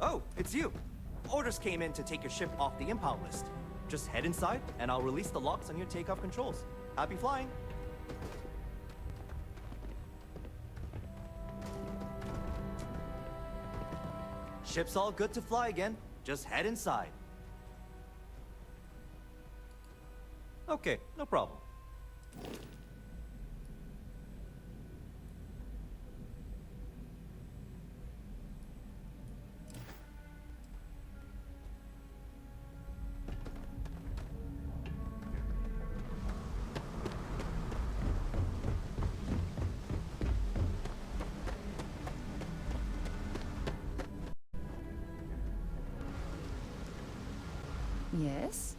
Oh, it's you. Orders came in to take your ship off the impound list. Just head inside, and I'll release the locks on your takeoff controls. Happy flying! Ship's all good to fly again. Just head inside. Okay, no problem. Yes?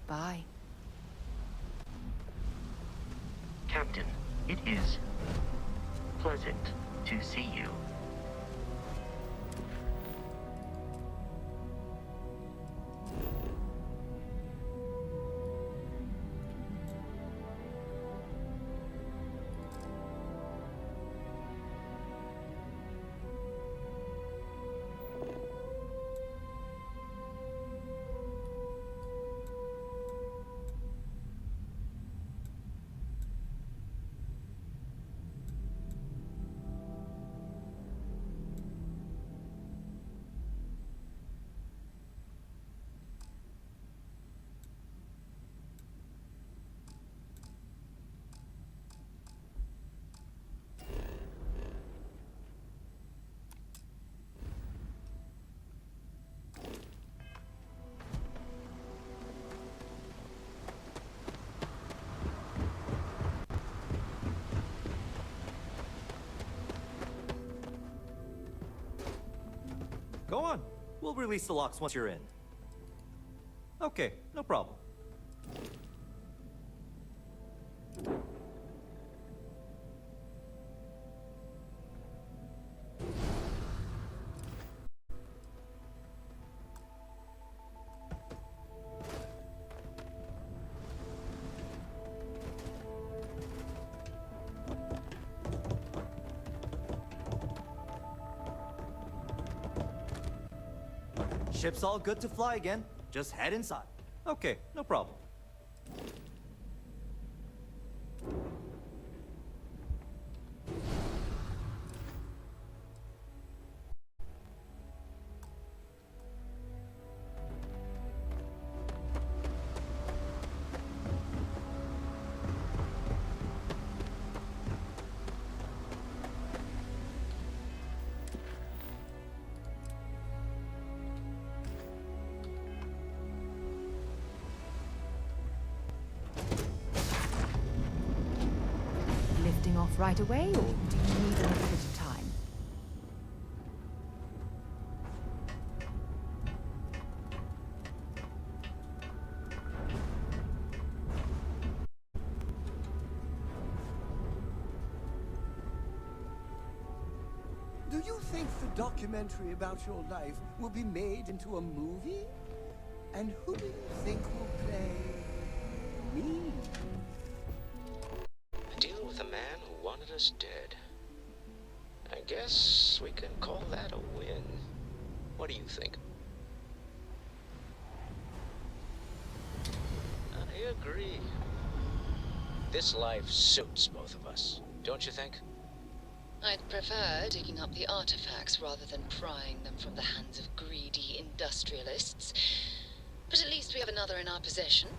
Bye. Captain, it is pleasant to see you. We'll release the locks once you're in. Okay, no problem. Ship's all good to fly again. Just head inside. Okay, no problem. Lifting off right away, or do you need a little bit of time? Do you think the documentary about your life will be made into a movie? And who do you think will play me? A deal with a man who wanted us dead. I guess we can call that a win. What do you think? I agree. This life suits both of us, don't you think? I'd prefer digging up the artifacts rather than prying them from the hands of greedy industrialists. But at least we have another in our possession.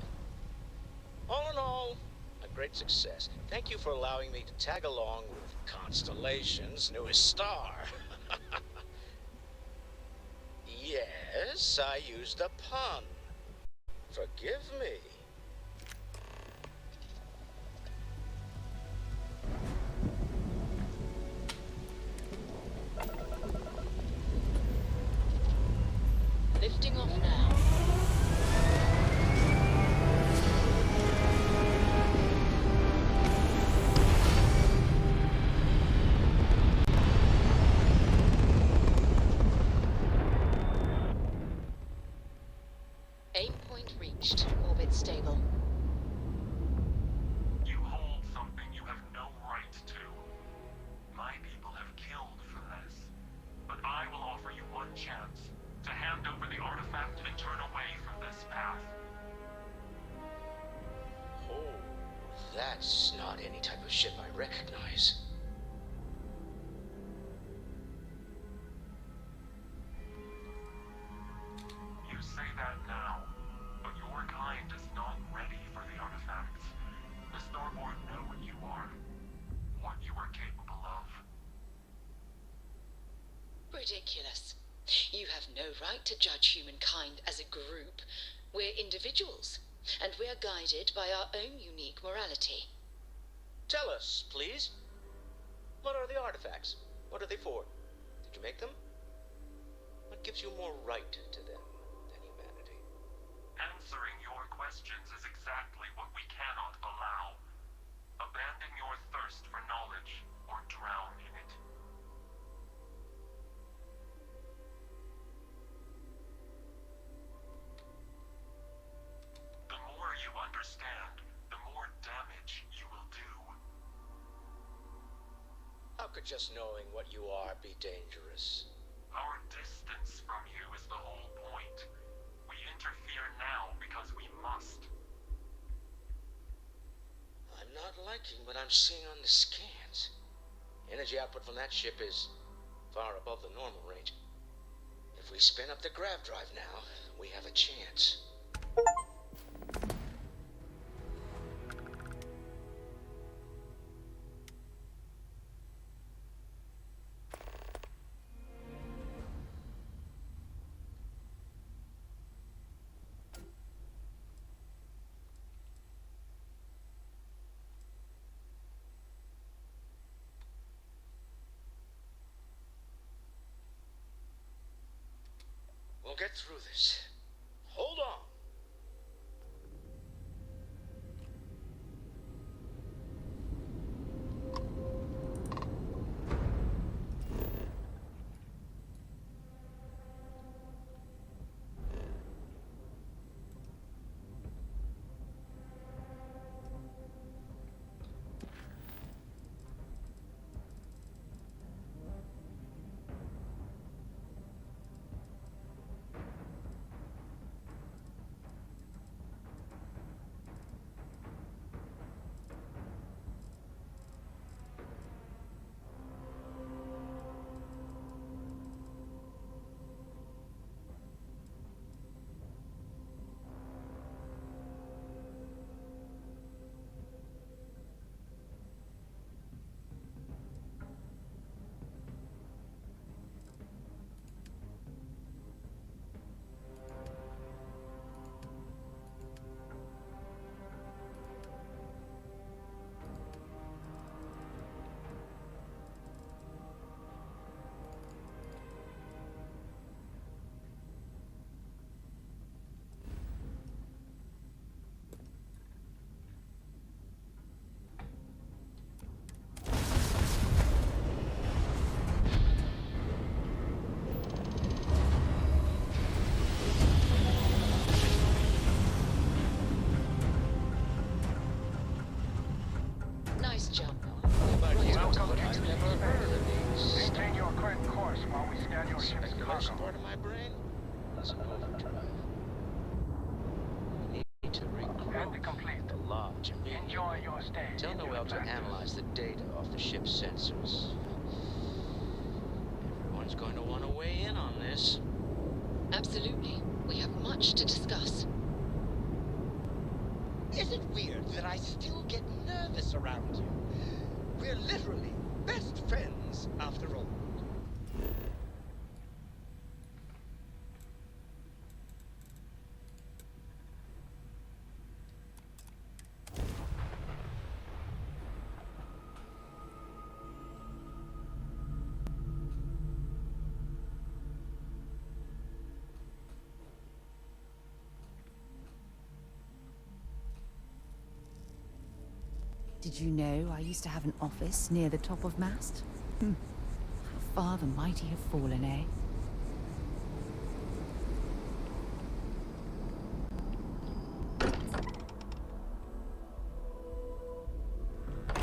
All in all, a great success. Thank you for allowing me to tag along with Constellation's newest star. Yes, I used a pun. Forgive me. Lifting off now. Aim point reached. Orbit stable. You hold something you have no right to. My people have killed for this. But I will offer you one chance to hand over the artifact and turn away from this path. Oh, that's not any type of ship I recognize. You say that now, but your kind is not ready for the artifacts. The Starboard know what you are capable of. Ridiculous. You have no right to judge humankind as a group. We're individuals, and we're guided by our own unique morality. Tell us, please. What are the artifacts? What are they for? Did you make them? What gives you more right to them than humanity? Answering your questions is exactly what we cannot allow. Abandon your thirst for knowledge, or drown in it. The more you understand, the more damage you will do. How could just knowing what you are be dangerous? Our distance from you is the whole point. We interfere now because we must. I'm not liking what I'm seeing on the scans. Energy output from that ship is far above the normal range. If we spin up the grav drive now, we have a chance. We'll get through this. Hold on. Nice jump. Welcome to space. Maintain your current course while we scan your ship's cargo. Part of my brain? That's an overdrive. We need to regroup the lodge. Enjoy your stay. Tell Noel to analyze the data off the ship's sensors. Everyone's going to want to weigh in on this. Absolutely. We have much to discuss. Is it weird that I still get nervous around you? We're literally best friends, after all. Did you know I used to have an office near the top of mast? How far the mighty have fallen, eh?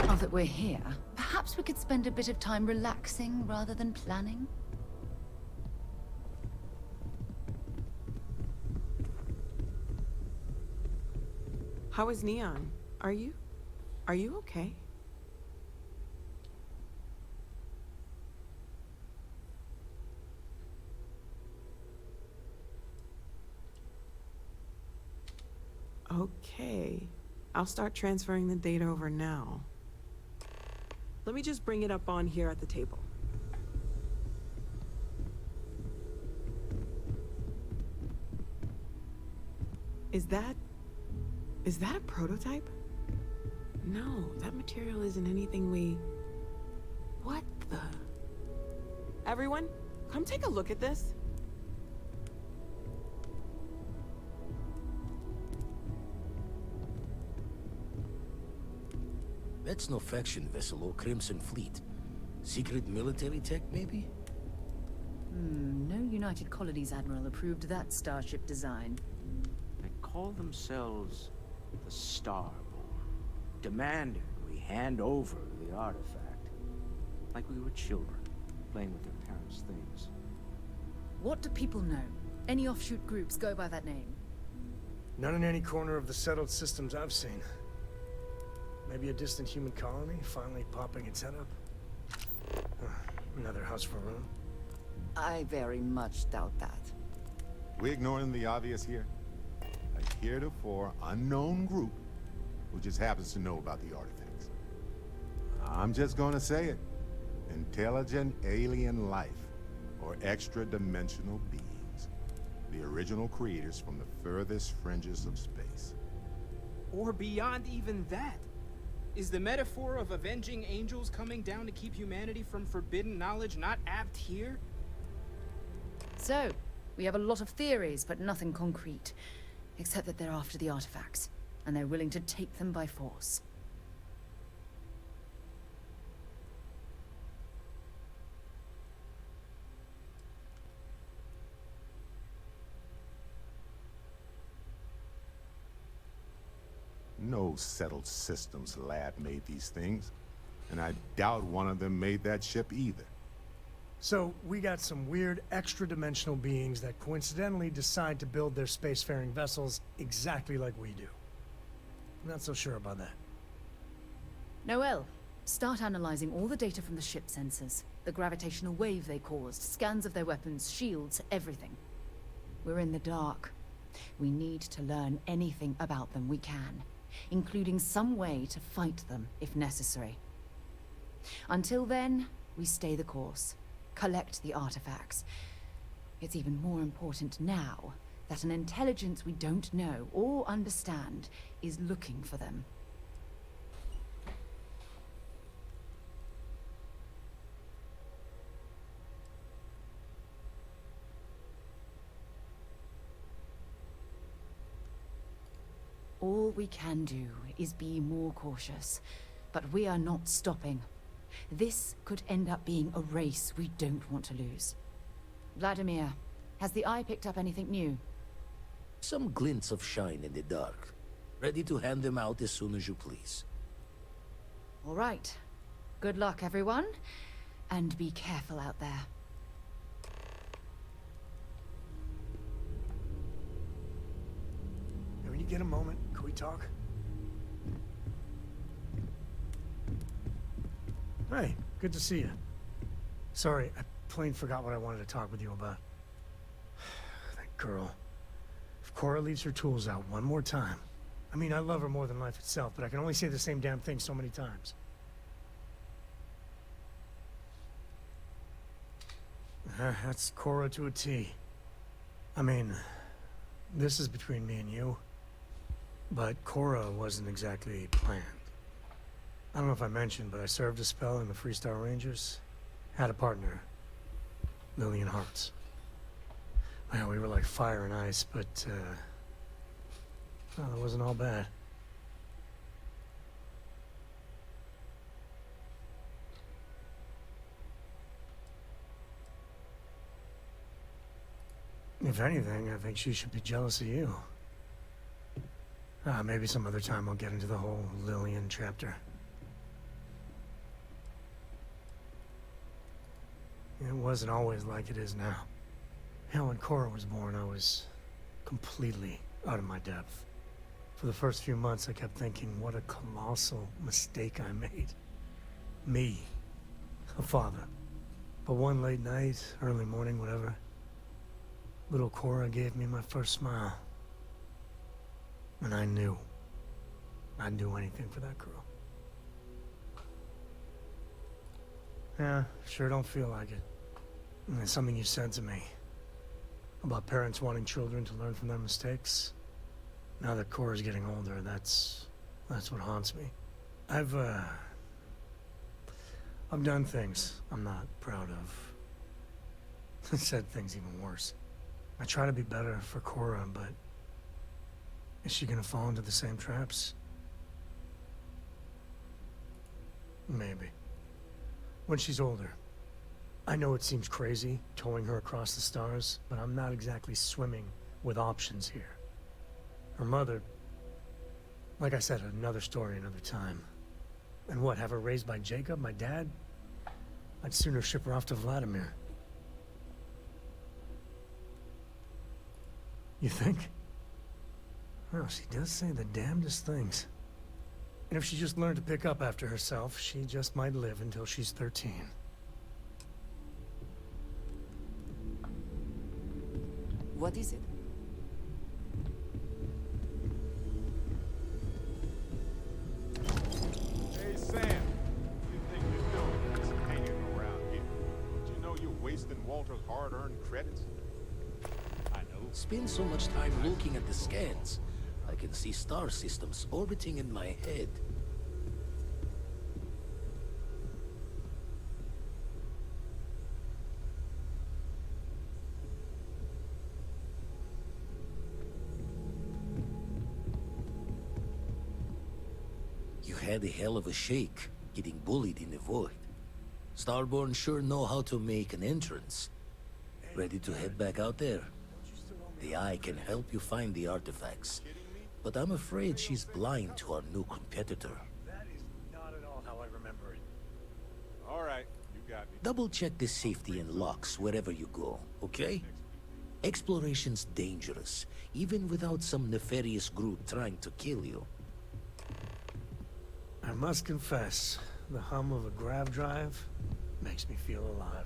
Now that we're here, perhaps we could spend a bit of time relaxing rather than planning? How is Neon? Are you okay? Okay. I'll start transferring the data over now. Let me just bring it up on here at the table. Is that a prototype? No, that material isn't anything we... What the... Everyone, come take a look at this. That's no faction vessel or Crimson Fleet. Secret military tech, maybe? No United Colonies Admiral approved that starship design. They call themselves the Starborn. Demanded we hand over the artifact. Like we were children, playing with their parents' things. What do people know? Any offshoot groups go by that name? None in any corner of the settled systems I've seen. Maybe a distant human colony finally popping its head up. Another house for Rune. I very much doubt that. We ignoring the obvious here? A heretofore unknown group who just happens to know about the artifacts. I'm just gonna say it. Intelligent alien life, or extra-dimensional beings. The original creators from the furthest fringes of space. Or beyond even that. Is the metaphor of avenging angels coming down to keep humanity from forbidden knowledge not apt here? So, We have a lot of theories, but nothing concrete. Except that they're after the artifacts, and they're willing to take them by force. No settled systems lab made these things, and I doubt one of them made that ship either. So, we got some weird extra-dimensional beings that coincidentally decide to build their spacefaring vessels exactly like we do. Not so sure about that. Noel, start analyzing all the data from the ship sensors. The gravitational wave they caused, scans of their weapons, shields, everything. We're in the dark. We need to learn anything about them we can, including some way to fight them if necessary. Until then, we stay the course. Collect the artifacts. It's even more important now that an intelligence we don't know or understand is looking for them. All we can do is be more cautious, but we are not stopping. This could end up being a race we don't want to lose. Vladimir, has the Eye picked up anything new? Some glints of shine in the dark. Ready to hand them out as soon as you please. All right. Good luck, everyone. And be careful out there. Hey, when you get a moment, can we talk? Hey, good to see you. Sorry, I plain forgot what I wanted to talk with you about. That girl. If Cora leaves her tools out one more time... I mean, I love her more than life itself, but I can only say the same damn thing so many times. That's Cora to a T. I mean, this is between me and you, but Cora wasn't exactly planned. I don't know if I mentioned, but I served a spell in the Freestar Rangers. Had a partner, Lillian Hartz. Well, we were like fire and ice, but, well, it wasn't all bad. If anything, I think she should be jealous of you. Maybe some other time I'll get into the whole Lillian chapter. It wasn't always like it is now. Hell, when Cora was born, I was completely out of my depth. For the first few months, I kept thinking, what a colossal mistake I made. Me, a father. But one late night, early morning, whatever, little Cora gave me my first smile. And I knew I'd do anything for that girl. Yeah, sure don't feel like it. And it's something you said to me about parents wanting children to learn from their mistakes. Now that Cora's getting older, that's what haunts me. I've done things I'm not proud of. Said things even worse. I try to be better for Cora, but is she gonna fall into the same traps? Maybe. When she's older. I know it seems crazy, towing her across the stars, but I'm not exactly swimming with options here. Her mother... Like I said, another story, another time. And what, have her raised by Jacob, my dad? I'd sooner ship her off to Vladimir. You think? Well, she does say the damnedest things. And if she just learned to pick up after herself, she just might live until she's 13. What is it? Hey, Sam. What do you think you're doing just hanging around here? Don't you know you're wasting Walter's hard-earned credits? I know. Spend so much time looking at the scans. I can see star systems orbiting in my head. had a hell of a shake, getting bullied in the void. Starborn sure know how to make an entrance. Ready to head back out there? The Eye can help you find the artifacts. But I'm afraid she's blind to our new competitor. That is not at all how I remember it. All right, you got me. Double check the safety and locks wherever you go, okay? Exploration's dangerous, even without some nefarious group trying to kill you. I must confess, the hum of a grav drive makes me feel alive.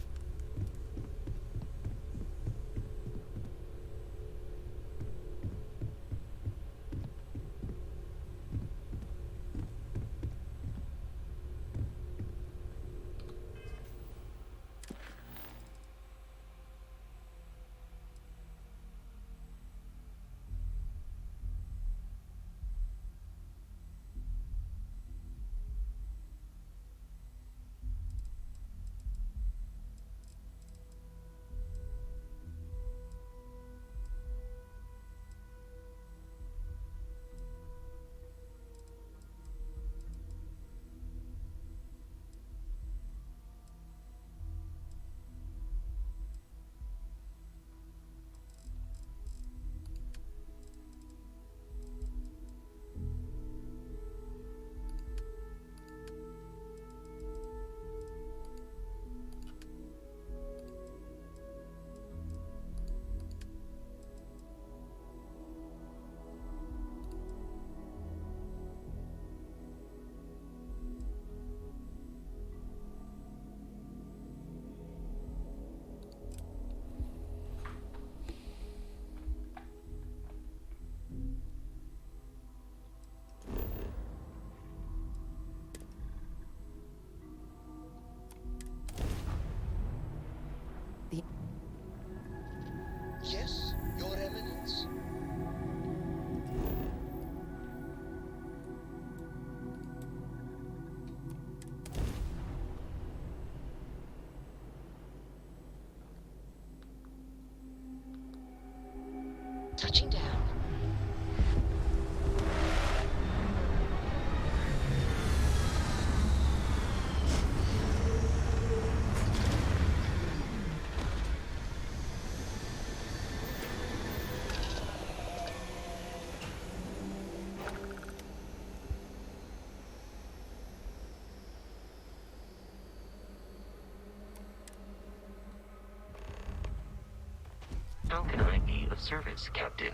Yes, Your Eminence. Touching down. How can I be of service, Captain?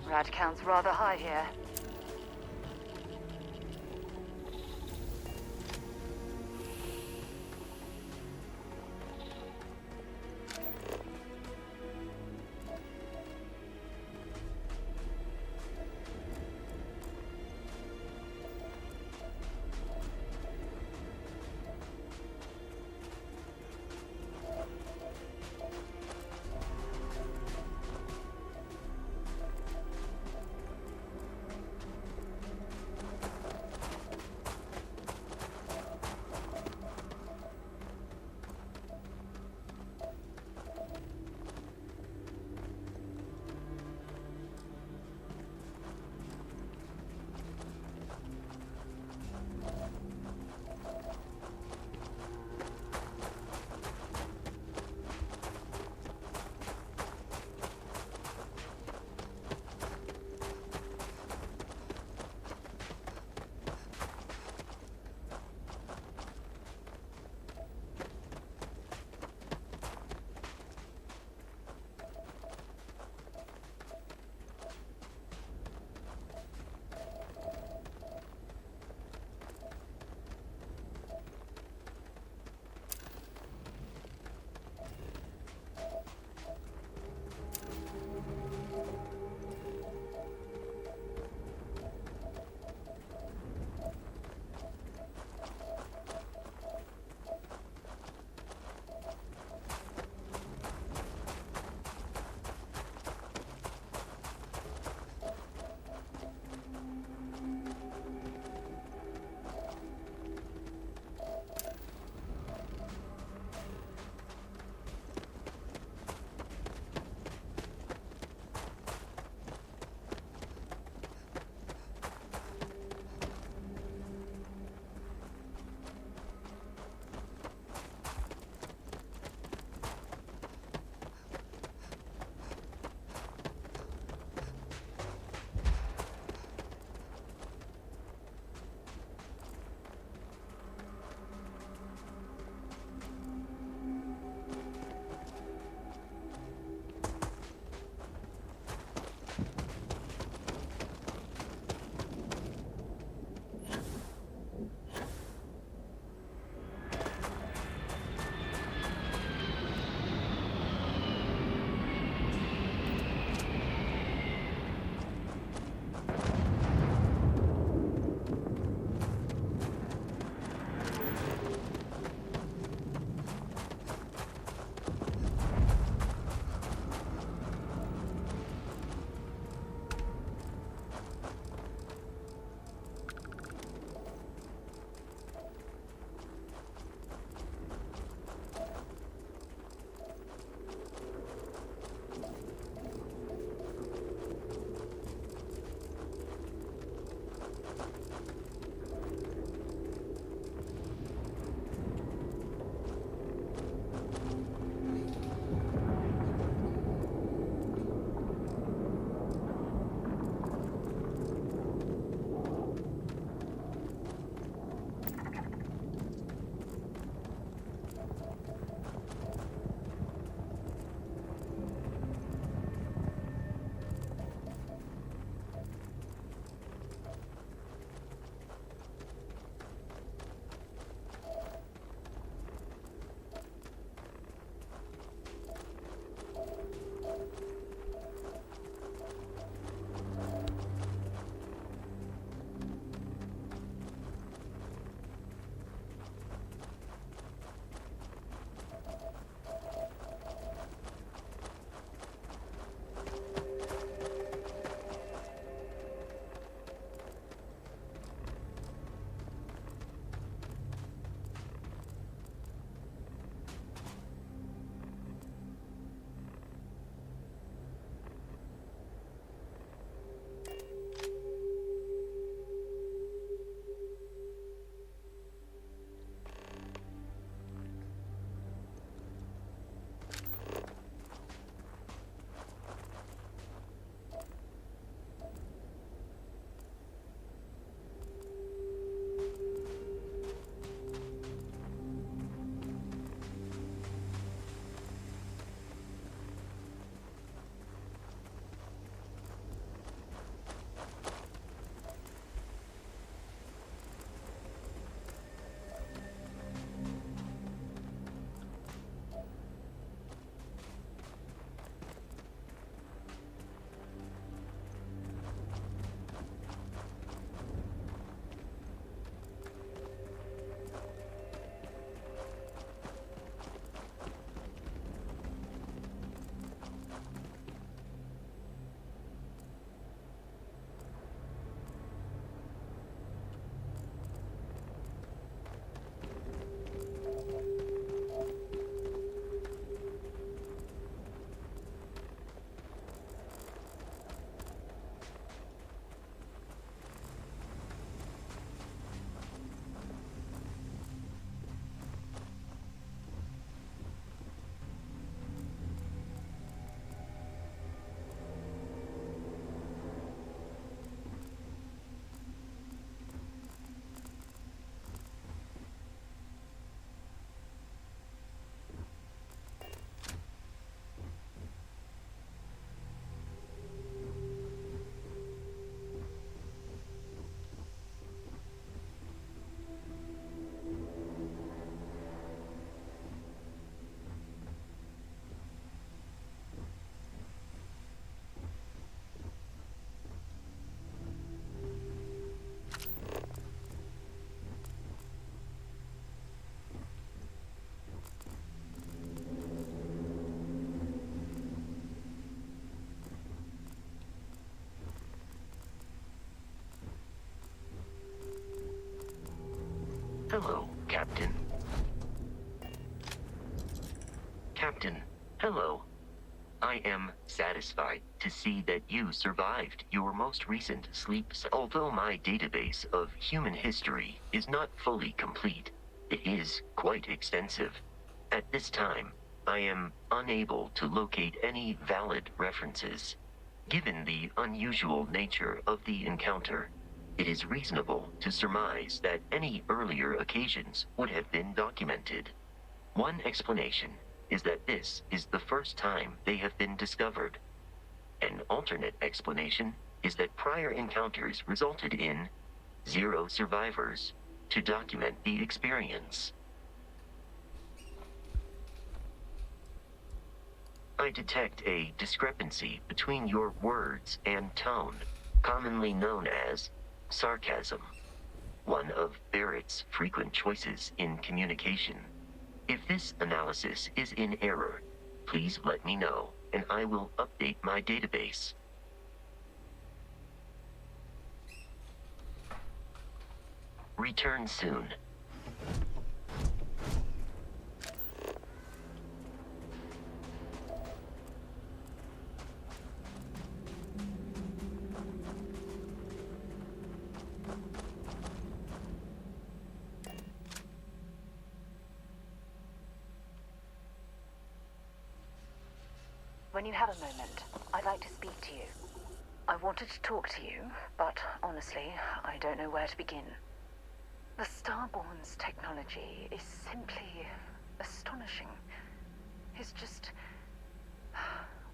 Rat count's rather high here. Hello, Captain. Captain, hello. I am satisfied to see that you survived your most recent sleeps. Although my database of human history is not fully complete, it is quite extensive. At this time, I am unable to locate any valid references. Given the unusual nature of the encounter, it is reasonable to surmise that any earlier occasions would have been documented. One explanation is that this is the first time they have been discovered. An alternate explanation is that prior encounters resulted in 0 survivors to document the experience. I detect a discrepancy between your words and tone, commonly known as sarcasm, one of Barrett's frequent choices in communication. If this analysis is in error, please let me know, and I will update my database. Return soon. When you have a moment, I'd like to speak to you. I wanted to talk to you, but honestly, I don't know where to begin. The Starborn's technology is simply astonishing. It's just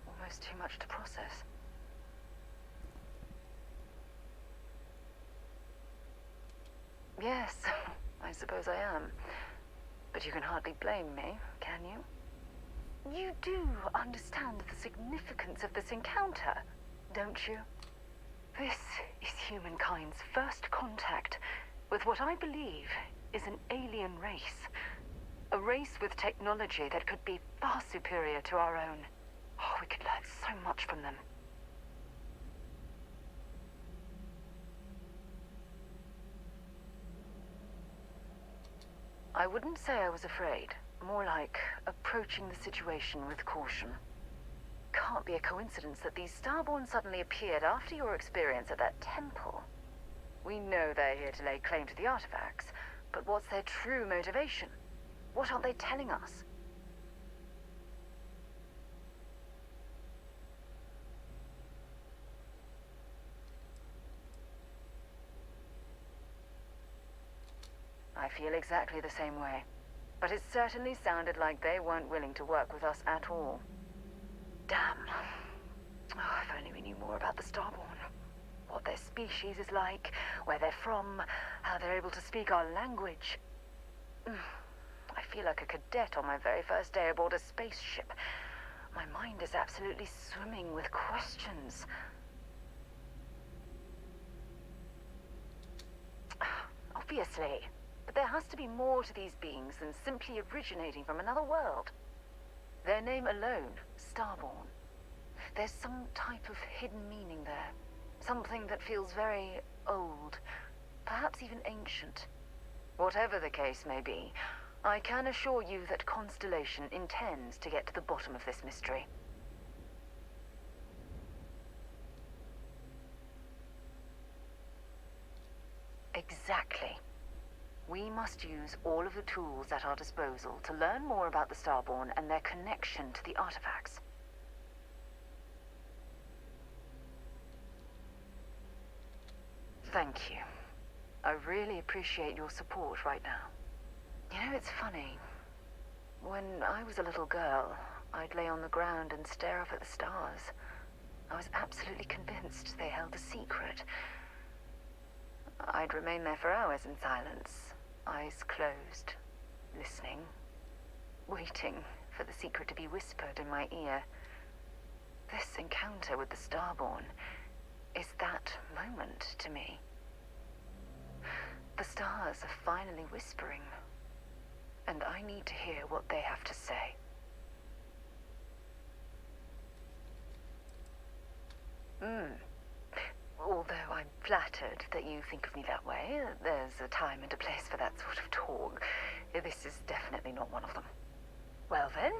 almost too much to process. Yes, I suppose I am. But you can hardly blame me, can you? You do understand the significance of this encounter, don't you? This is humankind's first contact with what I believe is an alien race. A race with technology that could be far superior to our own. Oh, we could learn so much from them. I wouldn't say I was afraid. More like approaching the situation with caution. Can't be a coincidence that these Starborn suddenly appeared after your experience at that temple. We know they're here to lay claim to the artifacts, but what's their true motivation? What aren't they telling us? I feel exactly the same way. But it certainly sounded like they weren't willing to work with us at all. Damn. Oh, if only we knew more about the Starborn. What their species is like, where they're from, how they're able to speak our language. I feel like a cadet on my very first day aboard a spaceship. My mind is absolutely swimming with questions. Obviously. But there has to be more to these beings than simply originating from another world. Their name alone, Starborn. There's some type of hidden meaning there. Something that feels very old, perhaps even ancient. Whatever the case may be, I can assure you that Constellation intends to get to the bottom of this mystery. Exactly. We must use all of the tools at our disposal to learn more about the Starborn and their connection to the artifacts. Thank you. I really appreciate your support right now. You know, it's funny. When I was a little girl, I'd lay on the ground and stare up at the stars. I was absolutely convinced they held a secret. I'd remain there for hours in silence, eyes closed, listening, waiting for the secret to be whispered in my ear. This encounter with the Starborn is that moment to me. The stars are finally whispering, and I need to hear what they have to say. Although I'm flattered that you think of me that way. There's a time and a place for that sort of talk. This is definitely not one of them. Well then,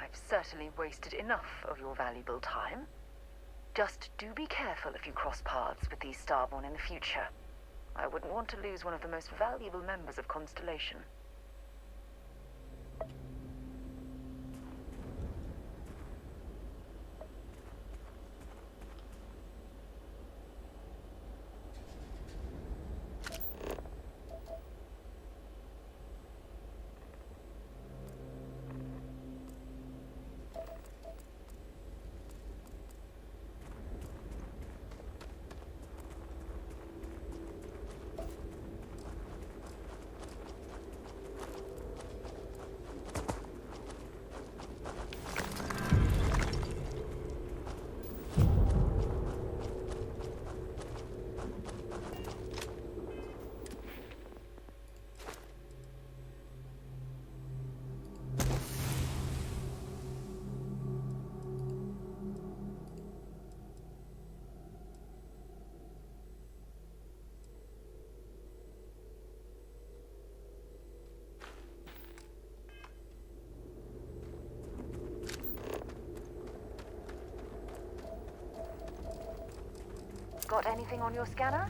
I've certainly wasted enough of your valuable time. Just do be careful if you cross paths with these Starborn in the future. I wouldn't want to lose one of the most valuable members of Constellation. Got anything on your scanner?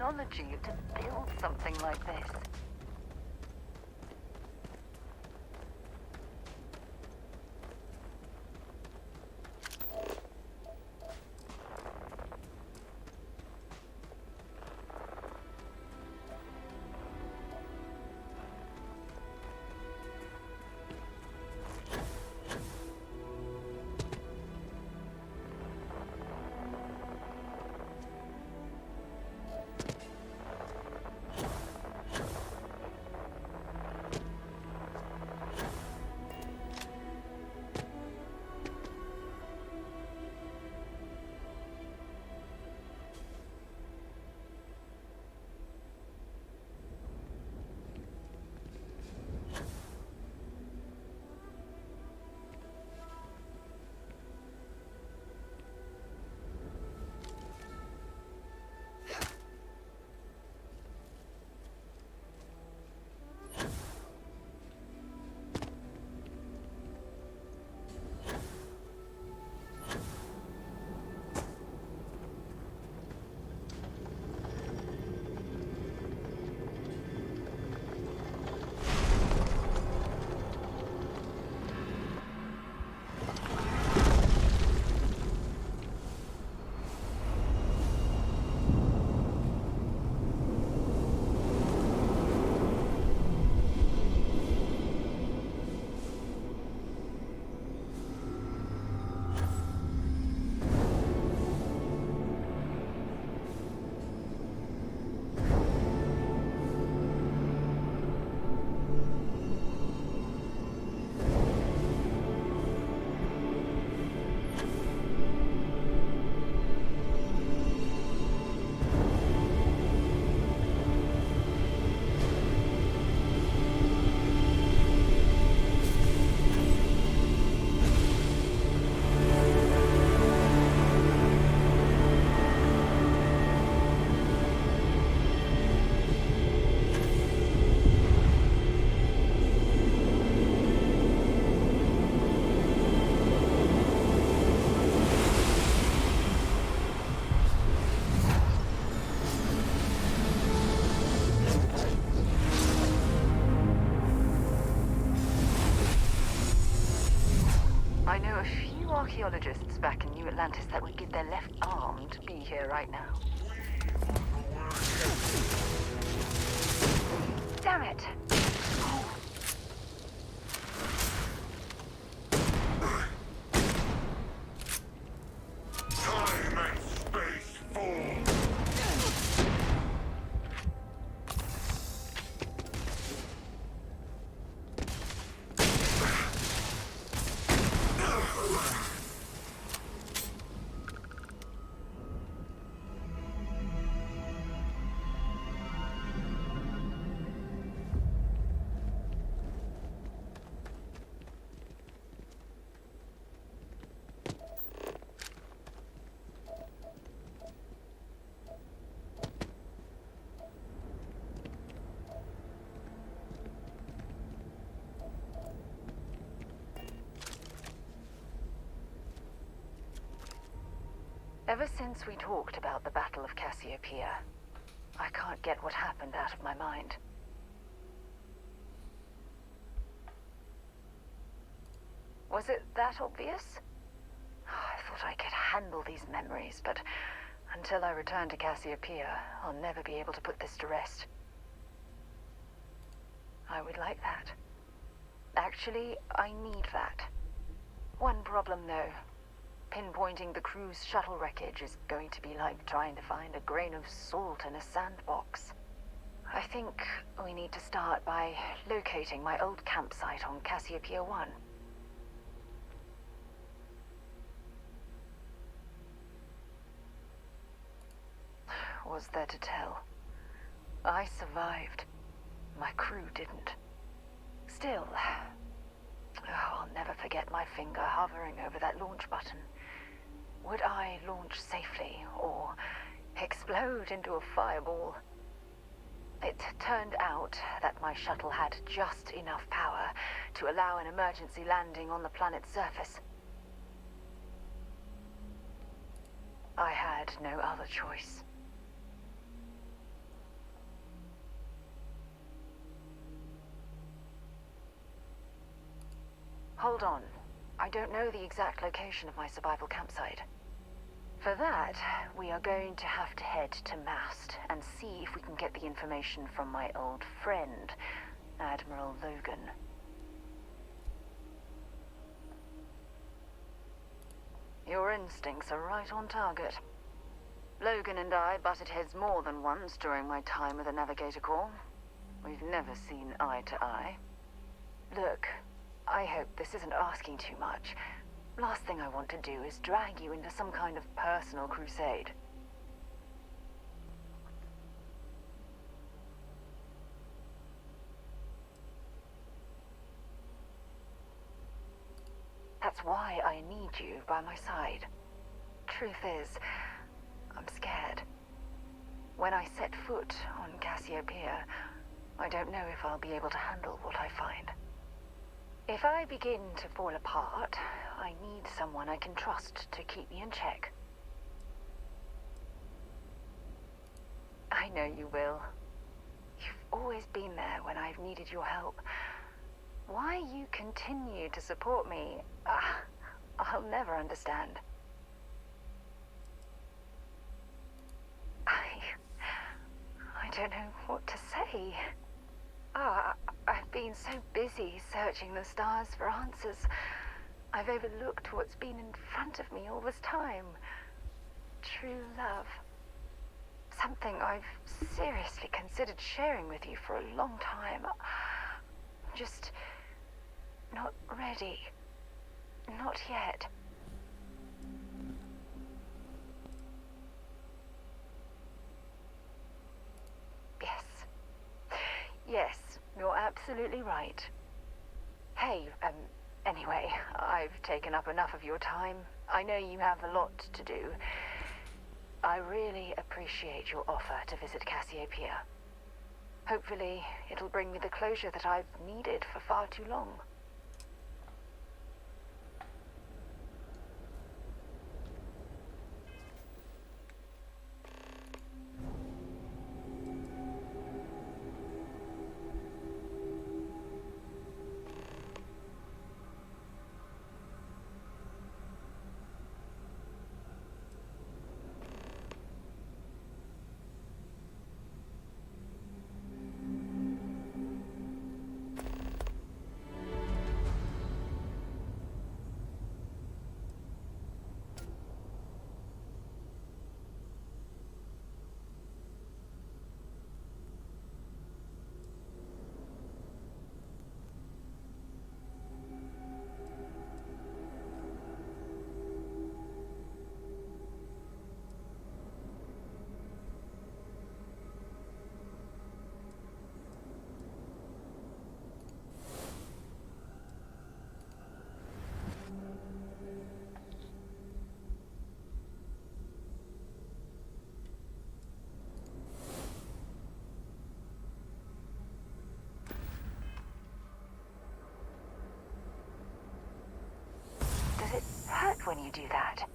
technology to build something like this. I know a few archaeologists back in New Atlantis that would give their left arm to be here right now. Damn it! Time and space fall. Ever since we talked about the Battle of Cassiopeia, I can't get what happened out of my mind. Was it that obvious? I thought I could handle these memories, but until I return to Cassiopeia, I'll never be able to put this to rest. I would like that. Actually, I need that. One problem, though. Pinpointing the crew's shuttle wreckage is going to be like trying to find a grain of salt in a sandbox. I think we need to start by locating my old campsite on Cassiopeia 1. Was there to tell? I survived. My crew didn't. Still, I'll never forget my finger hovering over that launch button. Would I launch safely, or explode into a fireball? It turned out that my shuttle had just enough power to allow an emergency landing on the planet's surface. I had no other choice. Hold on. I don't know the exact location of my survival campsite. For that, we are going to have to head to Mast and see if we can get the information from my old friend, Admiral Logan. Your instincts are right on target. Logan and I butted heads more than once during my time with the Navigator Corps. We've never seen eye to eye. Look, I hope this isn't asking too much. Last thing I want to do is drag you into some kind of personal crusade. That's why I need you by my side. Truth is, I'm scared. When I set foot on Cassiopeia, I don't know if I'll be able to handle what I find. If I begin to fall apart, I need someone I can trust to keep me in check. I know you will. You've always been there when I've needed your help. Why you continue to support me, I'll never understand. I don't know what to say. I've been so busy searching the stars for answers. I've overlooked what's been in front of me all this time. True love. Something I've seriously considered sharing with you for a long time. Just not ready. Not yet. Yes, you're absolutely right. Hey, anyway, I've taken up enough of your time. I know you have a lot to do. I really appreciate your offer to visit Cassiopeia. Hopefully, it'll bring me the closure that I've needed for far too long. Does it hurt when you do that?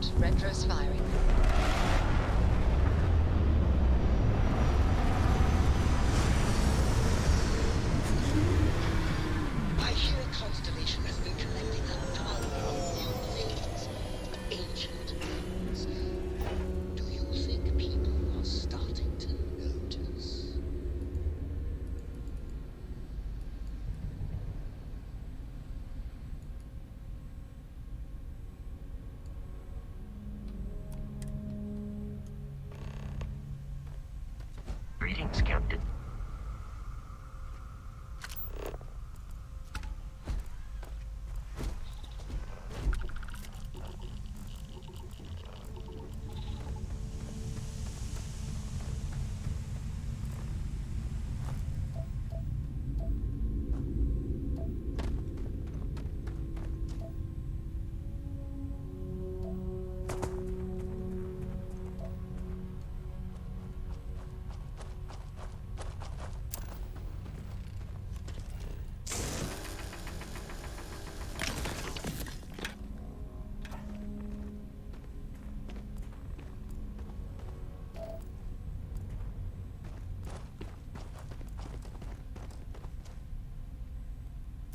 out. Retro's firing. I hear a constellation has been collecting a ton of new things. Ancient things. Do you think people are starting to notice? Greetings, Captain.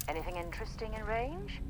Anything interesting in range?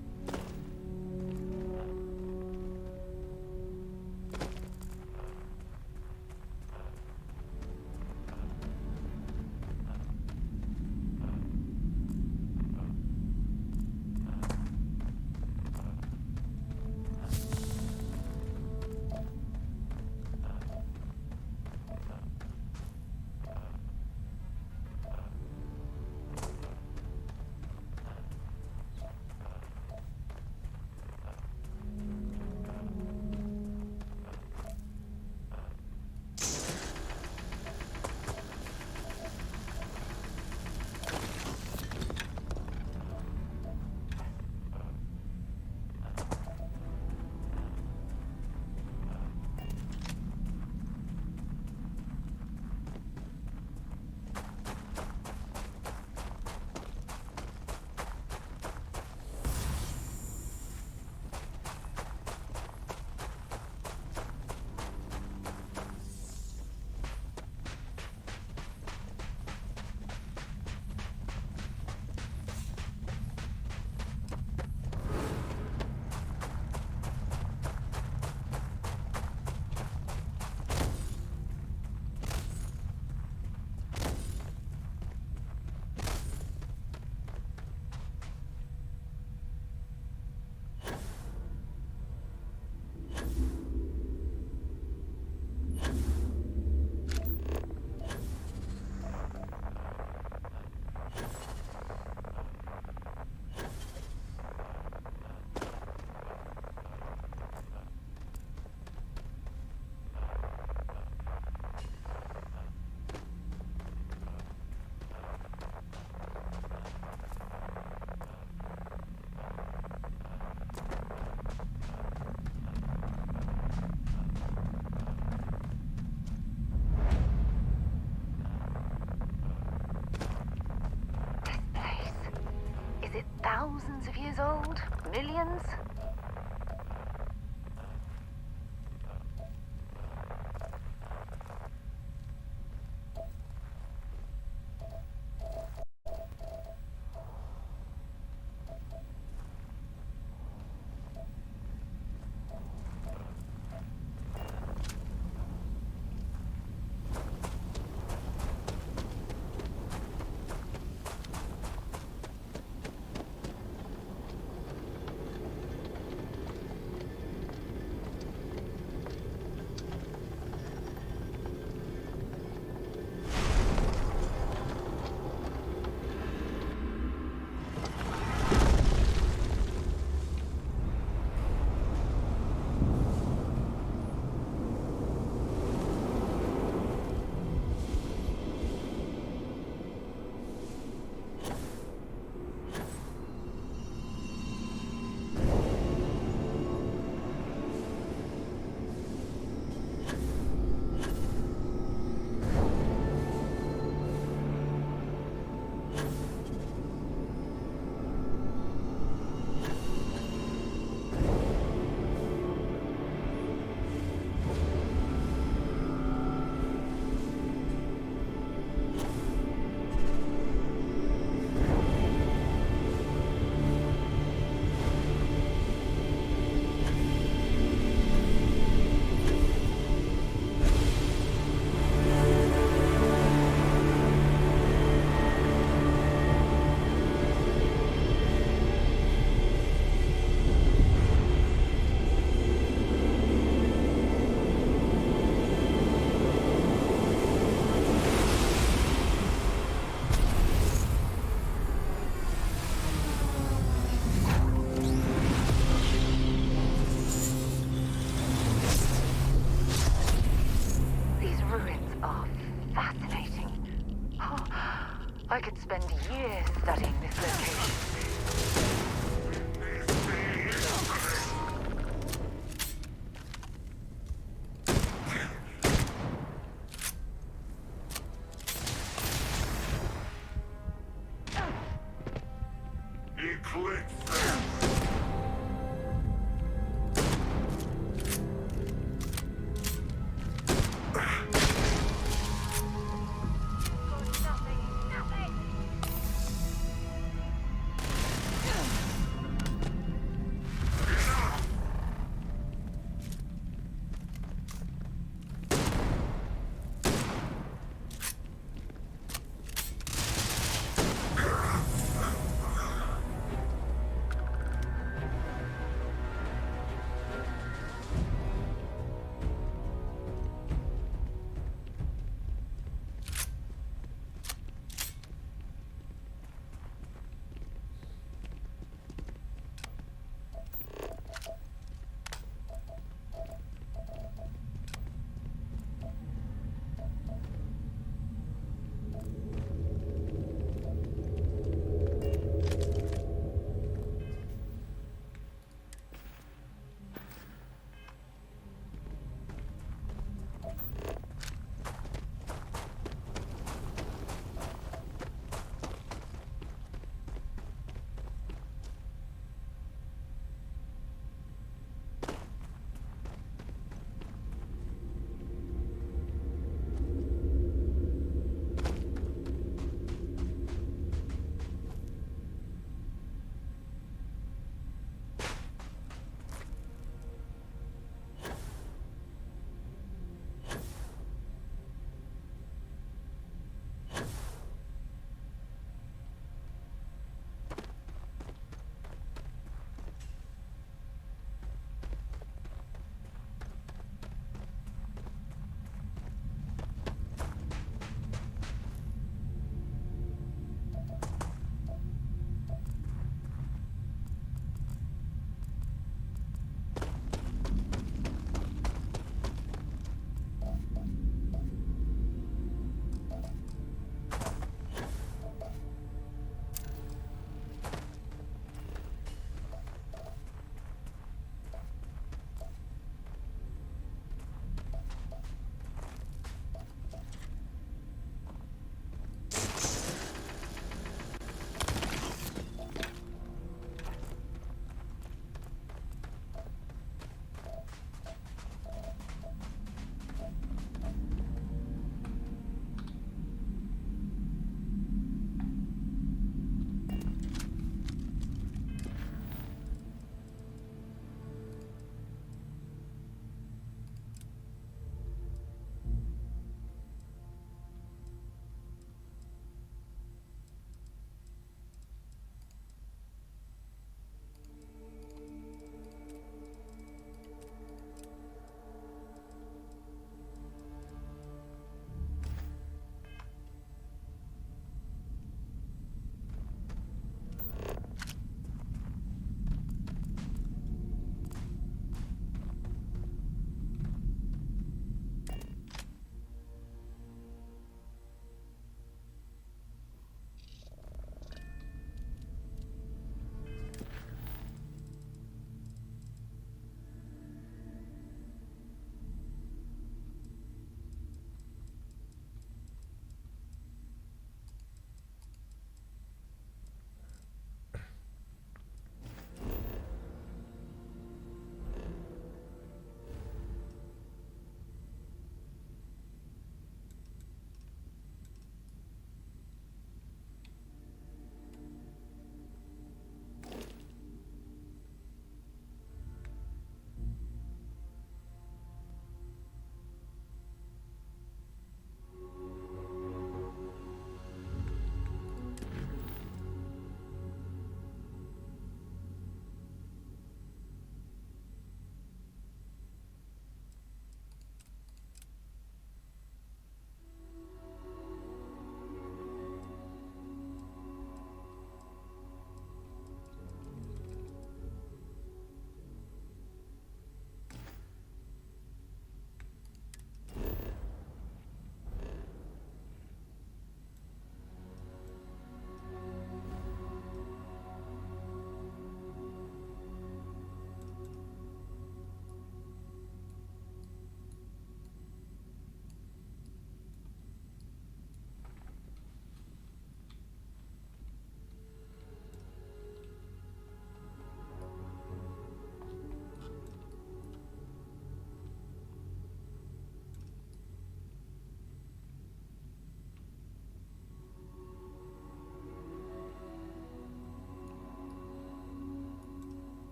Is it thousands of years old? Millions? ruins are fascinating. Oh, I could spend years studying this location.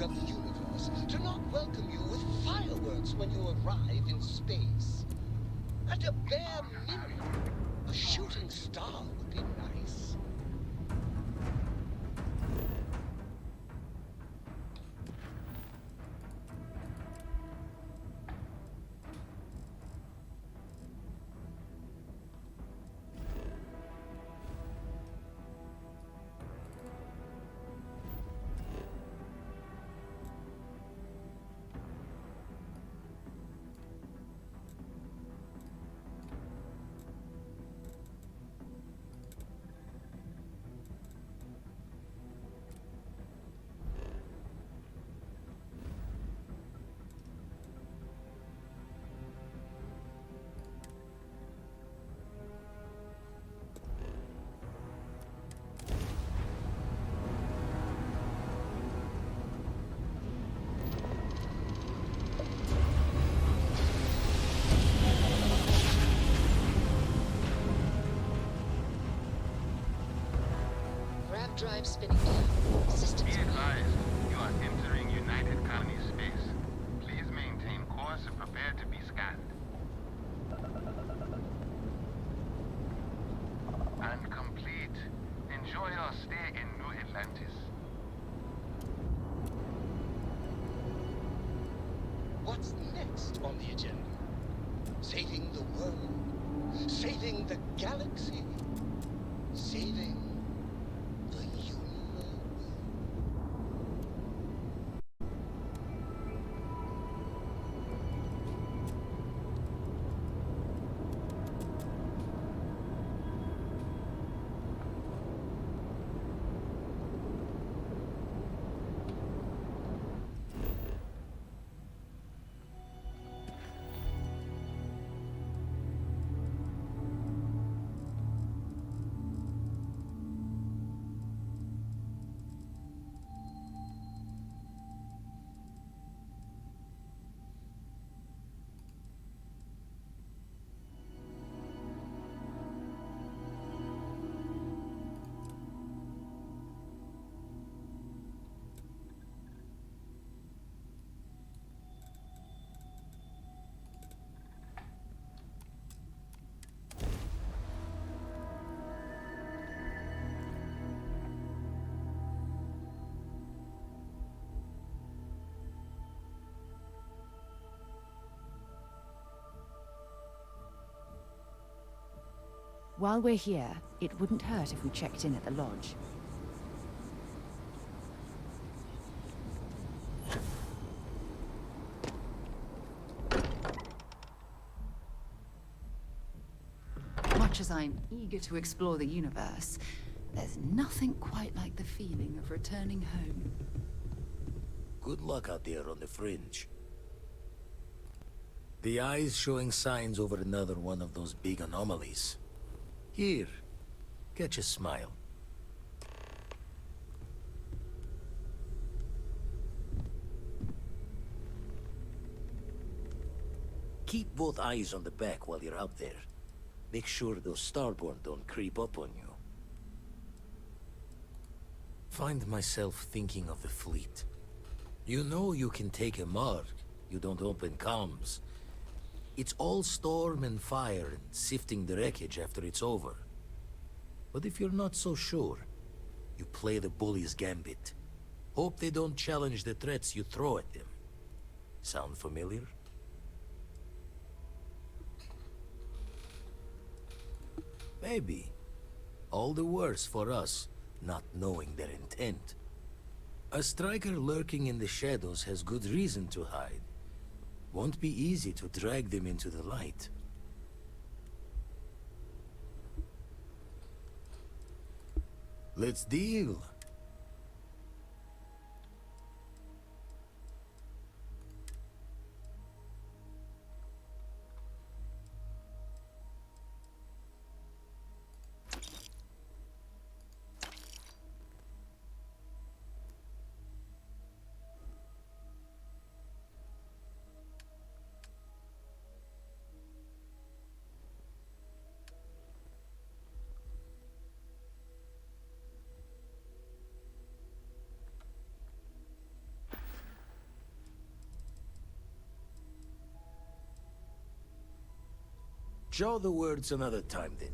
of the universe to not welcome you with fireworks when you arrive in space. At a bare minimum, a shooting star would be nice. Drive spinning down. Systems. Be advised, you are entering United Colony space. Please maintain course and prepare to be scanned. And complete. Enjoy your stay in New Atlantis. What's next on the agenda? Saving the world. Saving the galaxy. Saving the universe. While we're here, it wouldn't hurt if we checked in at the lodge. Much as I'm eager to explore the universe, there's nothing quite like the feeling of returning home. Good luck out there on the fringe. The eye's showing signs over another one of those big anomalies. Here, catch a smile. Keep both eyes on the back while you're out there. Make sure those starborn don't creep up on you. Find myself thinking of the fleet. You know you can take a mark, you don't open comms. It's all storm and fire and sifting the wreckage after it's over. But if you're not so sure, you play the bully's gambit. Hope they don't challenge the threats you throw at them. Sound familiar? Maybe. All the worse for us, not knowing their intent. A striker lurking in the shadows has good reason to hide. Won't be easy to drag them into the light. Let's deal. Show the words another time, then.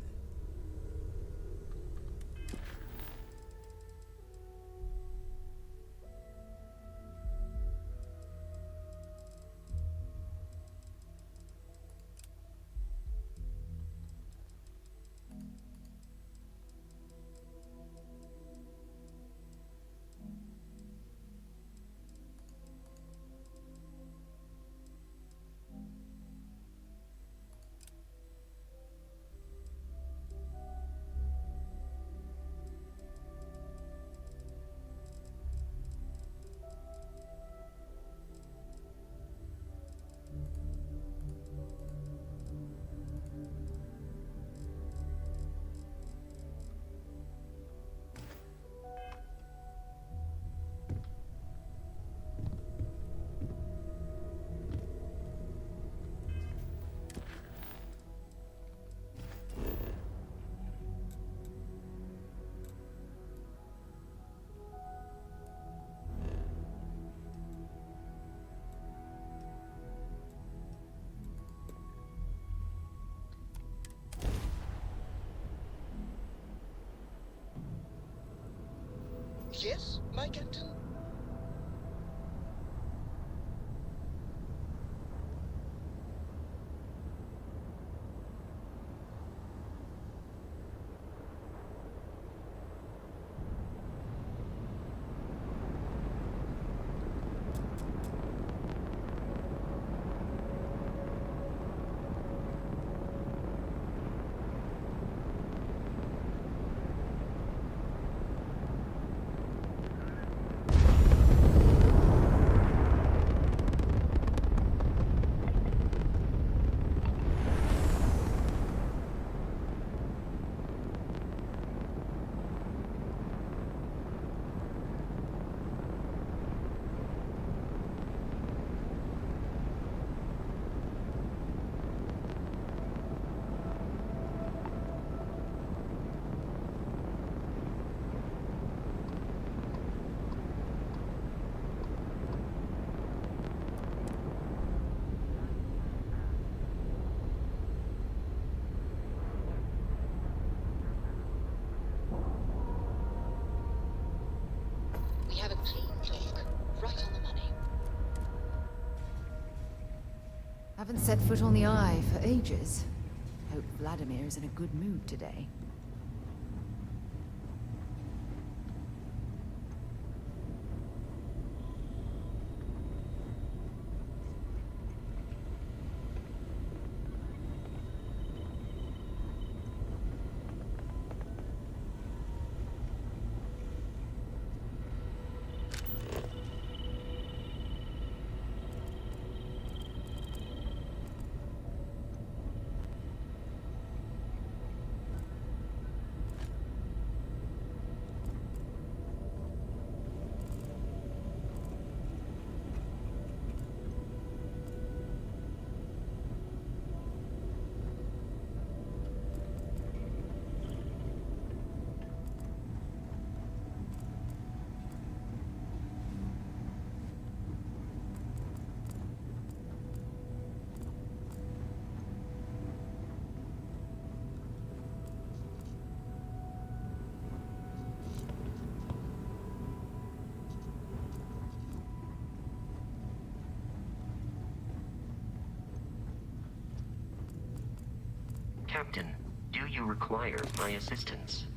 Yes, my captain? We have a clean clock, right on the money. Haven't set foot on the Eye for ages. Hope Vladimir is in a good mood today. Captain, do you require my assistance?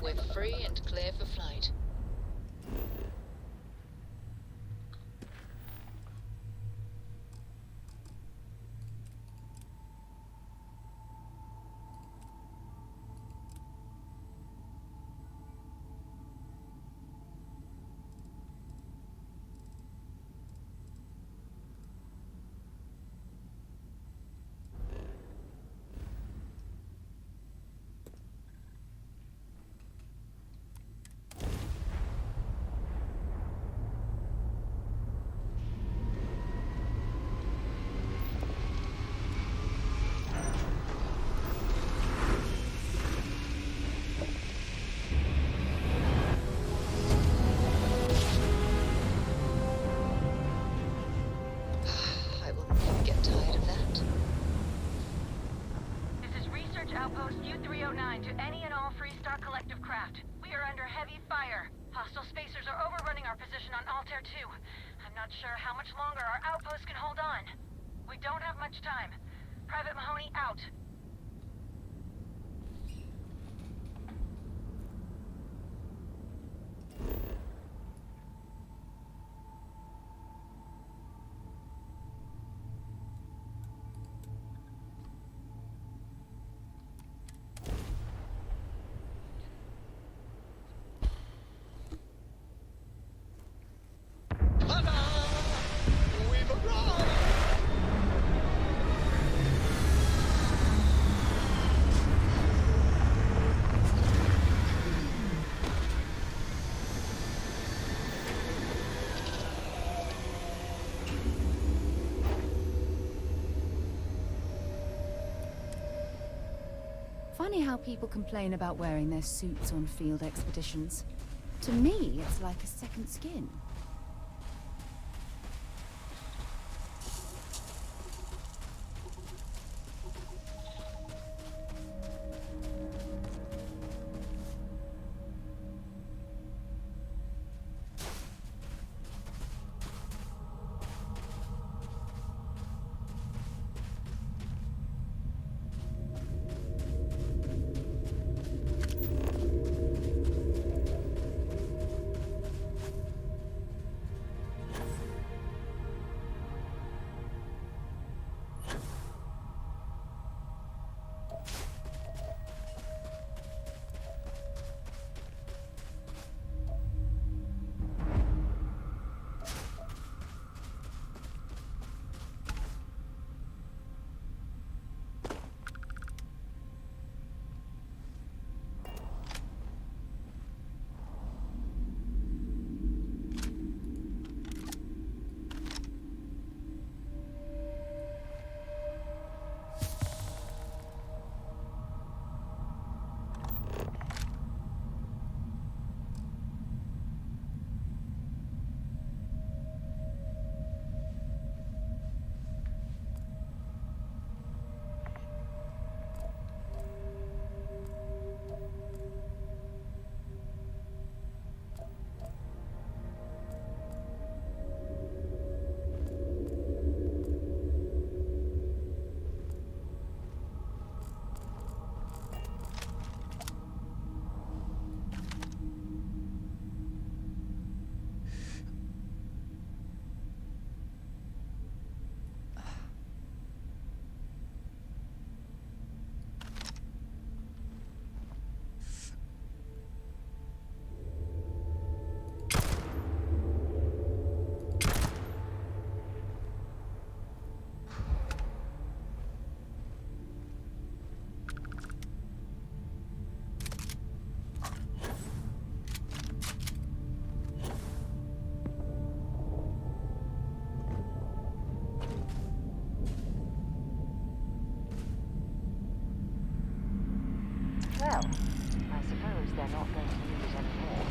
We're free and clear for flight. I will never get tired of that. This is Research Outpost U-309 to any and all Freestar Collective craft. We are under heavy fire. Hostile spacers are overrunning our position on Altair 2. I'm not sure how much longer our outpost can hold on. We don't have much time. Private Mahoney out. We've arrived! Funny how people complain about wearing their suits on field expeditions. To me, it's like a second skin. Well, I suppose they're not going to need it anymore.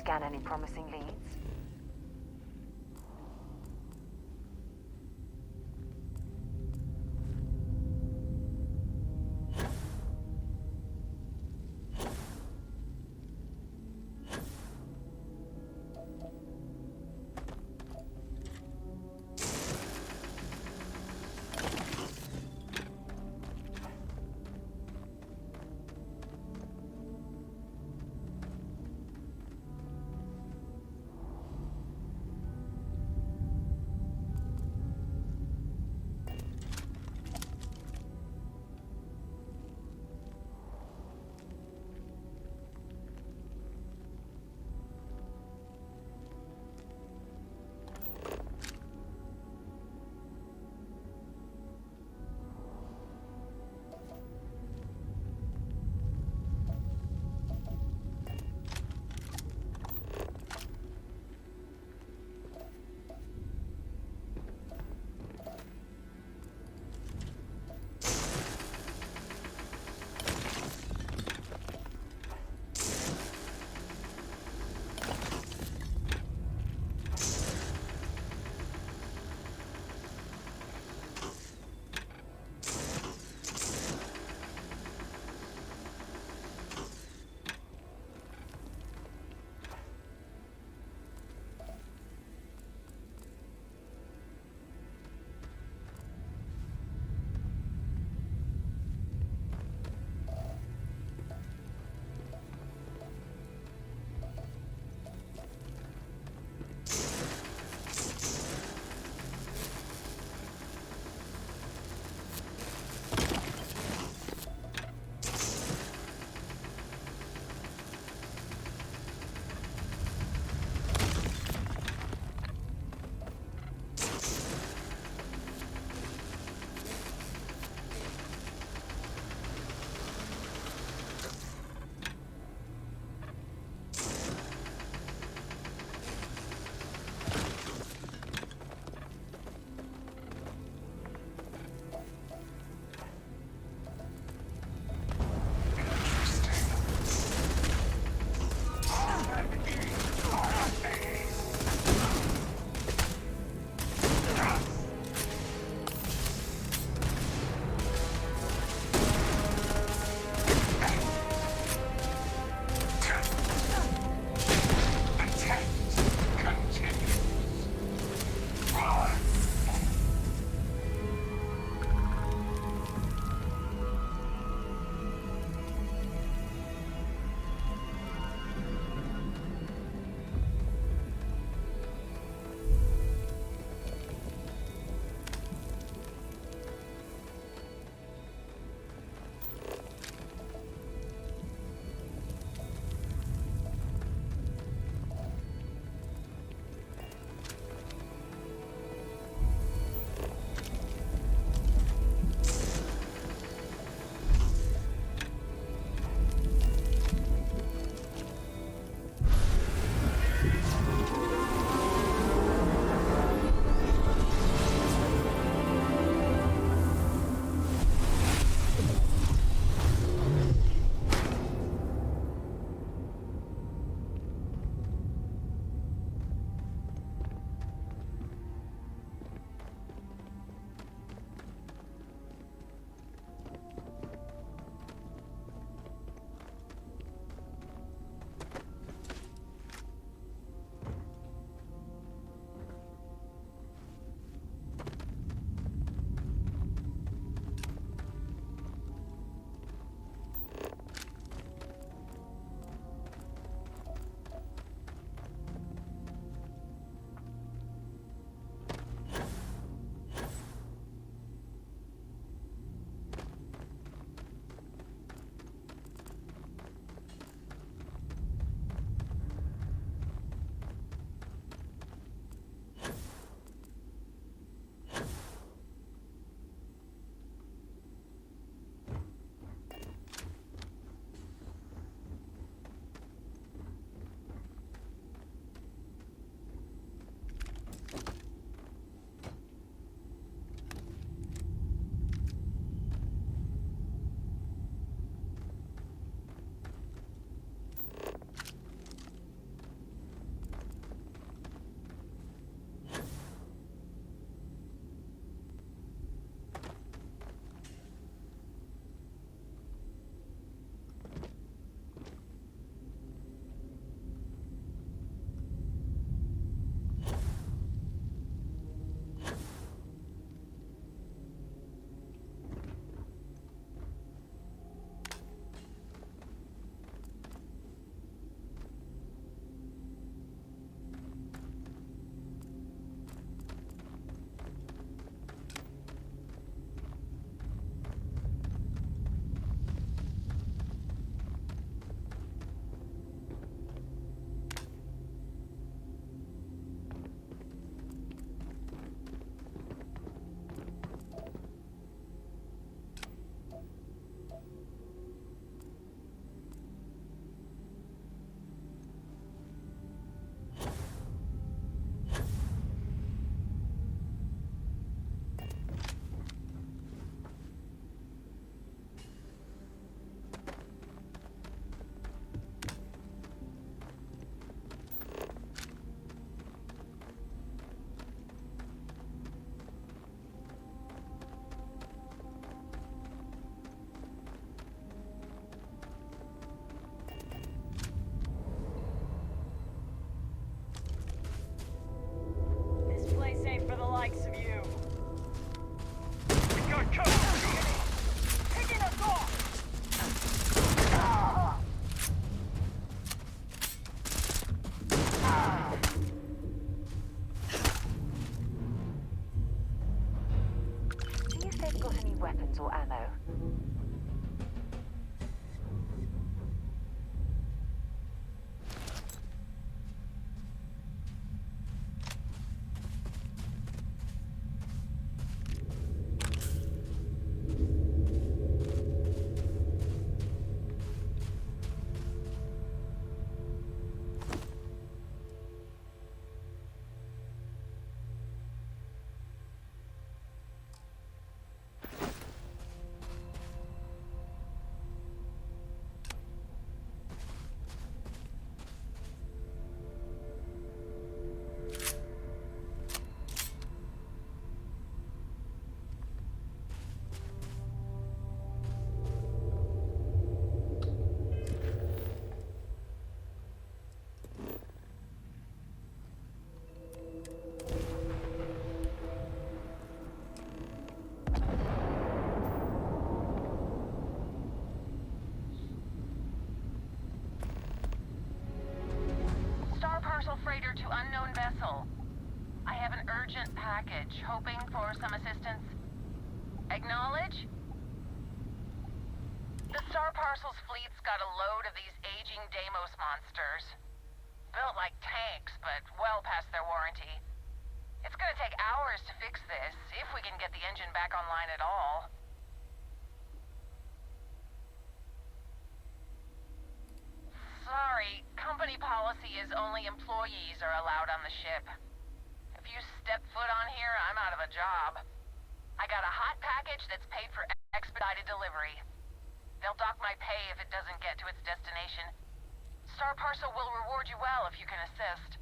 scan any promising leads? urgent package, hoping for some assistance. Acknowledge? The Star Parcels fleet's got a load of these aging Deimos monsters. Built like tanks, but well past their warranty. It's gonna take hours to fix this, if we can get the engine back online at all. Sorry, company policy is only employees are allowed on the ship. If you step foot on here, I'm out of a job. I got a hot package that's paid for expedited delivery. They'll dock my pay if it doesn't get to its destination. Star Parcel will reward you well if you can assist.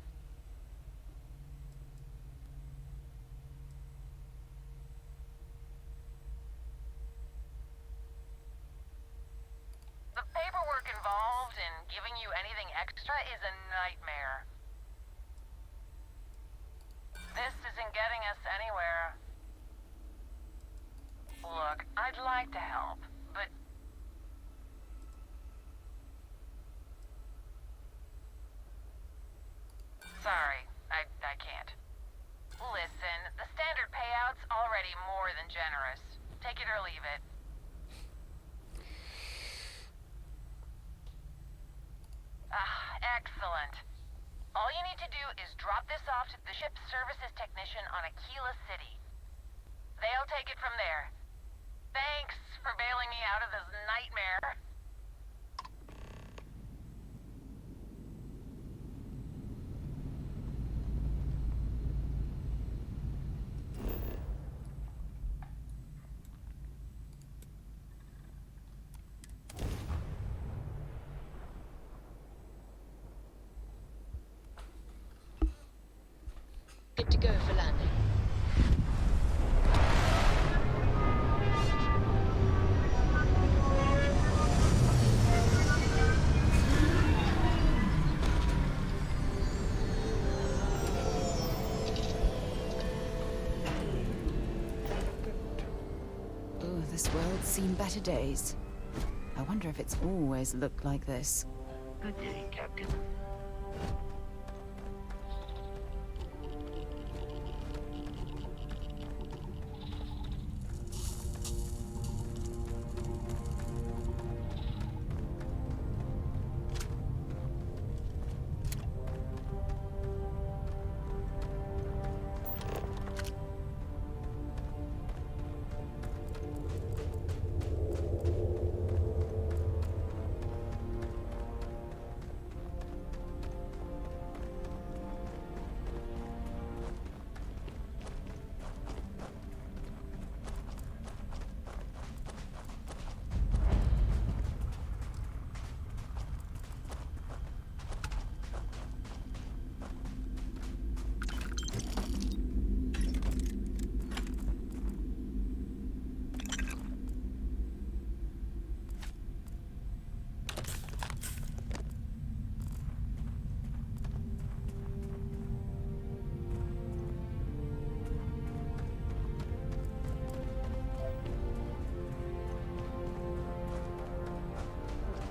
The paperwork involved in giving you anything extra is a nightmare. This isn't getting us anywhere. Look, I'd like to help, but... Sorry, I can't. Listen, the standard payout's already more than generous. Take it or leave it. Excellent. All you need to do is drop this off to the ship's services technician on Aquila City. They'll take it from there. Thanks for bailing me out of this nightmare. Good to go for landing. Oh, this world's seen better days. I wonder if it's always looked like this. Good day, Captain.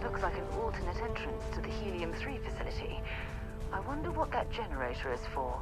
Looks like an alternate entrance to the Helium-3 facility. I wonder what that generator is for.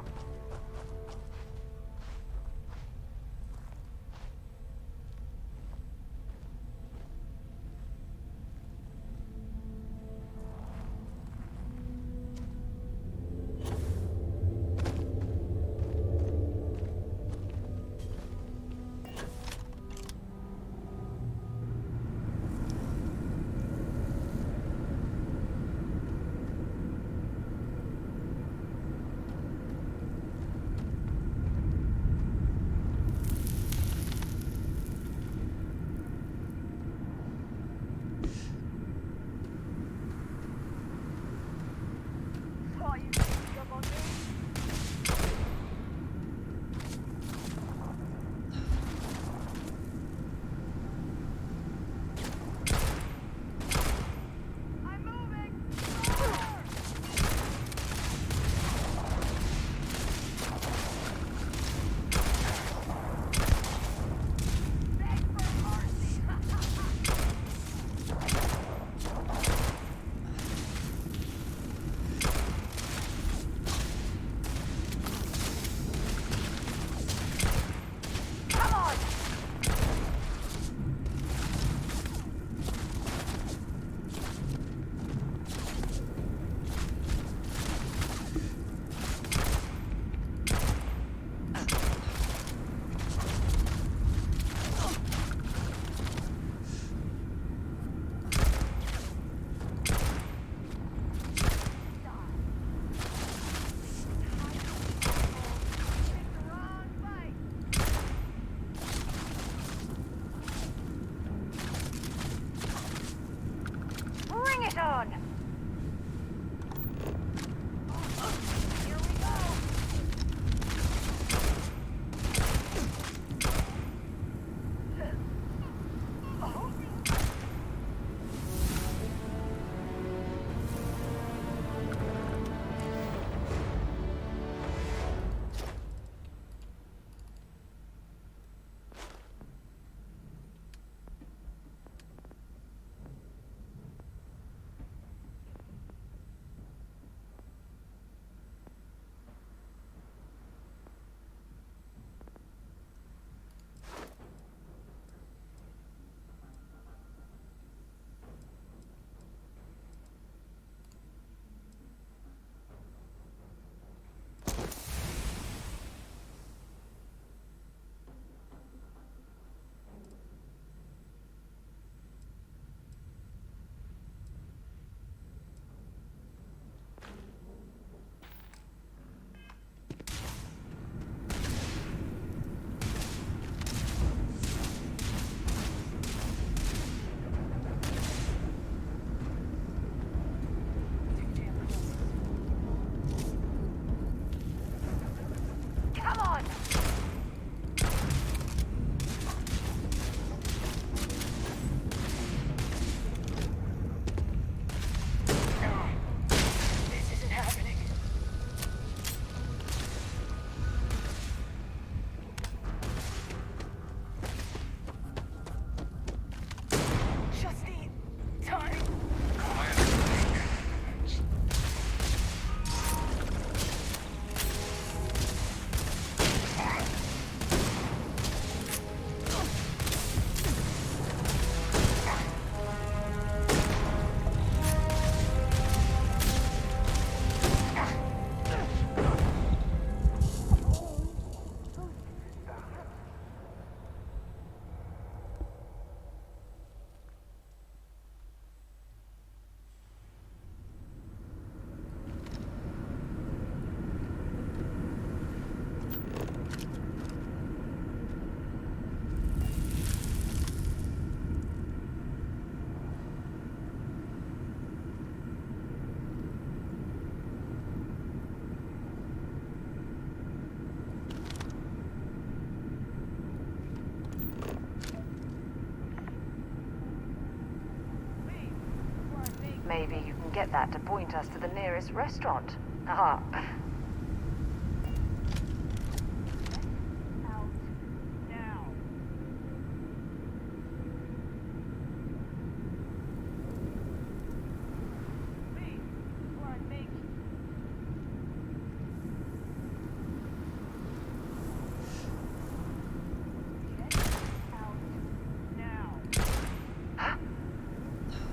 Maybe you can get that to point us to the nearest restaurant. Aha.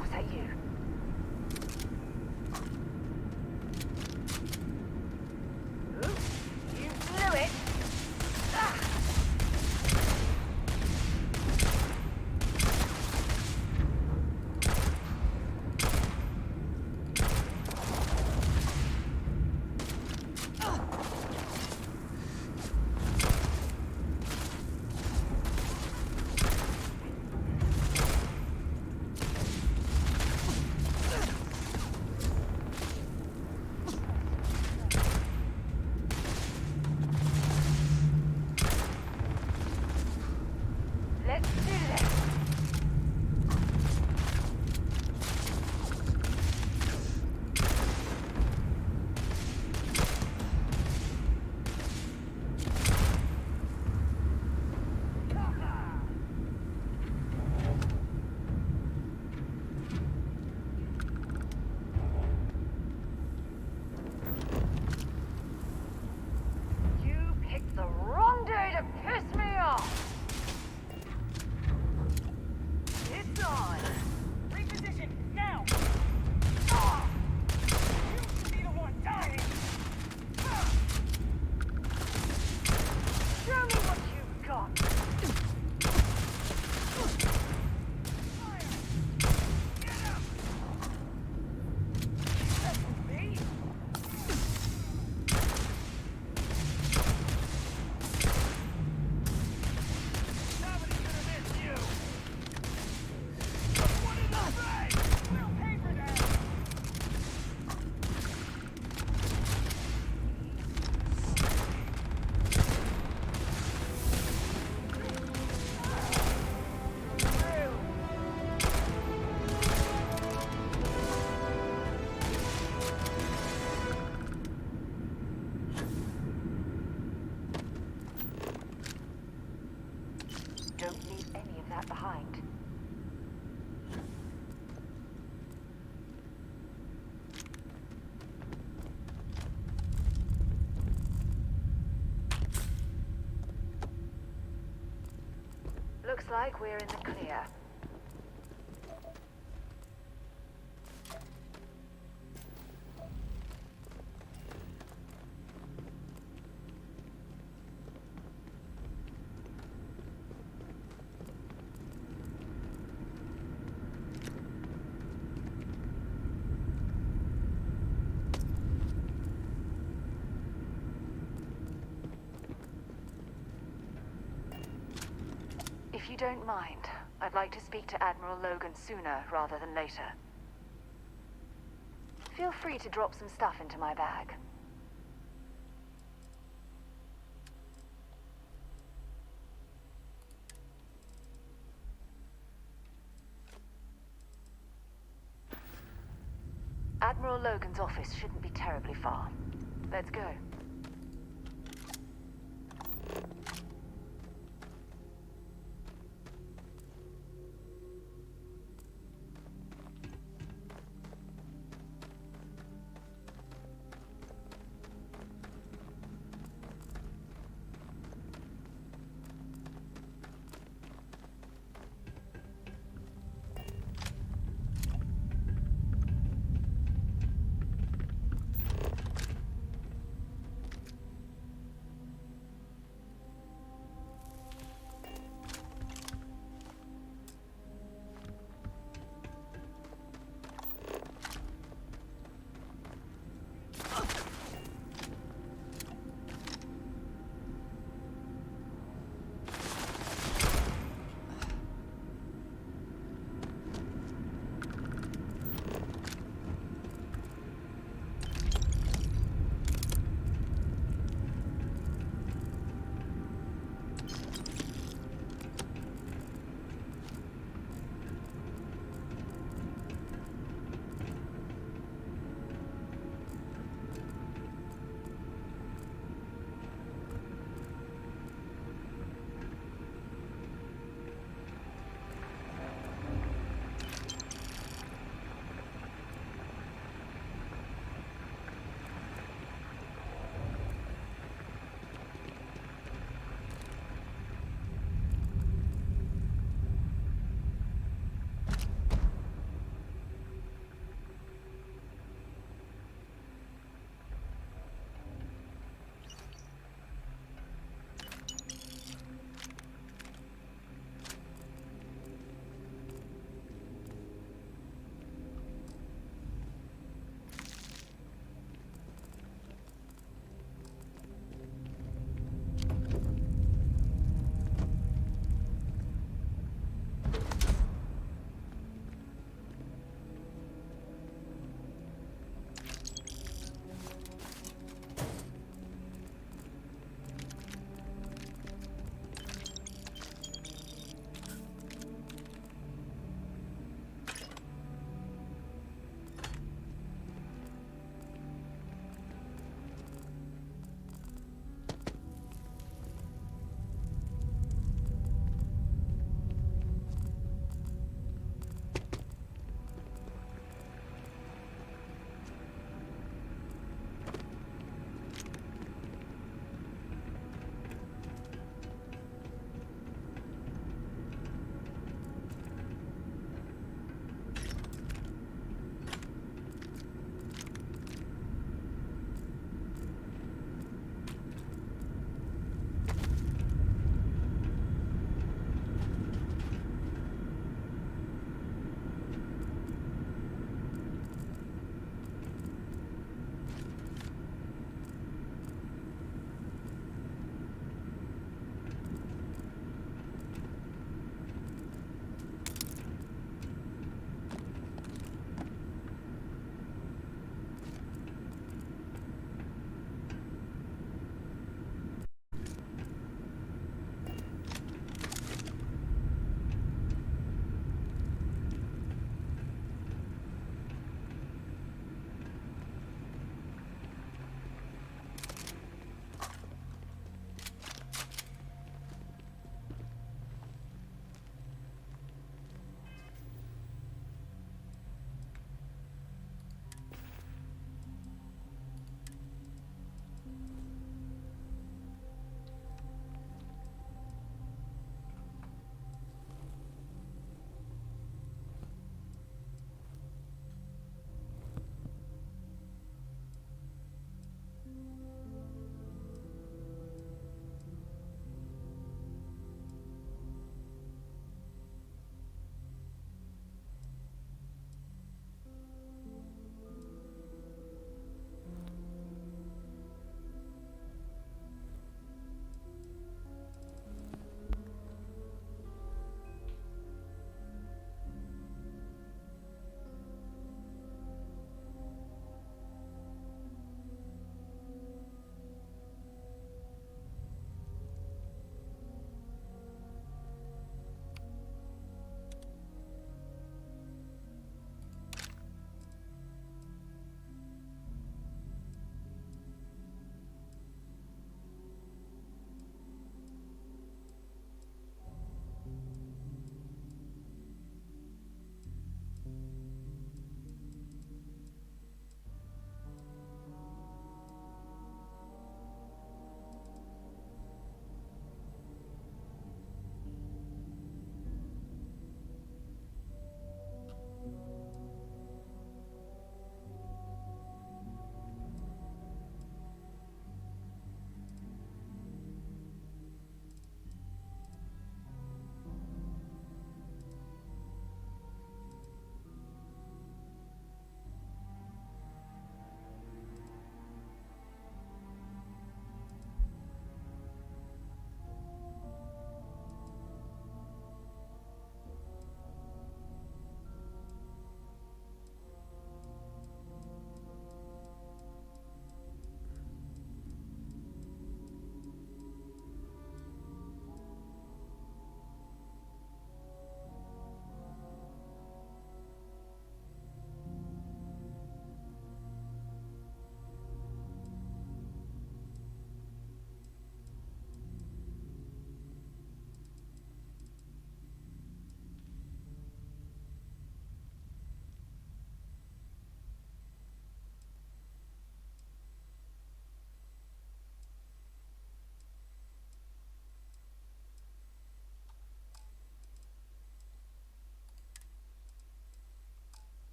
Was that you? Ooh, you blew it! Ah! Let's do this! You picked the wrong day to piss me off! It's on! Reposition, now! Ah! You should be the one dying! Ah! Show me what you've got! Fire! Get up! That was me? Nobody's gonna miss you! What in the face? We'll pay for that! Don't leave any of that behind. Looks like we're in the clear. If you don't mind, I'd like to speak to Admiral Logan sooner rather than later. Feel free to drop some stuff into my bag. Admiral Logan's office shouldn't be terribly far. Let's go.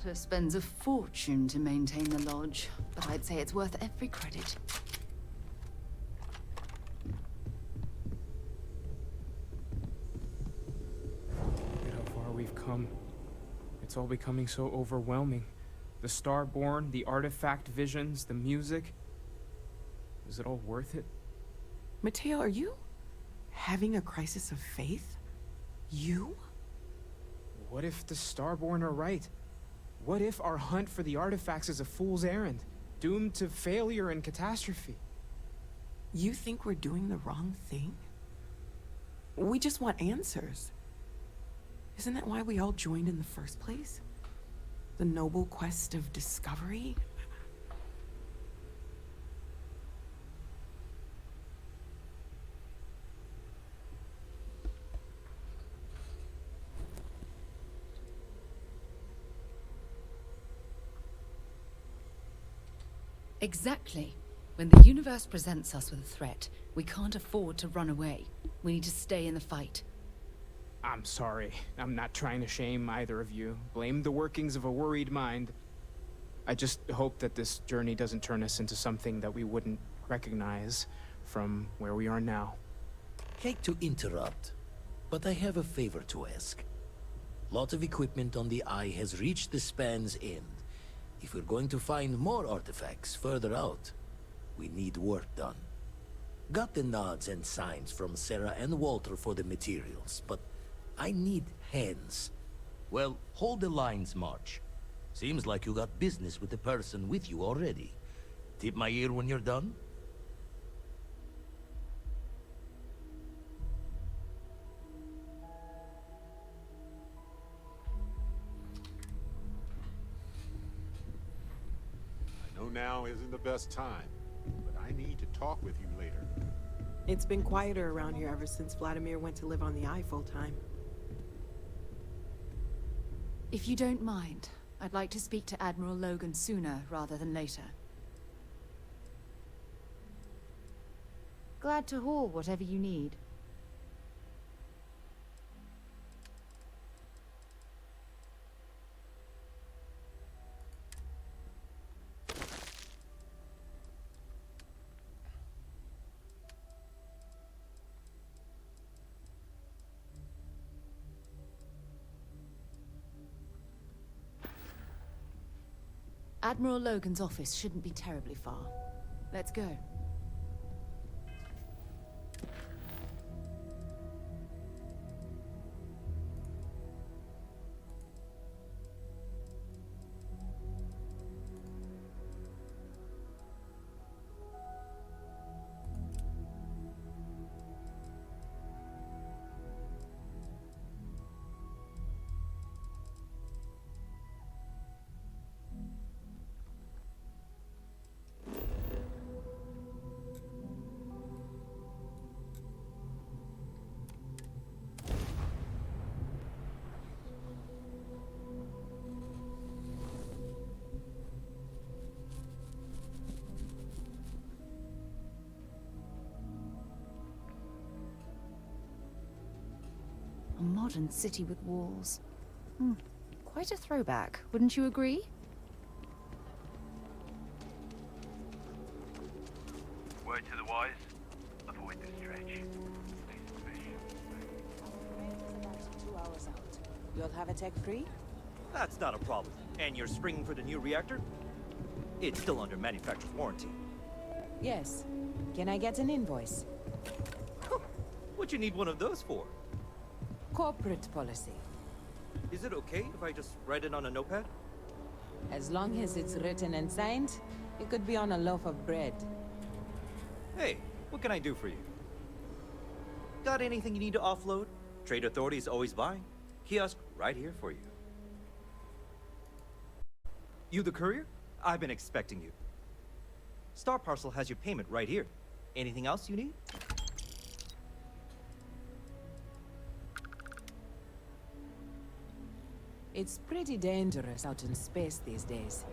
Mater spends a fortune to maintain the lodge, but I'd say it's worth every credit. Look at how far we've come. It's all becoming so overwhelming. The Starborn, the artifact visions, the music. Is it all worth it? Mateo, are you having a crisis of faith? You? What if the Starborn are right? What if our hunt for the artifacts is a fool's errand, doomed to failure and catastrophe? You think we're doing the wrong thing? We just want answers. Isn't that why we all joined in the first place? The noble quest of discovery? Exactly. When the universe presents us with a threat, we can't afford to run away. We need to stay in the fight. I'm sorry. I'm not trying to shame either of you. Blame the workings of a worried mind. I just hope that this journey doesn't turn us into something that we wouldn't recognize from where we are now. Hate to interrupt, but I have a favor to ask. Lot of equipment on the Eye has reached the span's end. If we're going to find more artifacts further out, we need work done. Got the nods and signs from Sarah and Walter for the materials, but I need hands. Well, hold the lines, March. Seems like you got business with the person with you already. Tip my ear when you're done? I know now isn't the best time, but I need to talk with you later. It's been quieter around here ever since Vladimir went to live on the Eye full-time. If you don't mind, I'd like to speak to Admiral Logan sooner rather than later. Glad to haul whatever you need. Admiral Logan's office shouldn't be terribly far. Let's go. A modern city with walls. Quite a throwback, wouldn't you agree? Word to the wise, avoid the stretch. 2 hours out. You'll have a tech free? That's not a problem. And you're springing for the new reactor? It's still under manufacturer's warranty. Yes. Can I get an invoice? What you need one of those for? Corporate policy. Is it okay if I just write it on a notepad? As long as it's written and signed, it could be on a loaf of bread. Hey, what can I do for you? Got anything you need to offload? Trade Authority is always buying. Kiosk right here for you. You the courier? I've been expecting you. Star Parcel has your payment right here. Anything else you need? It's pretty dangerous out in space these days.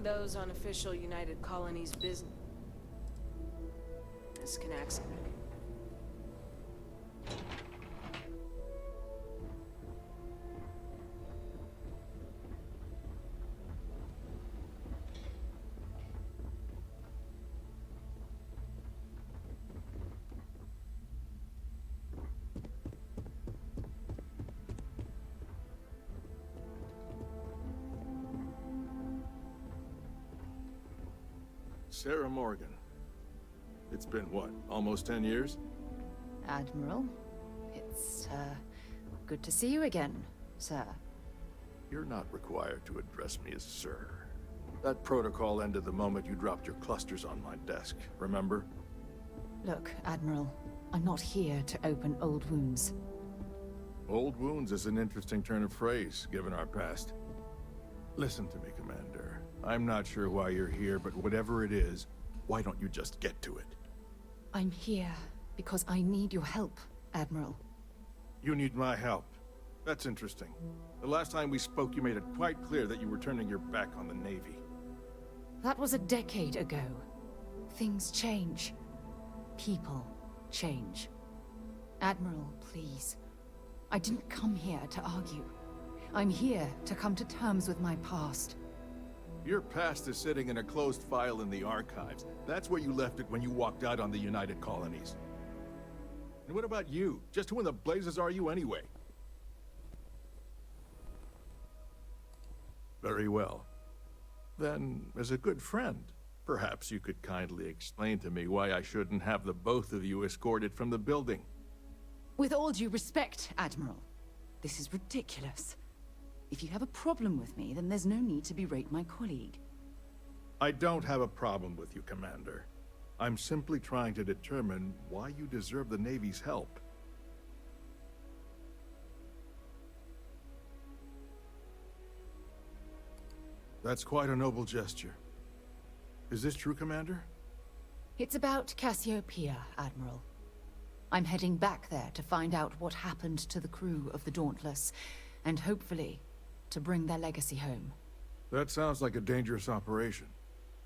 Only those on official United Colonies business can access. Sarah Morgan. It's been what, almost 10 years? Admiral, it's, good to see you again, sir. You're not required to address me as sir. That protocol ended the moment you dropped your clusters on my desk, remember? Look, Admiral, I'm not here to open old wounds. Old wounds is an interesting turn of phrase, given our past. Listen to me, Commander. I'm not sure why you're here, but whatever it is, why don't you just get to it? I'm here because I need your help, Admiral. You need my help. That's interesting. The last time we spoke, you made it quite clear that you were turning your back on the Navy. That was a decade ago. Things change. People change. Admiral, please. I didn't come here to argue. I'm here to come to terms with my past. Your past is sitting in a closed file in the archives. That's where you left it when you walked out on the United Colonies. And what about you? Just who in the blazes are you anyway? Very well. Then, as a good friend, perhaps you could kindly explain to me why I shouldn't have the both of you escorted from the building. With all due respect, Admiral, this is ridiculous. If you have a problem with me, then there's no need to berate my colleague. I don't have a problem with you, Commander. I'm simply trying to determine why you deserve the Navy's help. That's quite a noble gesture. Is this true, Commander? It's about Cassiopeia, Admiral. I'm heading back there to find out what happened to the crew of the Dauntless, and hopefully, to bring their legacy home. That sounds like a dangerous operation.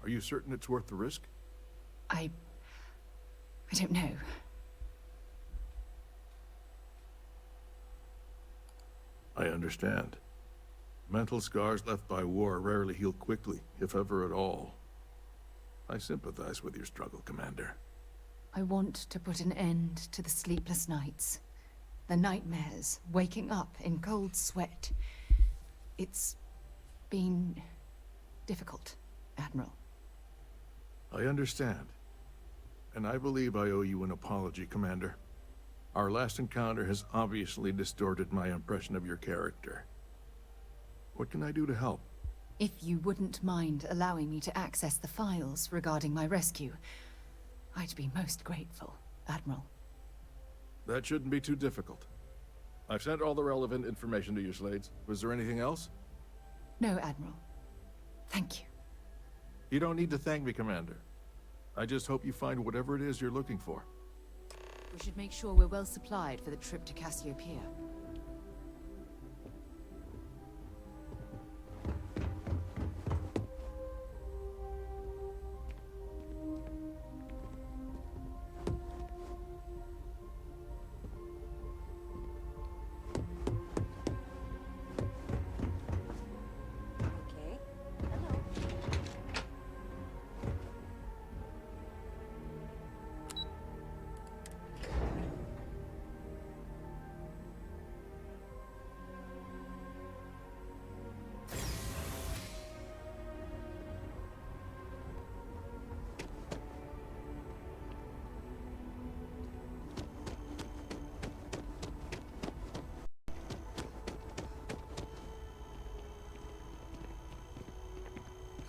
Are you certain it's worth the risk? I don't know. I understand. Mental scars left by war rarely heal quickly, if ever at all. I sympathize with your struggle, Commander. I want to put an end to the sleepless nights, the nightmares, waking up in cold sweat. It's been difficult, Admiral. I understand. And I believe I owe you an apology, Commander. Our last encounter has obviously distorted my impression of your character. What can I do to help? If you wouldn't mind allowing me to access the files regarding my rescue, I'd be most grateful, Admiral. That shouldn't be too difficult. I've sent all the relevant information to you, Slades. Was there anything else? No, Admiral. Thank you. You don't need to thank me, Commander. I just hope you find whatever it is you're looking for. We should make sure we're well supplied for the trip to Cassiopeia.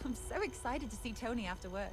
I'm so excited to see Tony after work.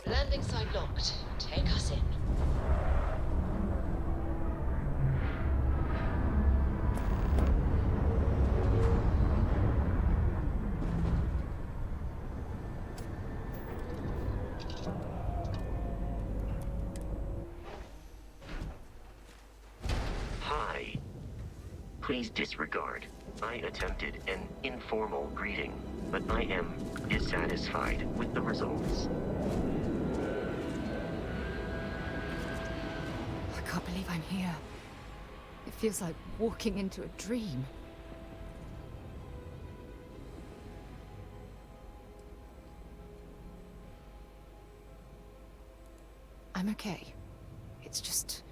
Landing site locked. Take us in. Hi. Please disregard. I attempted an informal greeting, but I am dissatisfied with the results. I can't believe I'm here. It feels like walking into a dream. I'm okay. It's just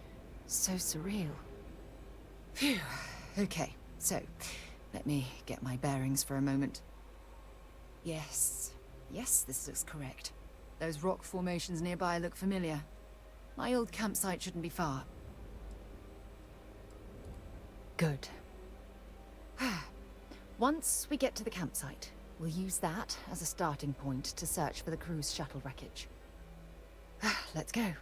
so surreal. Phew. Okay, so let me get my bearings for a moment. Yes, this looks correct. Those rock formations nearby look familiar. My old campsite shouldn't be far. Good. Once we get to the campsite, we'll use that as a starting point to search for the cruise shuttle wreckage. Let's go.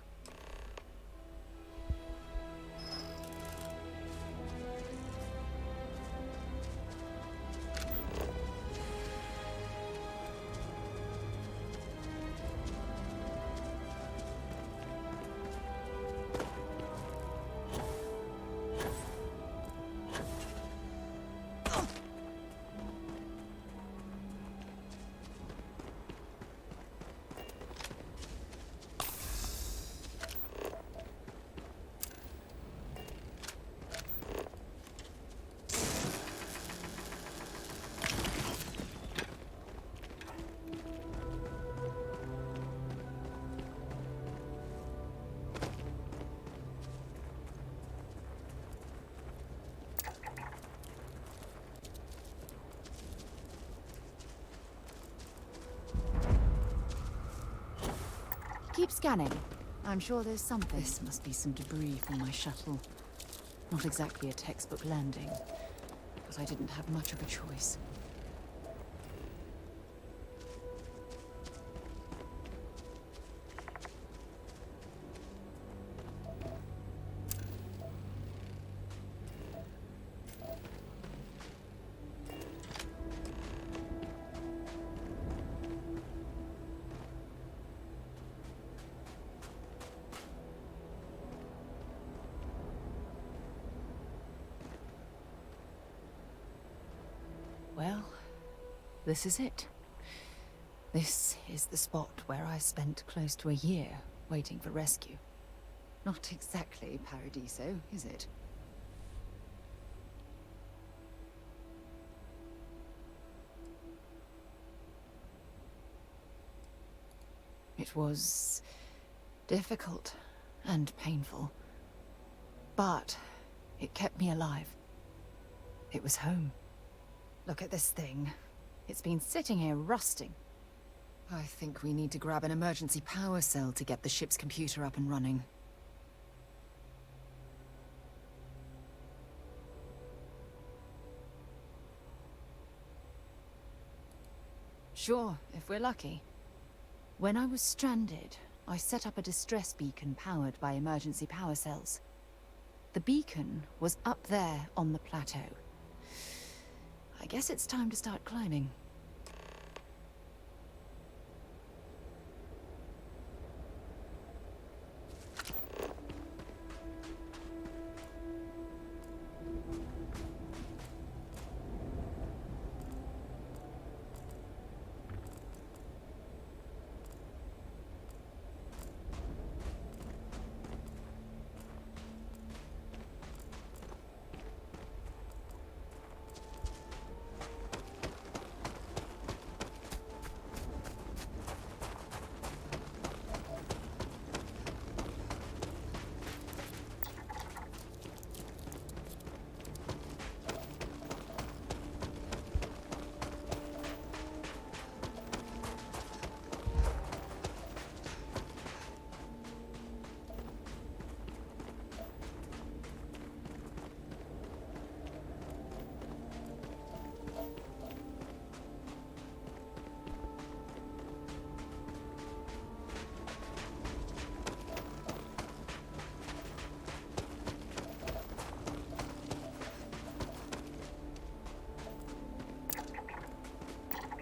Keep scanning. I'm sure there's something. This must be some debris from my shuttle. Not exactly a textbook landing, but I didn't have much of a choice. Well, this is it. This is the spot where I spent close to a year waiting for rescue. Not exactly Paradiso, is it? It was difficult and painful, but it kept me alive. It was home. Look at this thing. It's been sitting here rusting. I think we need to grab an emergency power cell to get the ship's computer up and running. Sure, if we're lucky. When I was stranded, I set up a distress beacon powered by emergency power cells. The beacon was up there on the plateau. I guess it's time to start climbing.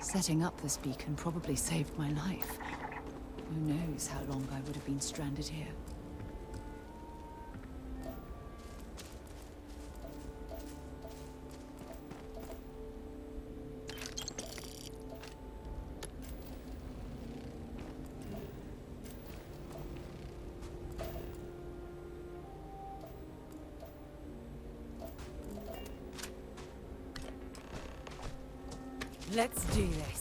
Setting up this beacon probably saved my life. Who knows how long I would have been stranded here. Let's do this.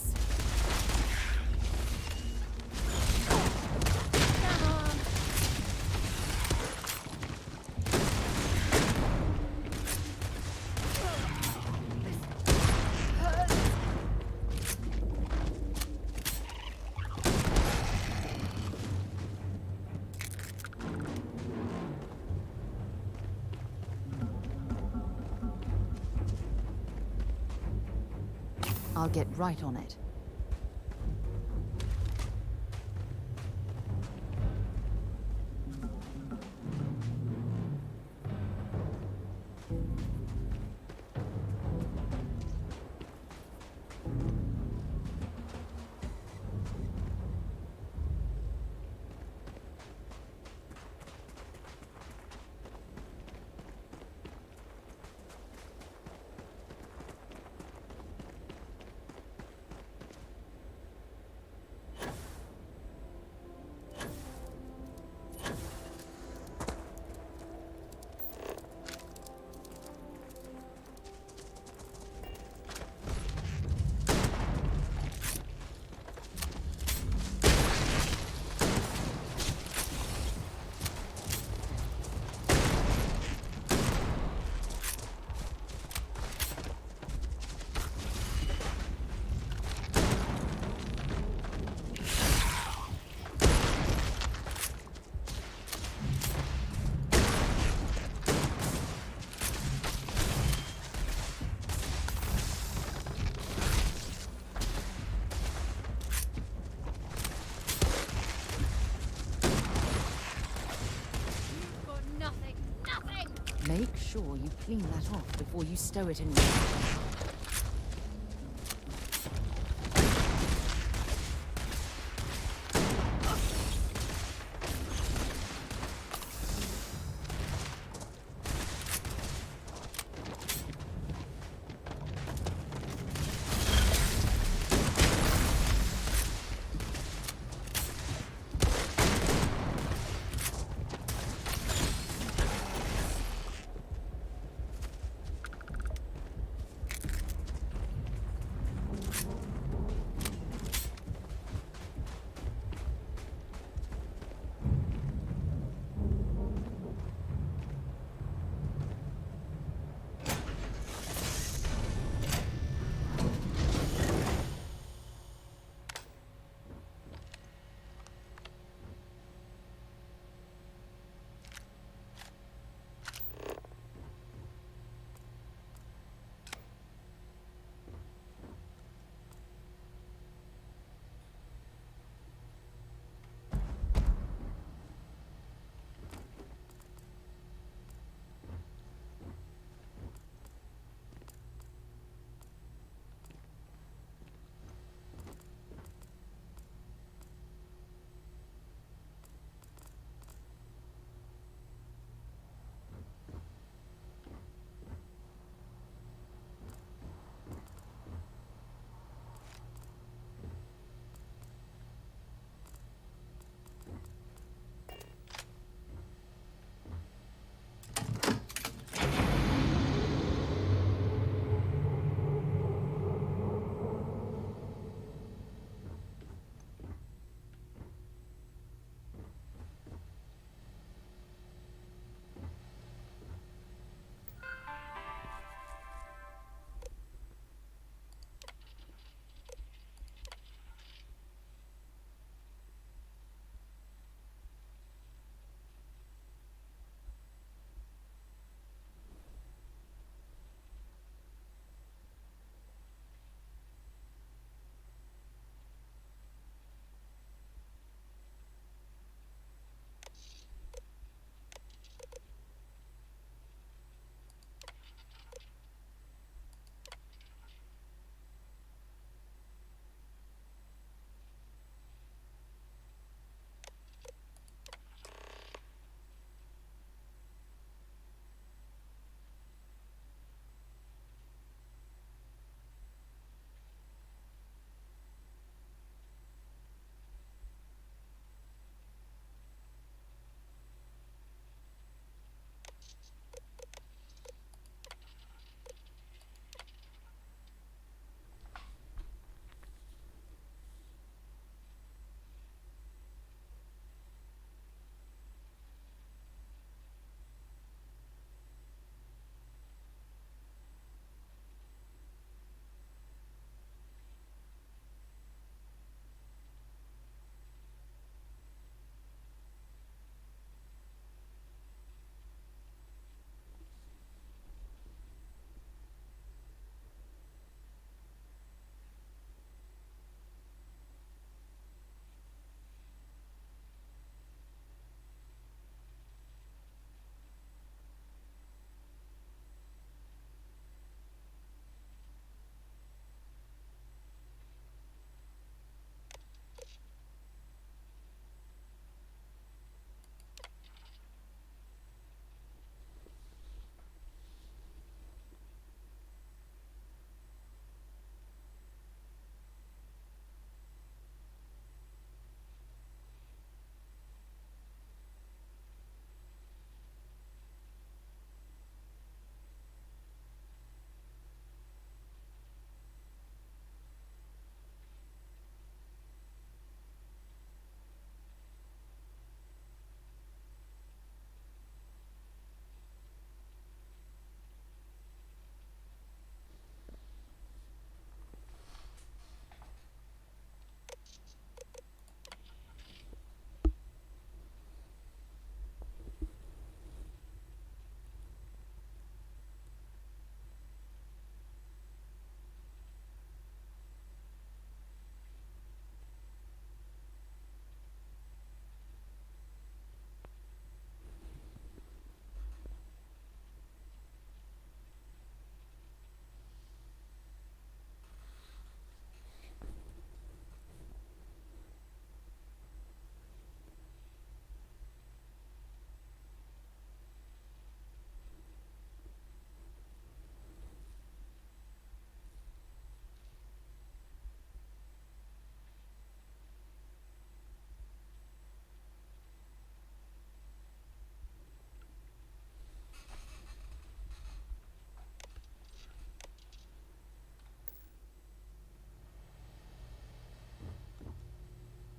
I'll get right on it. Make sure you clean that off before you stow it in your...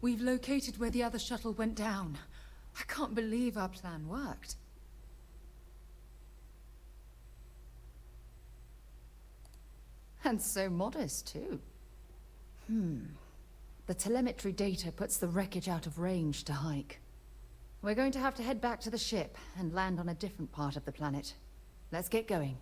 We've located where the other shuttle went down. I can't believe our plan worked. And so modest, too. The telemetry data puts the wreckage out of range to hike. We're going to have to head back to the ship and land on a different part of the planet. Let's get going.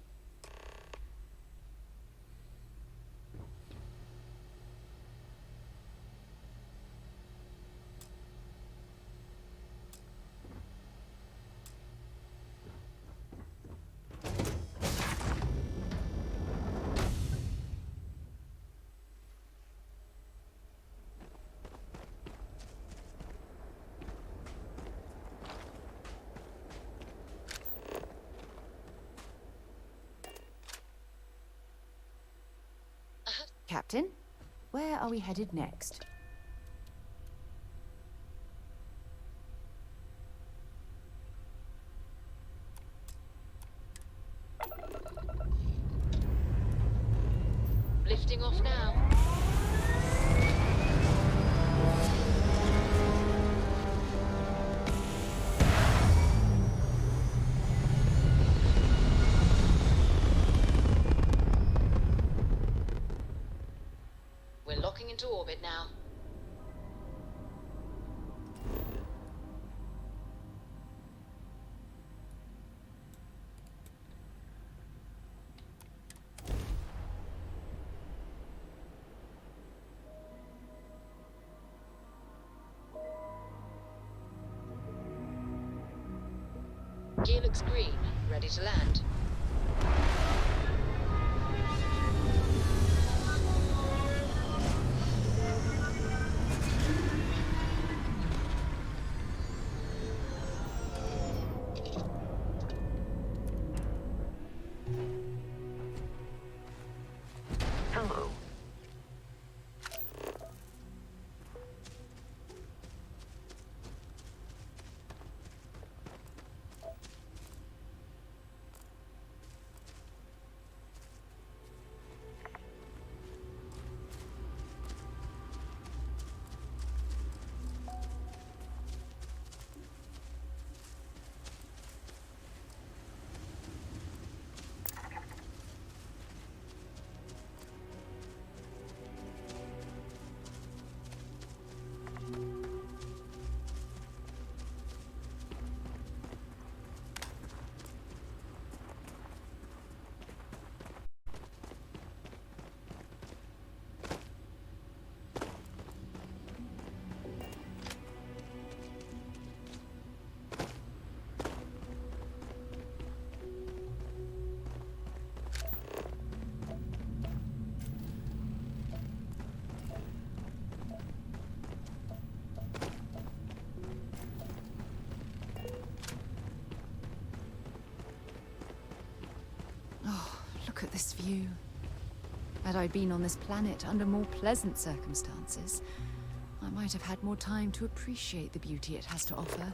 Captain, where are we headed next? Lifting off now. We're locking into orbit now. Gear looks green, ready to land. Hello. Oh, look at this view. Had I been on this planet under more pleasant circumstances, I might have had more time to appreciate the beauty it has to offer.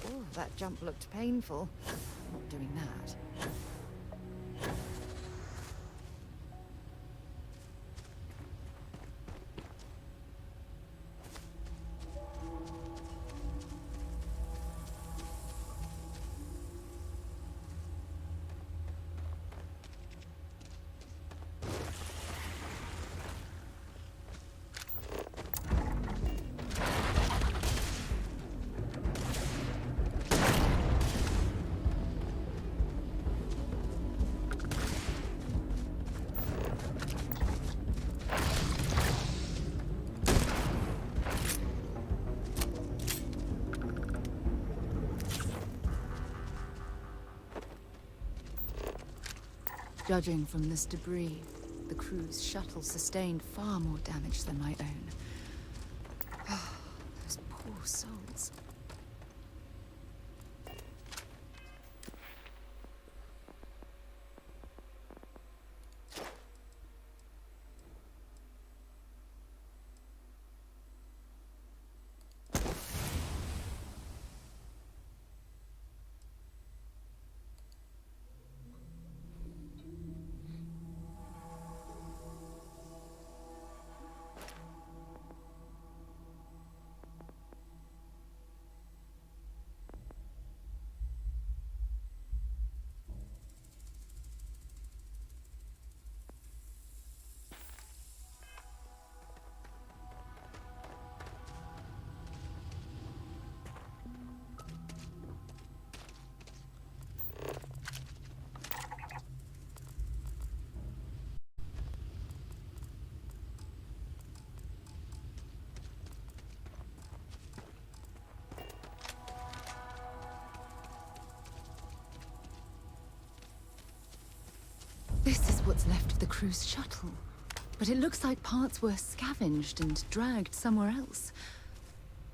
Oh, that jump looked painful. Not doing that. Judging from this debris, the crew's shuttle sustained far more damage than my own. Those poor souls. what's left of the cruise shuttle. But it looks like parts were scavenged and dragged somewhere else.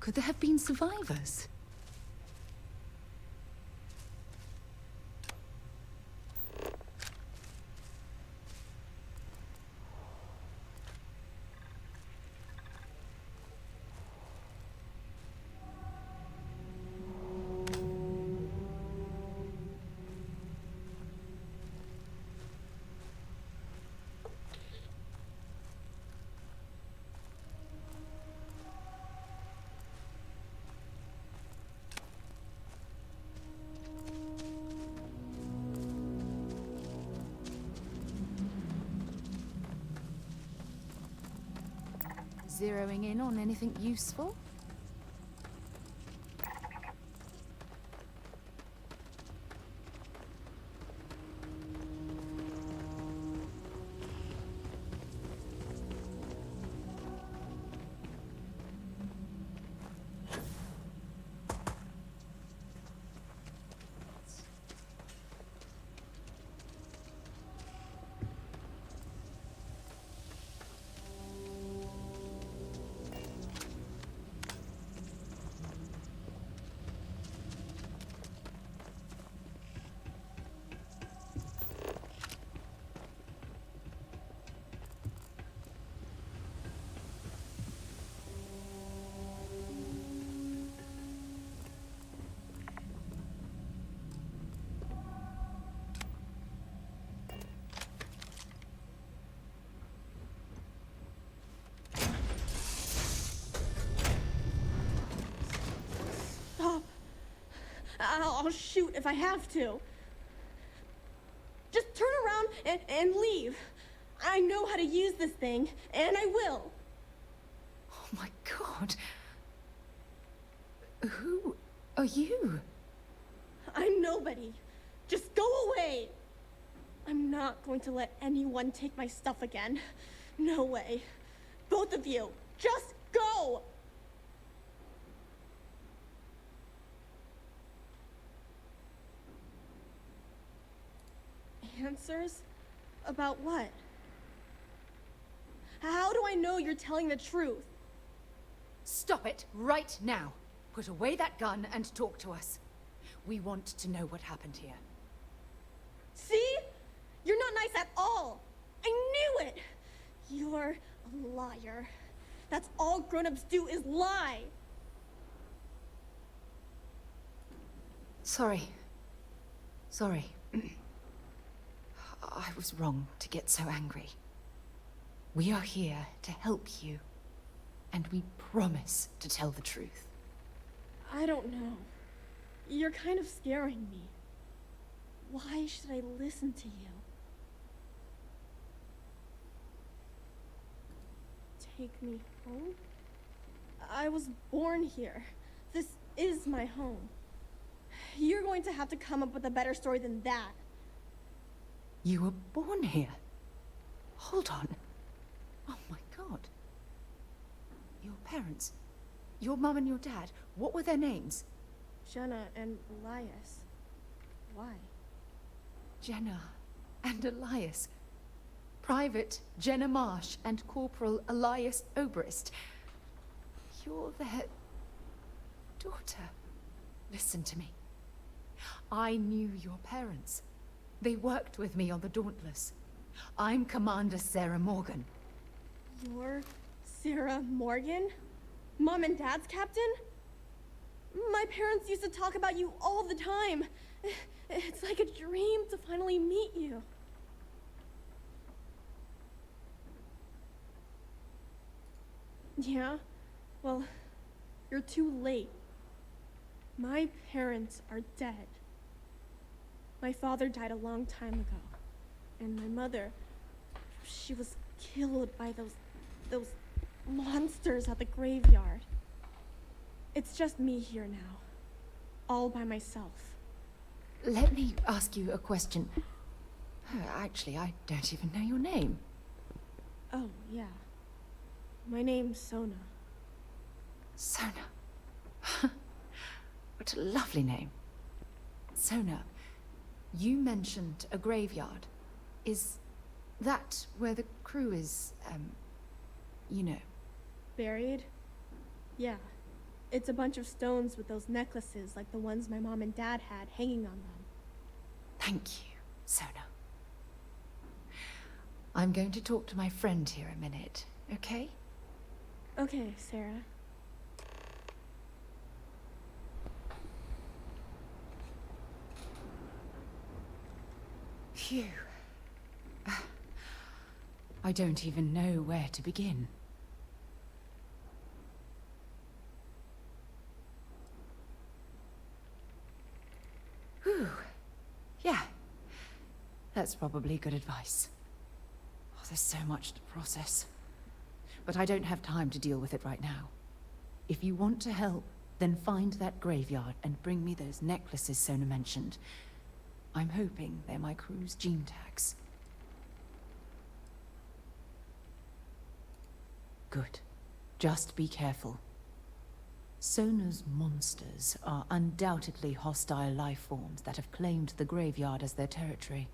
Could there have been survivors? Zeroing in on anything useful? I'll shoot if I have to. Just turn around and leave. I know how to use this thing, and I will. Oh my god. Who are you? I'm nobody. Just go away. I'm not going to let anyone take my stuff again. No way. Both of you, just go! Answers? About what? How do I know you're telling the truth? Stop it right now. Put away that gun and talk to us. We want to know what happened here. See? You're not nice at all. I knew it. You're a liar. That's all grown-ups do is lie. Sorry. Sorry. I was wrong to get so angry. We are here to help you, and we promise to tell the truth. I don't know. You're kind of scaring me. Why should I listen to you? Take me home? I was born here. This is my home. You're going to have to come up with a better story than that. You were born here? Hold on. Oh my god. Your parents, your mum and your dad, what were their names? Jenna and Elias. Why? Jenna and Elias. Private Jenna Marsh and Corporal Elias Obrist. You're their daughter. Listen to me. I knew your parents. They worked with me on the Dauntless. I'm Commander Sarah Morgan. You're Sarah Morgan? Mom and Dad's captain? My parents used to talk about you all the time. It's like a dream to finally meet you. Yeah? Well, you're too late. My parents are dead. My father died a long time ago. And my mother, she was killed by those monsters at the graveyard. It's just me here now. All by myself. Let me ask you a question. Actually, I don't even know your name. Oh, yeah. My name's Sona. Sona. What a lovely name. Sona, you mentioned a graveyard. Is That where the crew is, you know. Buried? Yeah. It's a bunch of stones with those necklaces like the ones my mom and dad had hanging on them. Thank you, Sona. I'm going to talk to my friend here a minute, okay? Okay, Sarah. Phew. I don't even know where to begin. Whew. Yeah. That's probably good advice. Oh, there's so much to process. But I don't have time to deal with it right now. If you want to help, then find that graveyard and bring me those necklaces Sona mentioned. I'm hoping they're my crew's gene tags. Good. Just be careful. Sona's monsters are undoubtedly hostile life forms that have claimed the graveyard as their territory.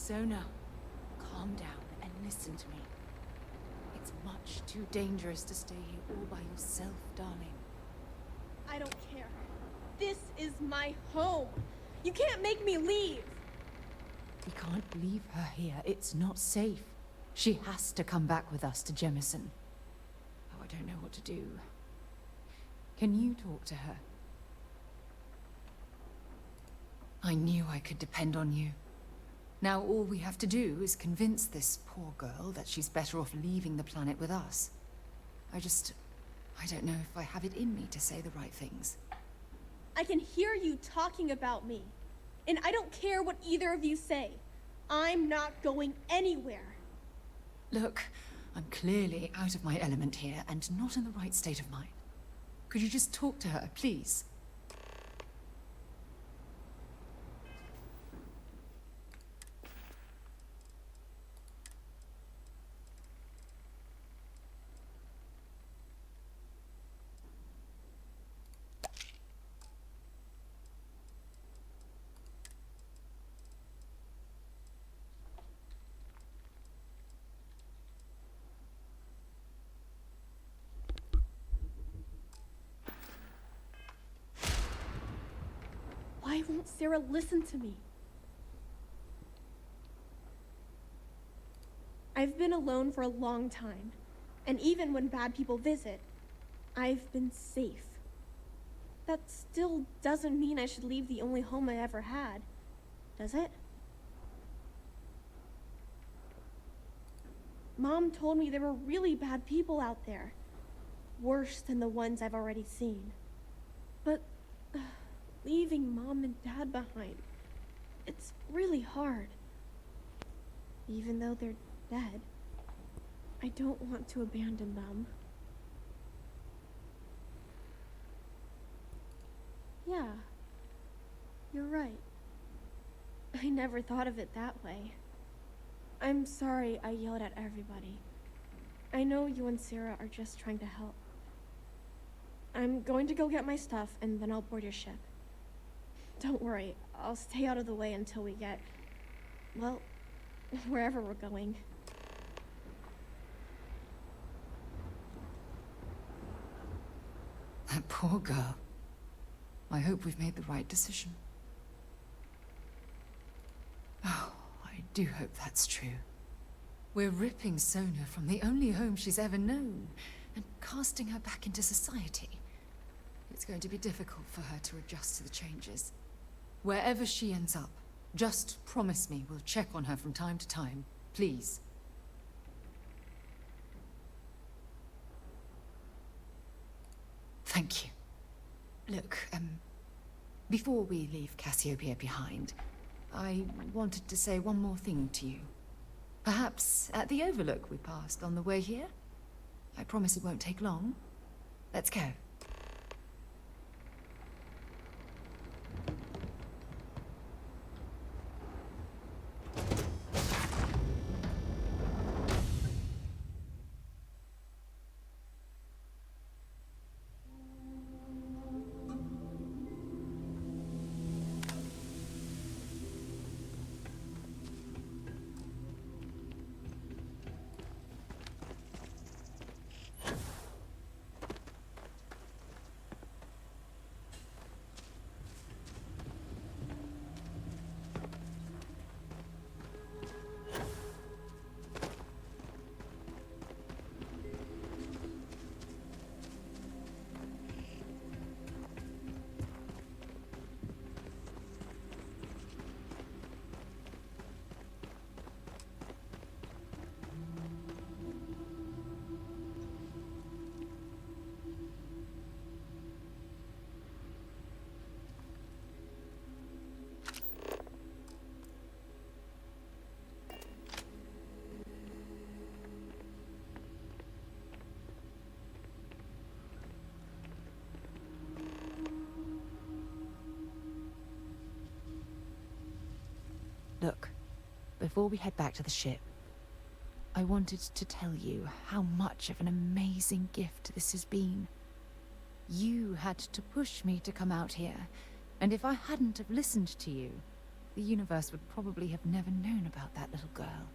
Sona, calm down and listen to me. It's much too dangerous to stay here all by yourself, darling. I don't care. This is my home. You can't make me leave. We can't leave her here. It's not safe. She has to come back with us to Jemison. Oh, I don't know what to do. Can you talk to her? I knew I could depend on you. Now all we have to do is convince this poor girl that she's better off leaving the planet with us. I don't know if I have it in me to say the right things. I can hear you talking about me. And I don't care what either of you say. I'm not going anywhere. Look, I'm clearly out of my element here and not in the right state of mind. Could you just talk to her, please? Why won't Sarah listen to me? I've been alone for a long time, and even when bad people visit, I've been safe. That still doesn't mean I should leave the only home I ever had, does it? Mom told me there were really bad people out there, worse than the ones I've already seen. But leaving Mom and Dad behind, it's really hard. Even though they're dead, I don't want to abandon them. Yeah, you're right. I never thought of it that way. I'm sorry I yelled at everybody. I know you and Sarah are just trying to help. I'm going to go get my stuff and then I'll board your ship. Don't worry, I'll stay out of the way until we get, well, wherever we're going. That poor girl. I hope we've made the right decision. Oh, I do hope that's true. We're ripping Sona from the only home she's ever known and casting her back into society. It's going to be difficult for her to adjust to the changes. Wherever she ends up, just promise me we'll check on her from time to time, please. Thank you. Look, before we leave Cassiopeia behind, I wanted to say one more thing to you. Perhaps at the overlook we passed on the way here? I promise it won't take long. Let's go. Look, before we head back to the ship, I wanted to tell you how much of an amazing gift this has been. You had to push me to come out here, and if I hadn't have listened to you, the universe would probably have never known about that little girl.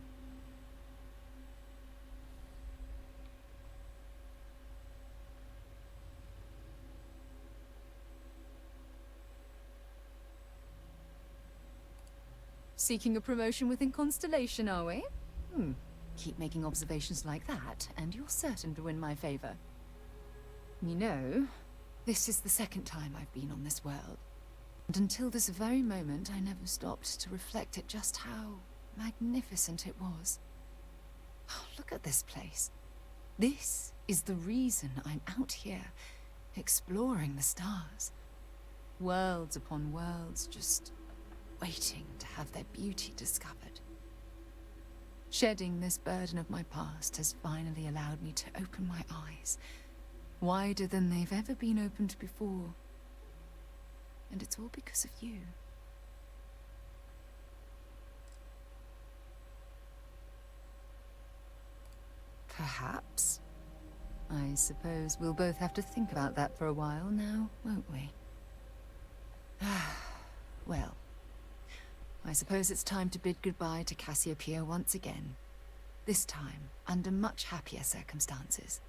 Seeking a promotion within Constellation, are we? Keep making observations like that, and you're certain to win my favor. You know, this is the second time I've been on this world. And until this very moment, I never stopped to reflect at just how magnificent it was. Oh, look at this place. This is the reason I'm out here, exploring the stars. Worlds upon worlds, just waiting to have their beauty discovered. Shedding this burden of my past has finally allowed me to open my eyes, wider than they've ever been opened before. And it's all because of you. Perhaps. I suppose we'll both have to think about that for a while now, won't we? Well, I suppose it's time to bid goodbye to Cassiopeia once again. This time, under much happier circumstances.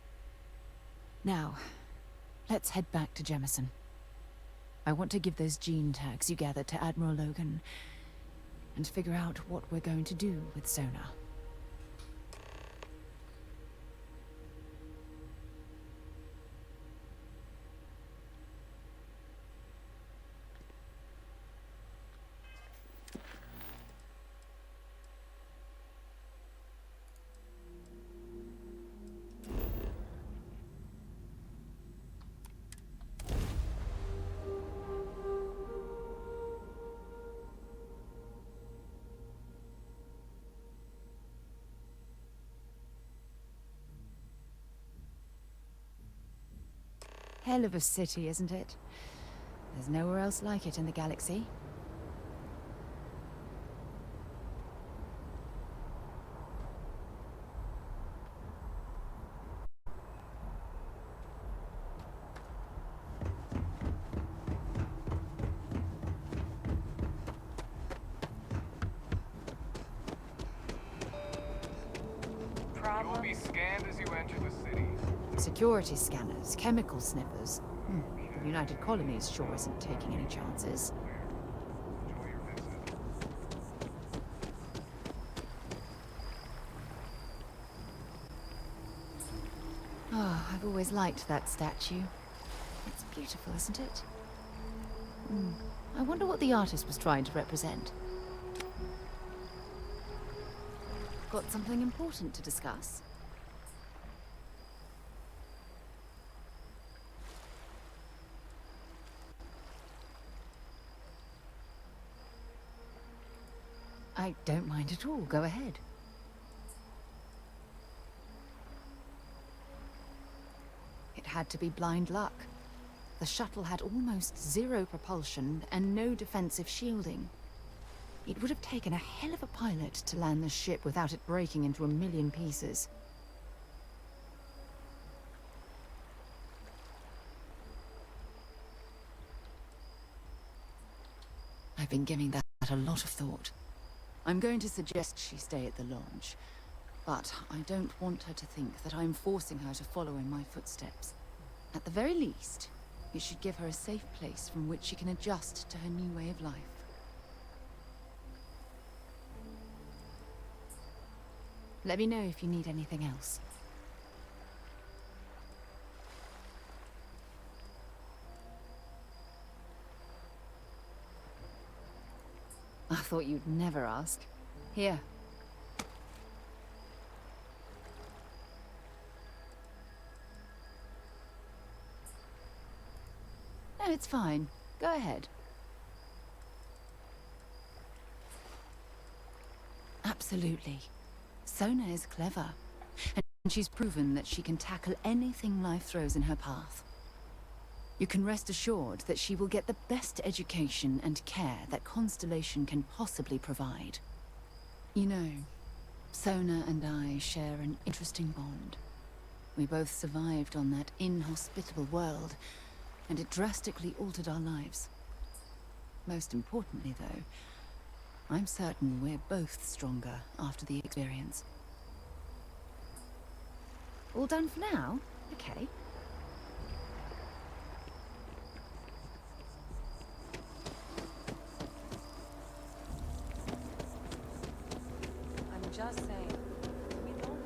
Now, let's head back to Jemison. I want to give those gene tags you gathered to Admiral Logan, and figure out what we're going to do with Sona. Hell of a city, isn't it? There's nowhere else like it in the galaxy. You'll be scanned as you enter the city. Security scanners, chemical sniffers. The United Colonies sure isn't taking any chances. Oh, I've always liked that statue. It's beautiful, isn't it? I wonder what the artist was trying to represent. Got something important to discuss? I don't mind at all. Go ahead. It had to be blind luck. The shuttle had almost zero propulsion and no defensive shielding. It would have taken a hell of a pilot to land the ship without it breaking into a million pieces. I've been giving that a lot of thought. I'm going to suggest she stay at the launch, but I don't want her to think that I'm forcing her to follow in my footsteps. At the very least, it should give her a safe place from which she can adjust to her new way of life. Let me know if you need anything else. I thought you'd never ask. Here. No, it's fine. Go ahead. Absolutely. Sona is clever, and she's proven that she can tackle anything life throws in her path. You can rest assured that she will get the best education and care that Constellation can possibly provide. You know, Sona and I share an interesting bond. We both survived on that inhospitable world, and it drastically altered our lives. Most importantly, though, I'm certain we're both stronger after the experience. All done for now? Okay. I'm just saying. We don't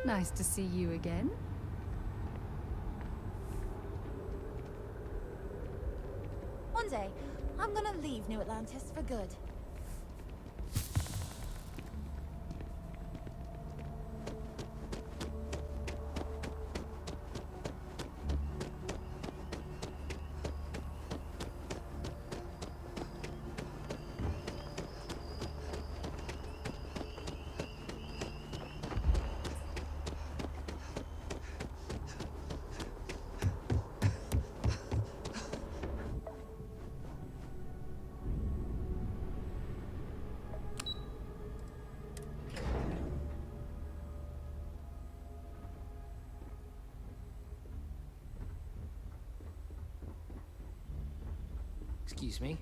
Nice to see you again. One day, I'm gonna leave New Atlantis for good. Excuse me.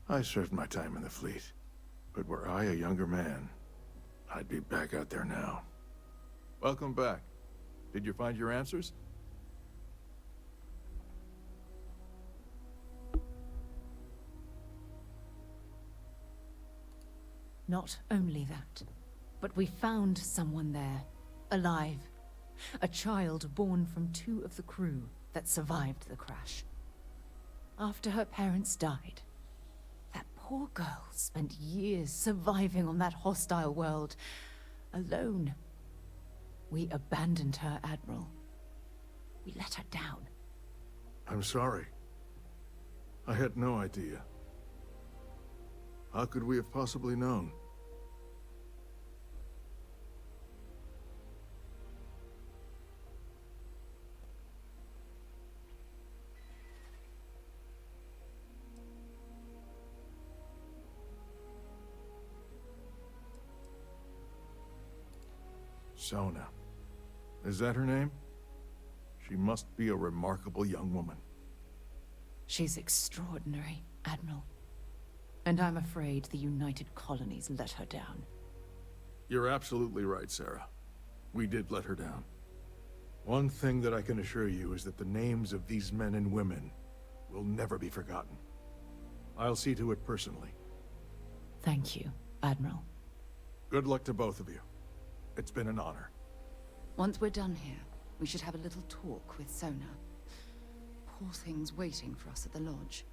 I served my time in the fleet, but were I a younger man, I'd be back out there now. Welcome back. Did you find your answers? Not only that, but we found someone there, alive. A child born from 2 of the crew that survived the crash. After her parents died, that poor girl spent years surviving on that hostile world, alone. We abandoned her, Admiral. We let her down. I'm sorry. I had no idea. How could we have possibly known? Sona. Is that her name? She must be a remarkable young woman. She's extraordinary, Admiral. And I'm afraid the United Colonies let her down. You're absolutely right, Sarah. We did let her down. One thing that I can assure you is that the names of these men and women will never be forgotten. I'll see to it personally. Thank you, Admiral. Good luck to both of you. It's been an honor. Once we're done here, we should have a little talk with Sona. Poor thing's waiting for us at the lodge.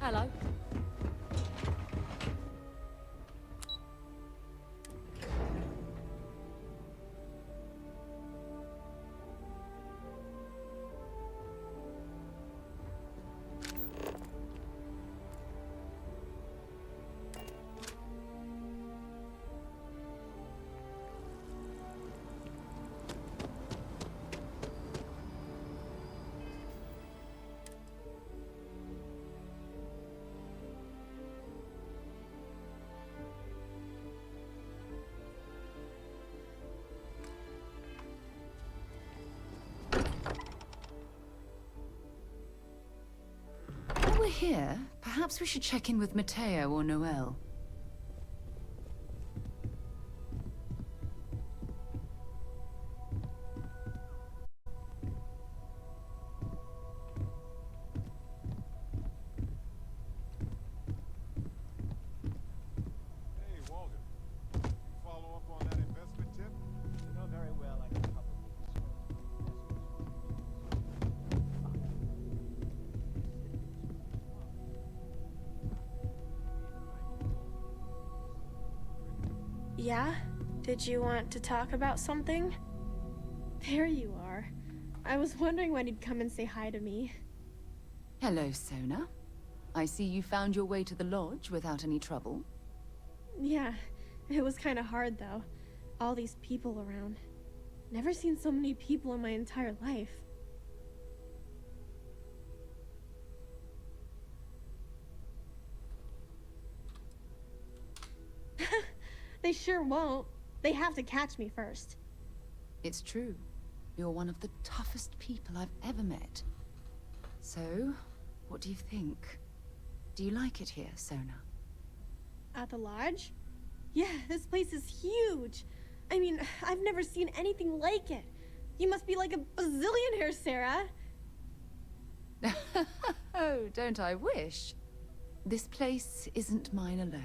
Hello. While we're here, perhaps we should check in with Mateo or Noel. Hey, Walter. You follow up on that investment tip? You know very well I can publicly disclose. Yeah? Did you want to talk about something? There you are. I was wondering when you'd come and say hi to me. Hello, Sona. I see you found your way to the lodge without any trouble. Yeah, it was kind of hard though. All these people around. Never seen so many people in my entire life. They sure won't. They have to catch me first. It's true. You're one of the toughest people I've ever met. So, what do you think? Do you like it here, Sona? At the lodge? Yeah, this place is huge. I mean, I've never seen anything like it. You must be like a bazillionaire, Sarah. Oh, don't I wish? This place isn't mine alone.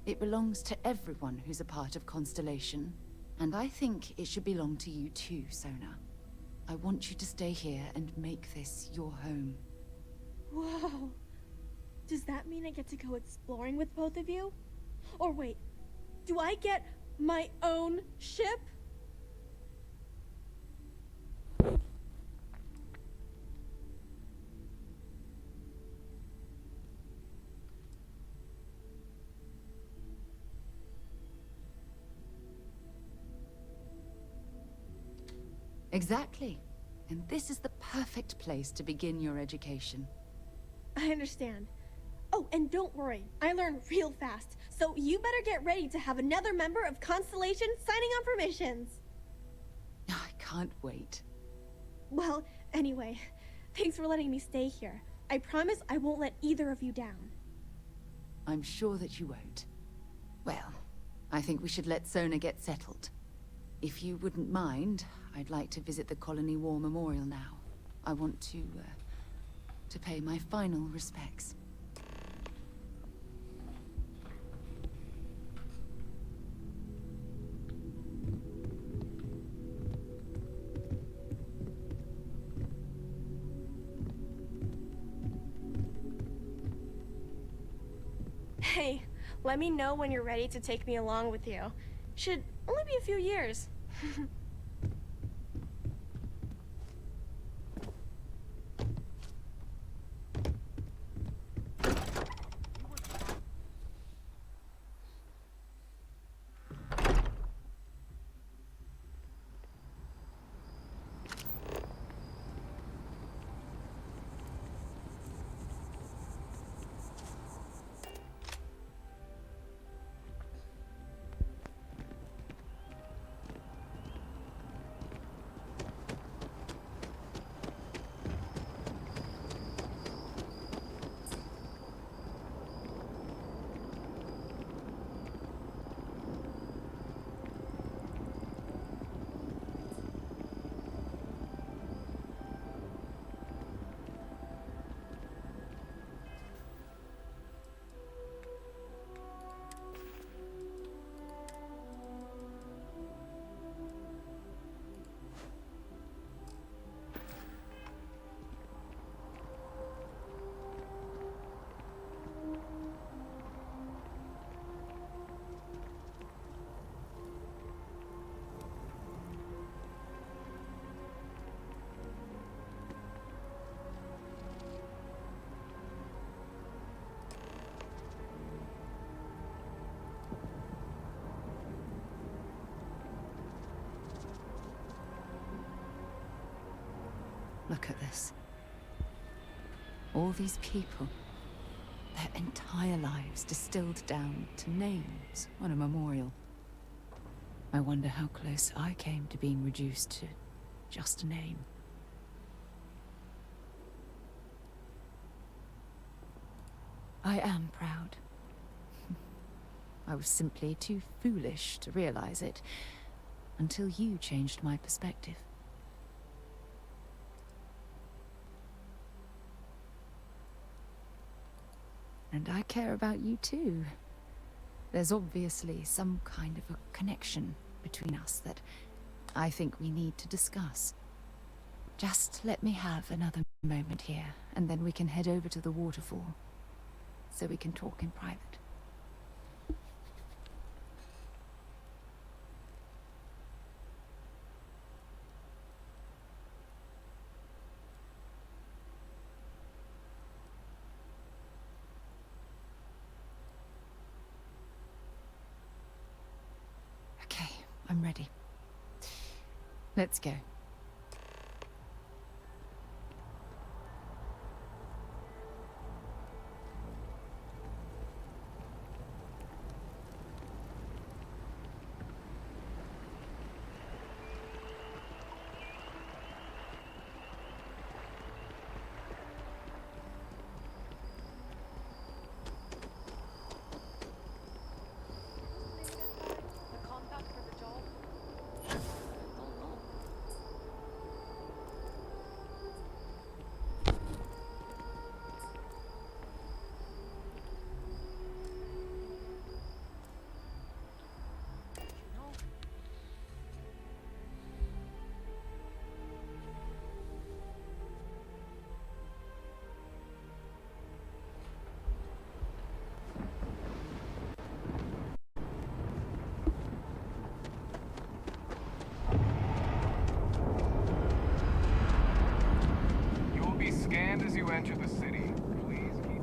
It belongs to everyone who's a part of Constellation. And I think it should belong to you too, Sona. I want you to stay here and make this your home. Whoa. Does that mean I get to go exploring with both of you? Or wait, do I get my own ship? Exactly. And this is the perfect place to begin your education. I understand. Oh, and don't worry, I learn real fast, so you better get ready to have another member of Constellation signing on for missions. I can't wait. Well, anyway, thanks for letting me stay here. I promise I won't let either of you down. I'm sure that you won't. Well, I think we should let Sona get settled. If you wouldn't mind, I'd like to visit the Colony War Memorial now. I want to pay my final respects. Hey, let me know when you're ready to take me along with you. Should only be a few years. Look at this. All these people. Their entire lives distilled down to names on a memorial. I wonder how close I came to being reduced to just a name. I am proud. I was simply too foolish to realize it until you changed my perspective. And I care about you too. There's obviously some kind of a connection between us that I think we need to discuss. Just let me have another moment here, and then we can head over to the waterfall, so we can talk in private. I'm ready. Let's go. You will be scanned as you enter the city. Please keep.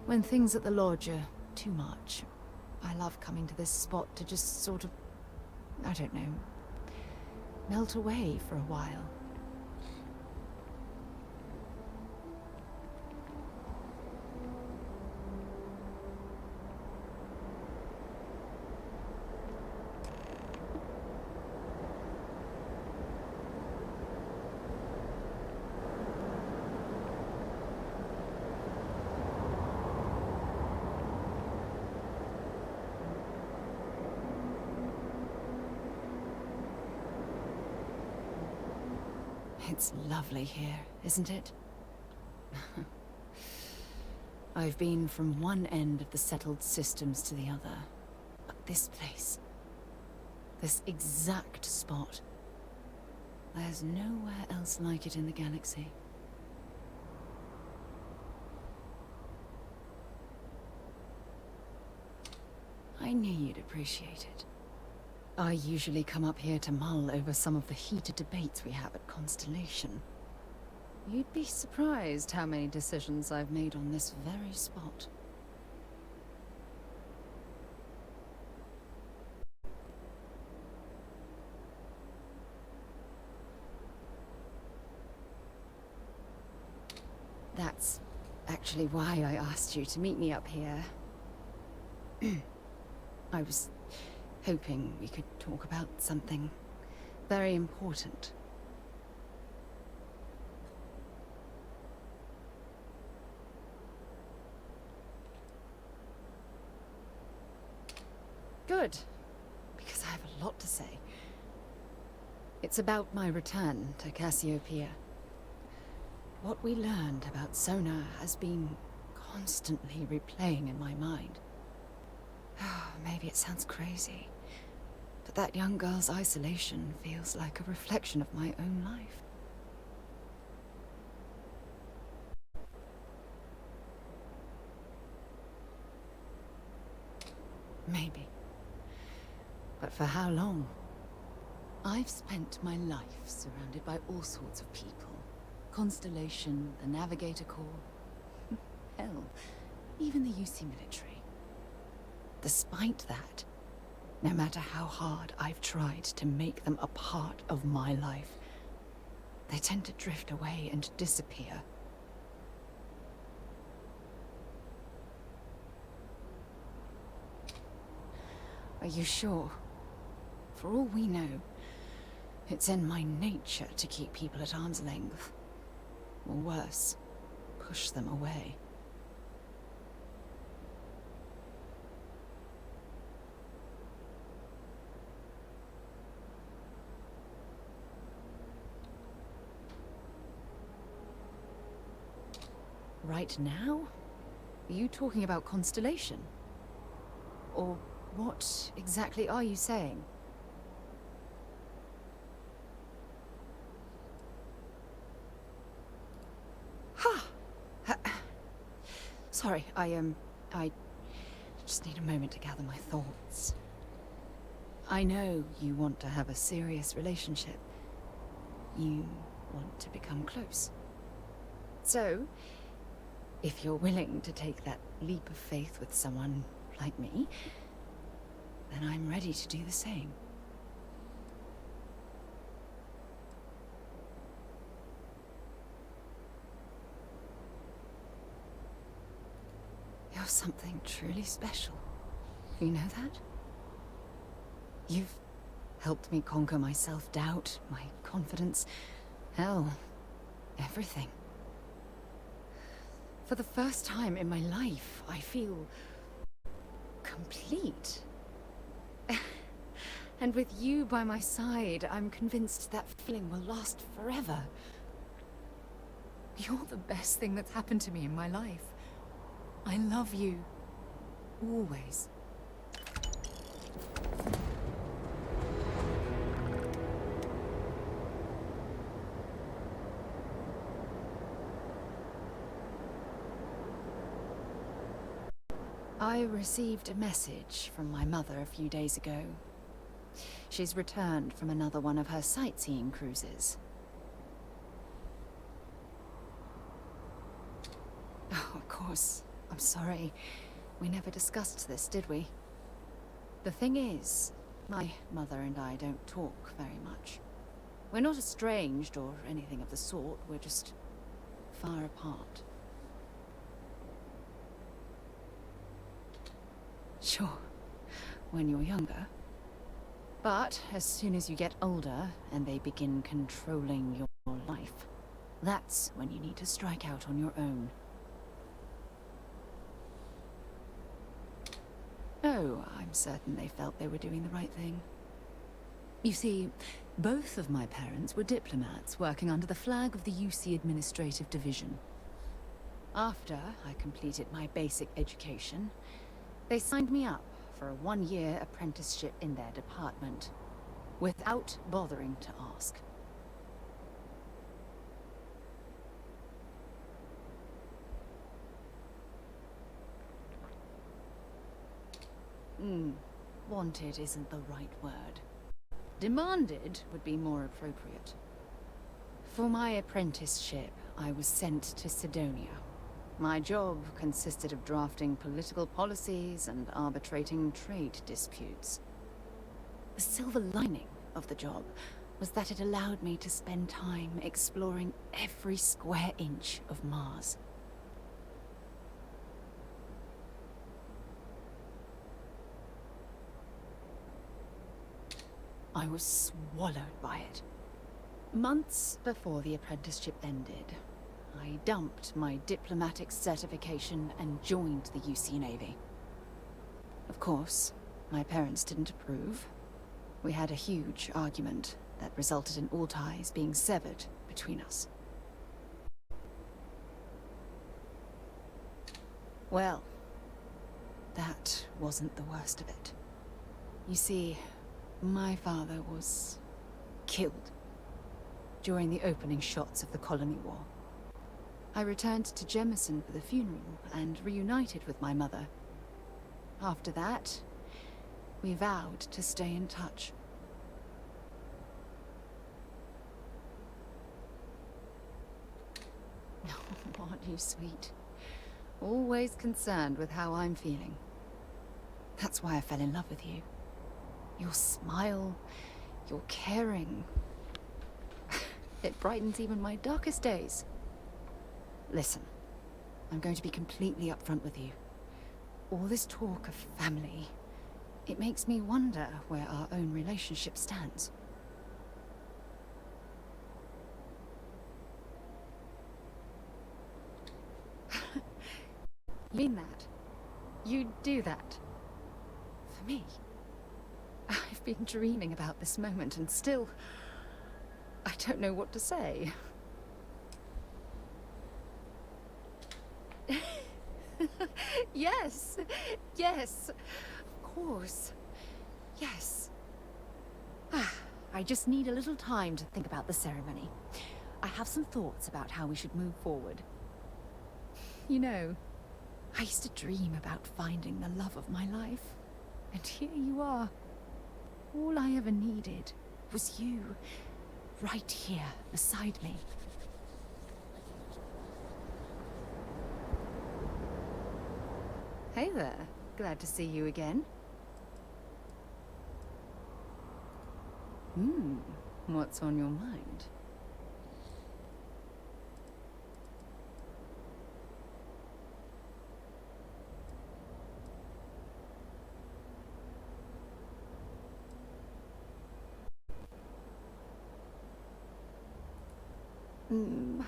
When things at the lodge are too much, I love coming to this spot to just sort of, I don't know, melt away for a while. It's lovely here, isn't it? I've been from one end of the settled systems to the other. But this place, this exact spot, there's nowhere else like it in the galaxy. I knew you'd appreciate it. I usually come up here to mull over some of the heated debates we have at Constellation. You'd be surprised how many decisions I've made on this very spot. That's actually why I asked you to meet me up here. I was hoping we could talk about something very important. Good, because I have a lot to say. It's about my return to Cassiopeia. What we learned about Sona has been constantly replaying in my mind. Maybe it sounds crazy, but that young girl's isolation feels like a reflection of my own life. Maybe. But for how long? I've spent my life surrounded by all sorts of people. Constellation, the Navigator Corps. Hell, even the UC military. Despite that, no matter how hard I've tried to make them a part of my life, they tend to drift away and disappear. Are you sure? For all we know, it's in my nature to keep people at arm's length. Or worse, push them away. Right now? Are you talking about Constellation? Or what exactly are you saying? Sorry, I just need a moment to gather my thoughts. I know you want to have a serious relationship. You want to become close. So, if you're willing to take that leap of faith with someone like me, then I'm ready to do the same. You're something truly special. You know that? You've helped me conquer my self-doubt, my confidence, hell, everything. For the first time in my life, I feel complete. And with you by my side, I'm convinced that feeling will last forever. You're the best thing that's happened to me in my life. I love you. Always. I received a message from my mother a few days ago. She's returned from another one of her sightseeing cruises. Oh, of course. I'm sorry. We never discussed this, did we? The thing is, my mother and I don't talk very much. We're not estranged or anything of the sort. We're just far apart. Sure, when you're younger. But as soon as you get older and they begin controlling your life, that's when you need to strike out on your own. Oh, I'm certain they felt they were doing the right thing. You see, both of my parents were diplomats working under the flag of the UC Administrative Division. After I completed my basic education, they signed me up for a one-year apprenticeship in their department, without bothering to ask. Wanted isn't the right word. Demanded would be more appropriate. For my apprenticeship, I was sent to Sidonia. My job consisted of drafting political policies and arbitrating trade disputes. The silver lining of the job was that it allowed me to spend time exploring every square inch of Mars. I was swallowed by it. Months before the apprenticeship ended, I dumped my diplomatic certification and joined the UC Navy. Of course, my parents didn't approve. We had a huge argument that resulted in all ties being severed between us. Well, that wasn't the worst of it. You see, my father was killed during the opening shots of the Colony War. I returned to Jemison for the funeral and reunited with my mother. After that, we vowed to stay in touch. Oh, aren't you sweet? Always concerned with how I'm feeling. That's why I fell in love with you. Your smile, your caring. It brightens even my darkest days. Listen, I'm going to be completely upfront with you. All this talk of family, it makes me wonder where our own relationship stands. You mean that? You do that? For me? I've been dreaming about this moment and still... I don't know what to say. Yes! Yes! Of course. Yes. I just need a little time to think about the ceremony. I have some thoughts about how we should move forward. You know, I used to dream about finding the love of my life. And here you are. All I ever needed was you, right here beside me. Hey there. Glad to see you again. What's on your mind?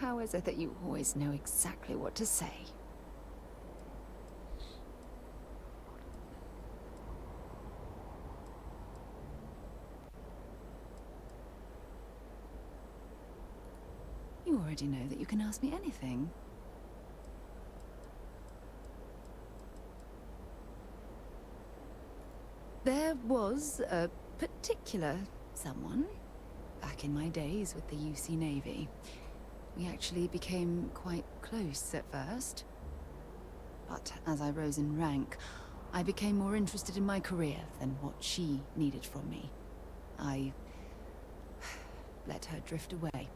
How is it that you always know exactly what to say? You already know that you can ask me anything. There was a particular someone back in my days with the UC Navy. We actually became quite close at first. But as I rose in rank, I became more interested in my career than what she needed from me. I let her drift away.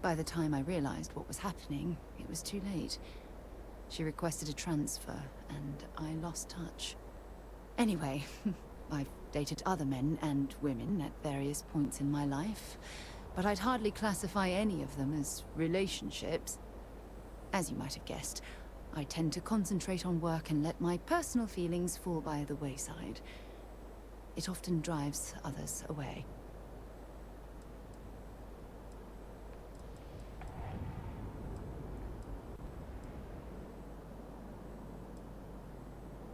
By the time I realized what was happening, it was too late. She requested a transfer, and I lost touch. Anyway, I've dated other men and women at various points in my life, but I'd hardly classify any of them as relationships. As you might have guessed, I tend to concentrate on work and let my personal feelings fall by the wayside. It often drives others away.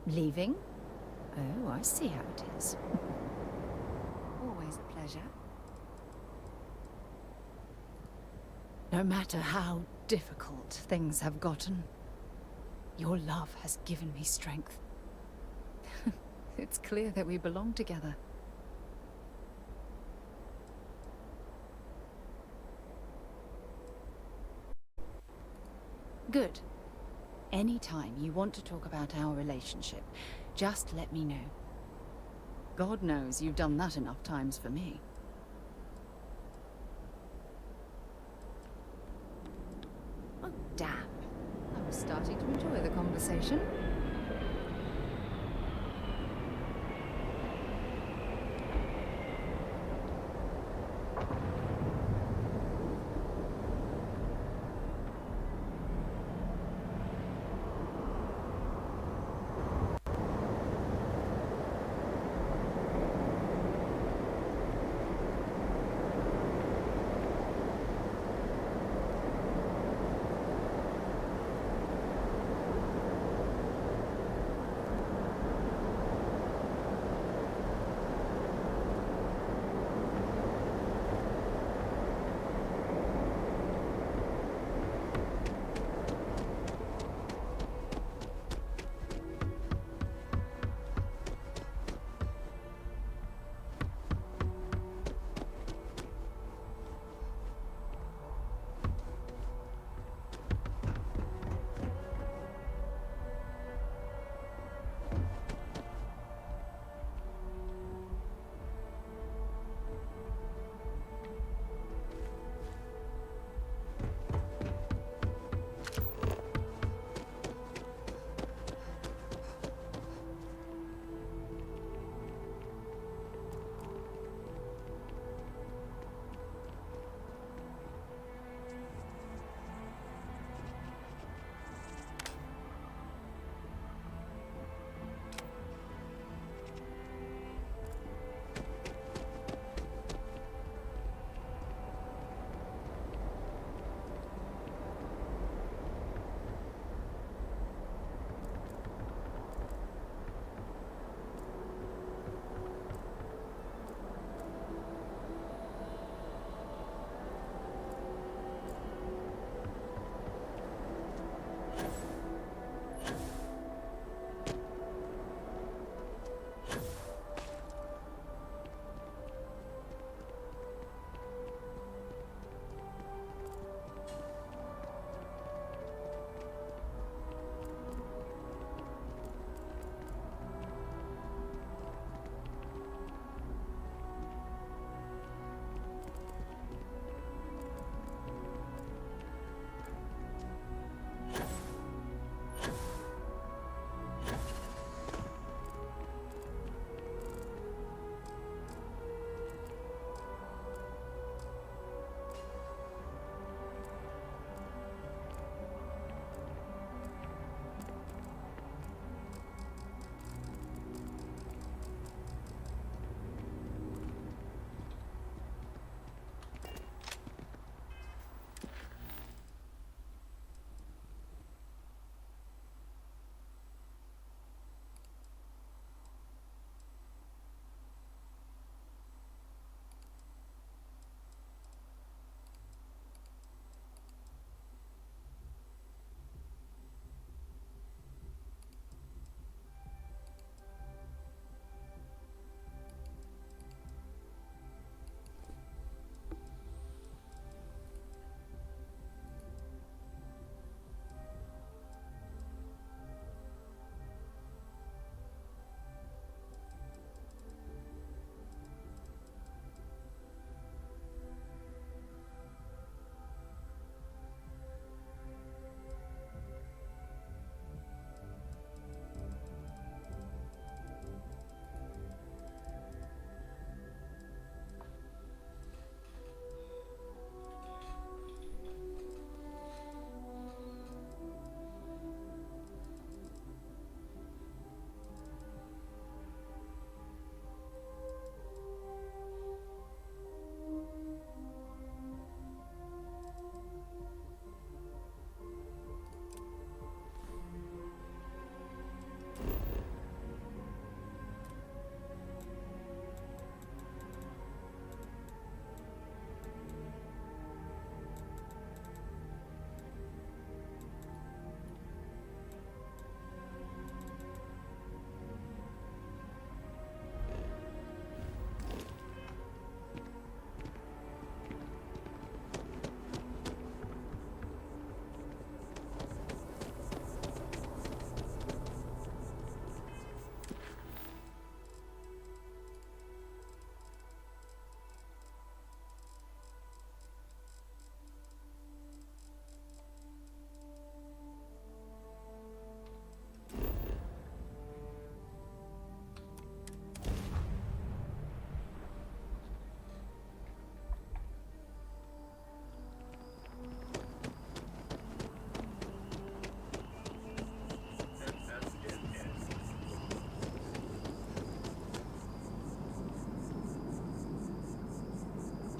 Leaving? Oh, I see how it is. Always a pleasure. No matter how difficult things have gotten, your love has given me strength. It's clear that we belong together. Good. Anytime you want to talk about our relationship, just let me know. God knows you've done that enough times for me. Oh, damn. I was starting to enjoy the conversation.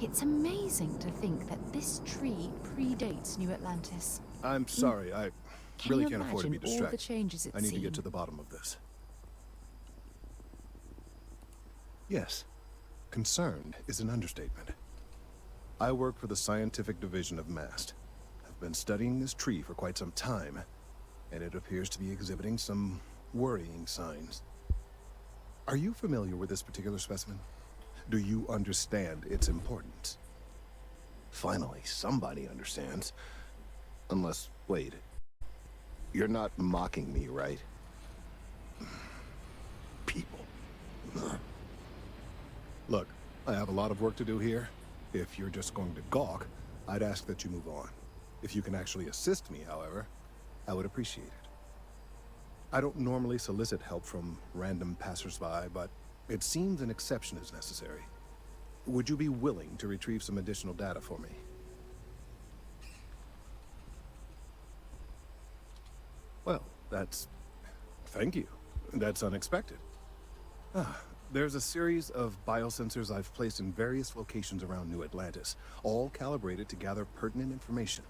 It's amazing to think that this tree predates New Atlantis. I'm sorry, I really can't afford to be imagine all distracted. the changes it's I need to seen? get to the bottom of this. Yes, concerned is an understatement. I work for the scientific division of MAST. I've been studying this tree for quite some time, and it appears to be exhibiting some worrying signs. Are you familiar with this particular specimen? Do you understand its importance? Finally, somebody understands. Unless, wait. You're not mocking me, right? People. Look, I have a lot of work to do here. If you're just going to gawk, I'd ask that you move on. If you can actually assist me, however, I would appreciate it. I don't normally solicit help from random passersby, but it seems an exception is necessary. Would you be willing to retrieve some additional data for me? Well, thank you. That's unexpected. There's a series of biosensors I've placed in various locations around New Atlantis, all calibrated to gather pertinent information.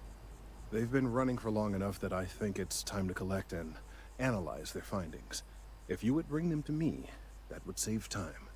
They've been running for long enough that I think it's time to collect and analyze their findings. If you would bring them to me, that would save time.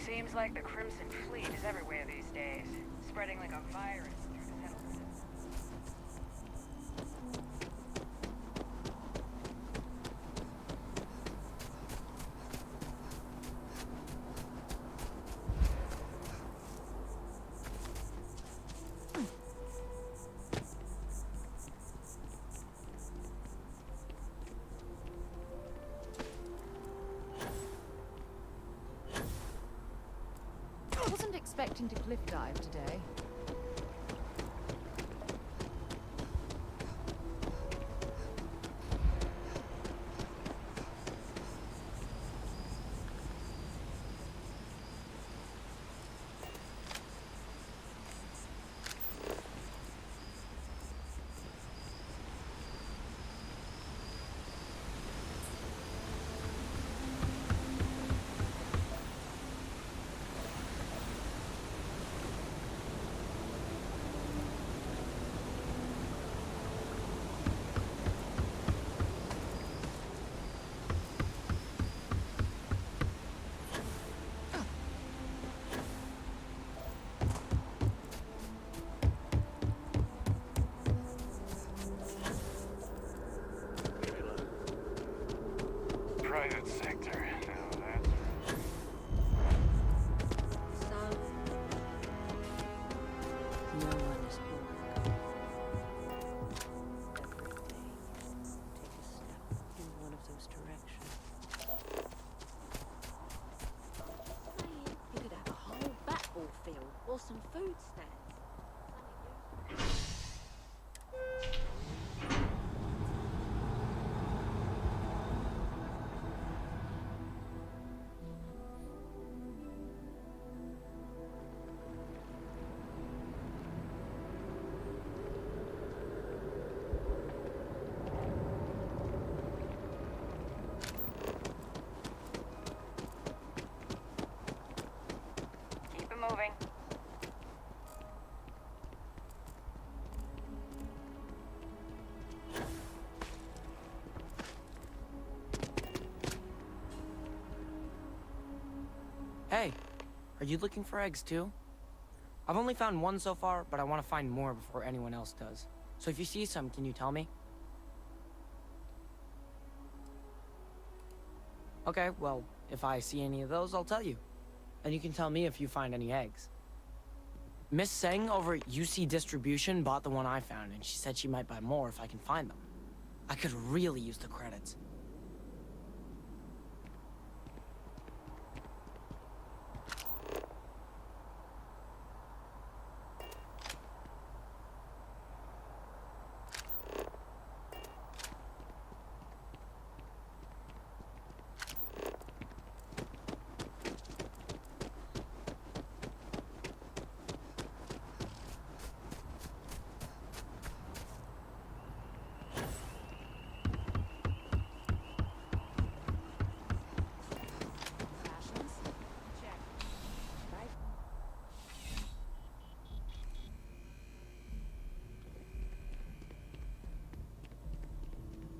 Seems like the Crimson Fleet is everywhere these days, spreading like a virus through the settlements. I wasn't expecting to cliff dive today. Private sector. Now that's No one is born. Every day, take a step in one of those directions. You could have a whole batball field or some food stands. Keep it moving. Hey, are you looking for eggs too? I've only found one so far, but I want to find more before anyone else does. So if you see some, can you tell me? Okay, well, if I see any of those, I'll tell you. And you can tell me if you find any eggs. Miss Seng over at UC Distribution bought the one I found, and she said she might buy more if I can find them. I could really use the credits.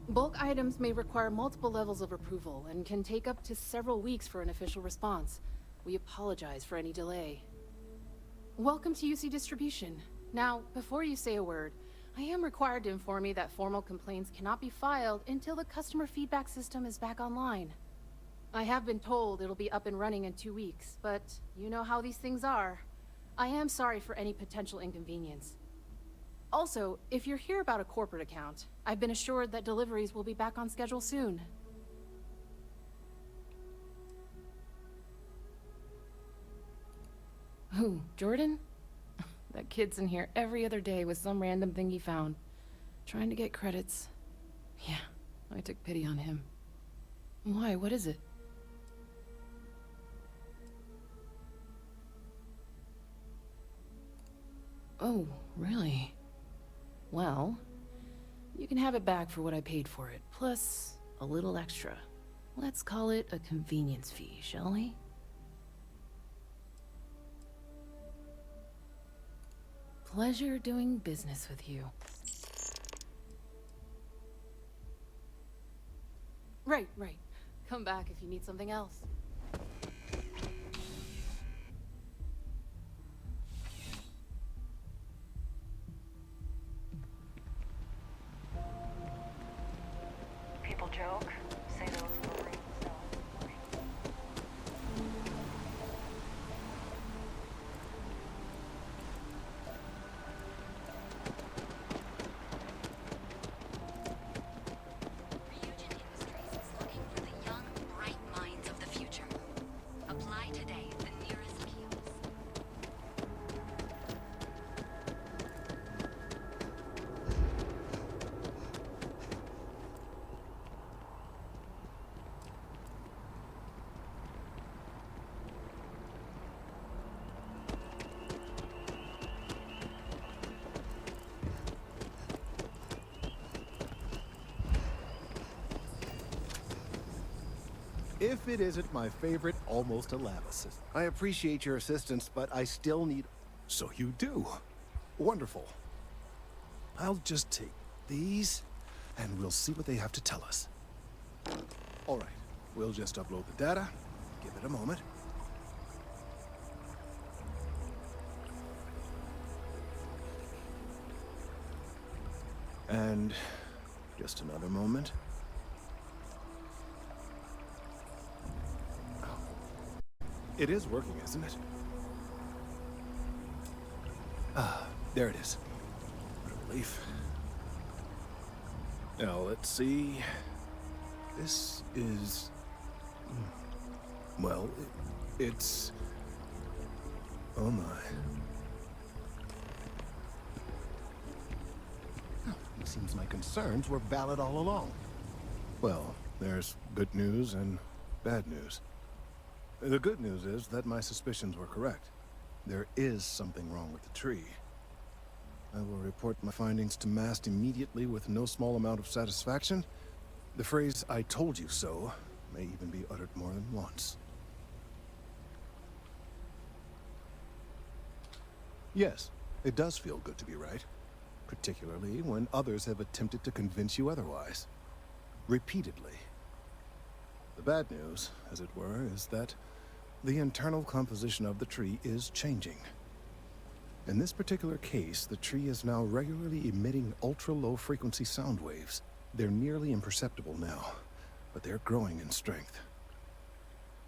Bulk items may require multiple levels of approval and can take up to several weeks for an official response. We apologize for any delay. Welcome to UC Distribution. Now, before you say a word, I am required to inform you that formal complaints cannot be filed until the customer feedback system is back online. I have been told it'll be up and running in 2 weeks, but you know how these things are. I am sorry for any potential inconvenience. Also, if you're here about a corporate account, I've been assured that deliveries will be back on schedule soon. Who, Jordan? That kid's in here every other day with some random thing he found. Trying to get credits. Yeah, I took pity on him. Why, what is it? Oh, really? Well, you can have it back for what I paid for it, plus a little extra. Let's call it a convenience fee, shall we? Pleasure doing business with you. Right. Come back if you need something else. People joke, say those marine cells. If it isn't my favorite almost a lab assistant. I appreciate your assistance, but I still need... So you do. Wonderful. I'll just take these, and we'll see what they have to tell us. All right, we'll just upload the data. Give it a moment. And just another moment. It is working, isn't it? Ah, there it is. What a relief. Now, let's see. This is... Well, it's... Oh my. It seems my concerns were valid all along. Well, there's good news and bad news. The good news is that my suspicions were correct. There is something wrong with the tree. I will report my findings to Mast immediately with no small amount of satisfaction. The phrase, "I told you so," may even be uttered more than once. Yes, it does feel good to be right. Particularly when others have attempted to convince you otherwise. Repeatedly. The bad news, as it were, is that the internal composition of the tree is changing. In this particular case, the tree is now regularly emitting ultra-low frequency sound waves. They're nearly imperceptible now, but they're growing in strength.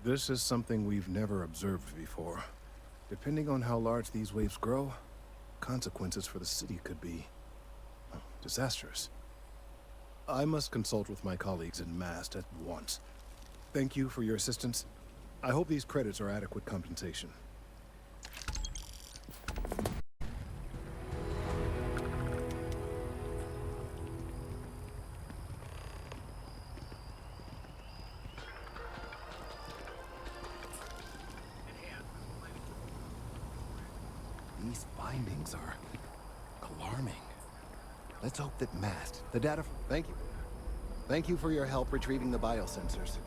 This is something we've never observed before. Depending on how large these waves grow, consequences for the city could be disastrous. I must consult with my colleagues in Mast at once. Thank you for your assistance. I hope these credits are adequate compensation. These findings are alarming. Let's hope that Mast, the data... Thank you. Thank you for your help retrieving the biosensors.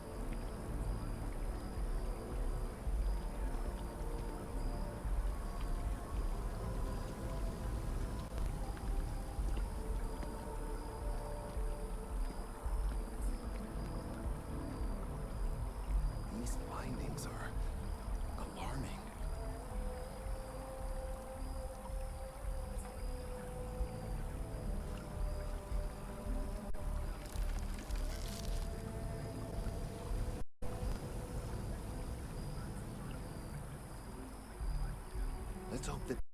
These findings are alarming. Let's hope that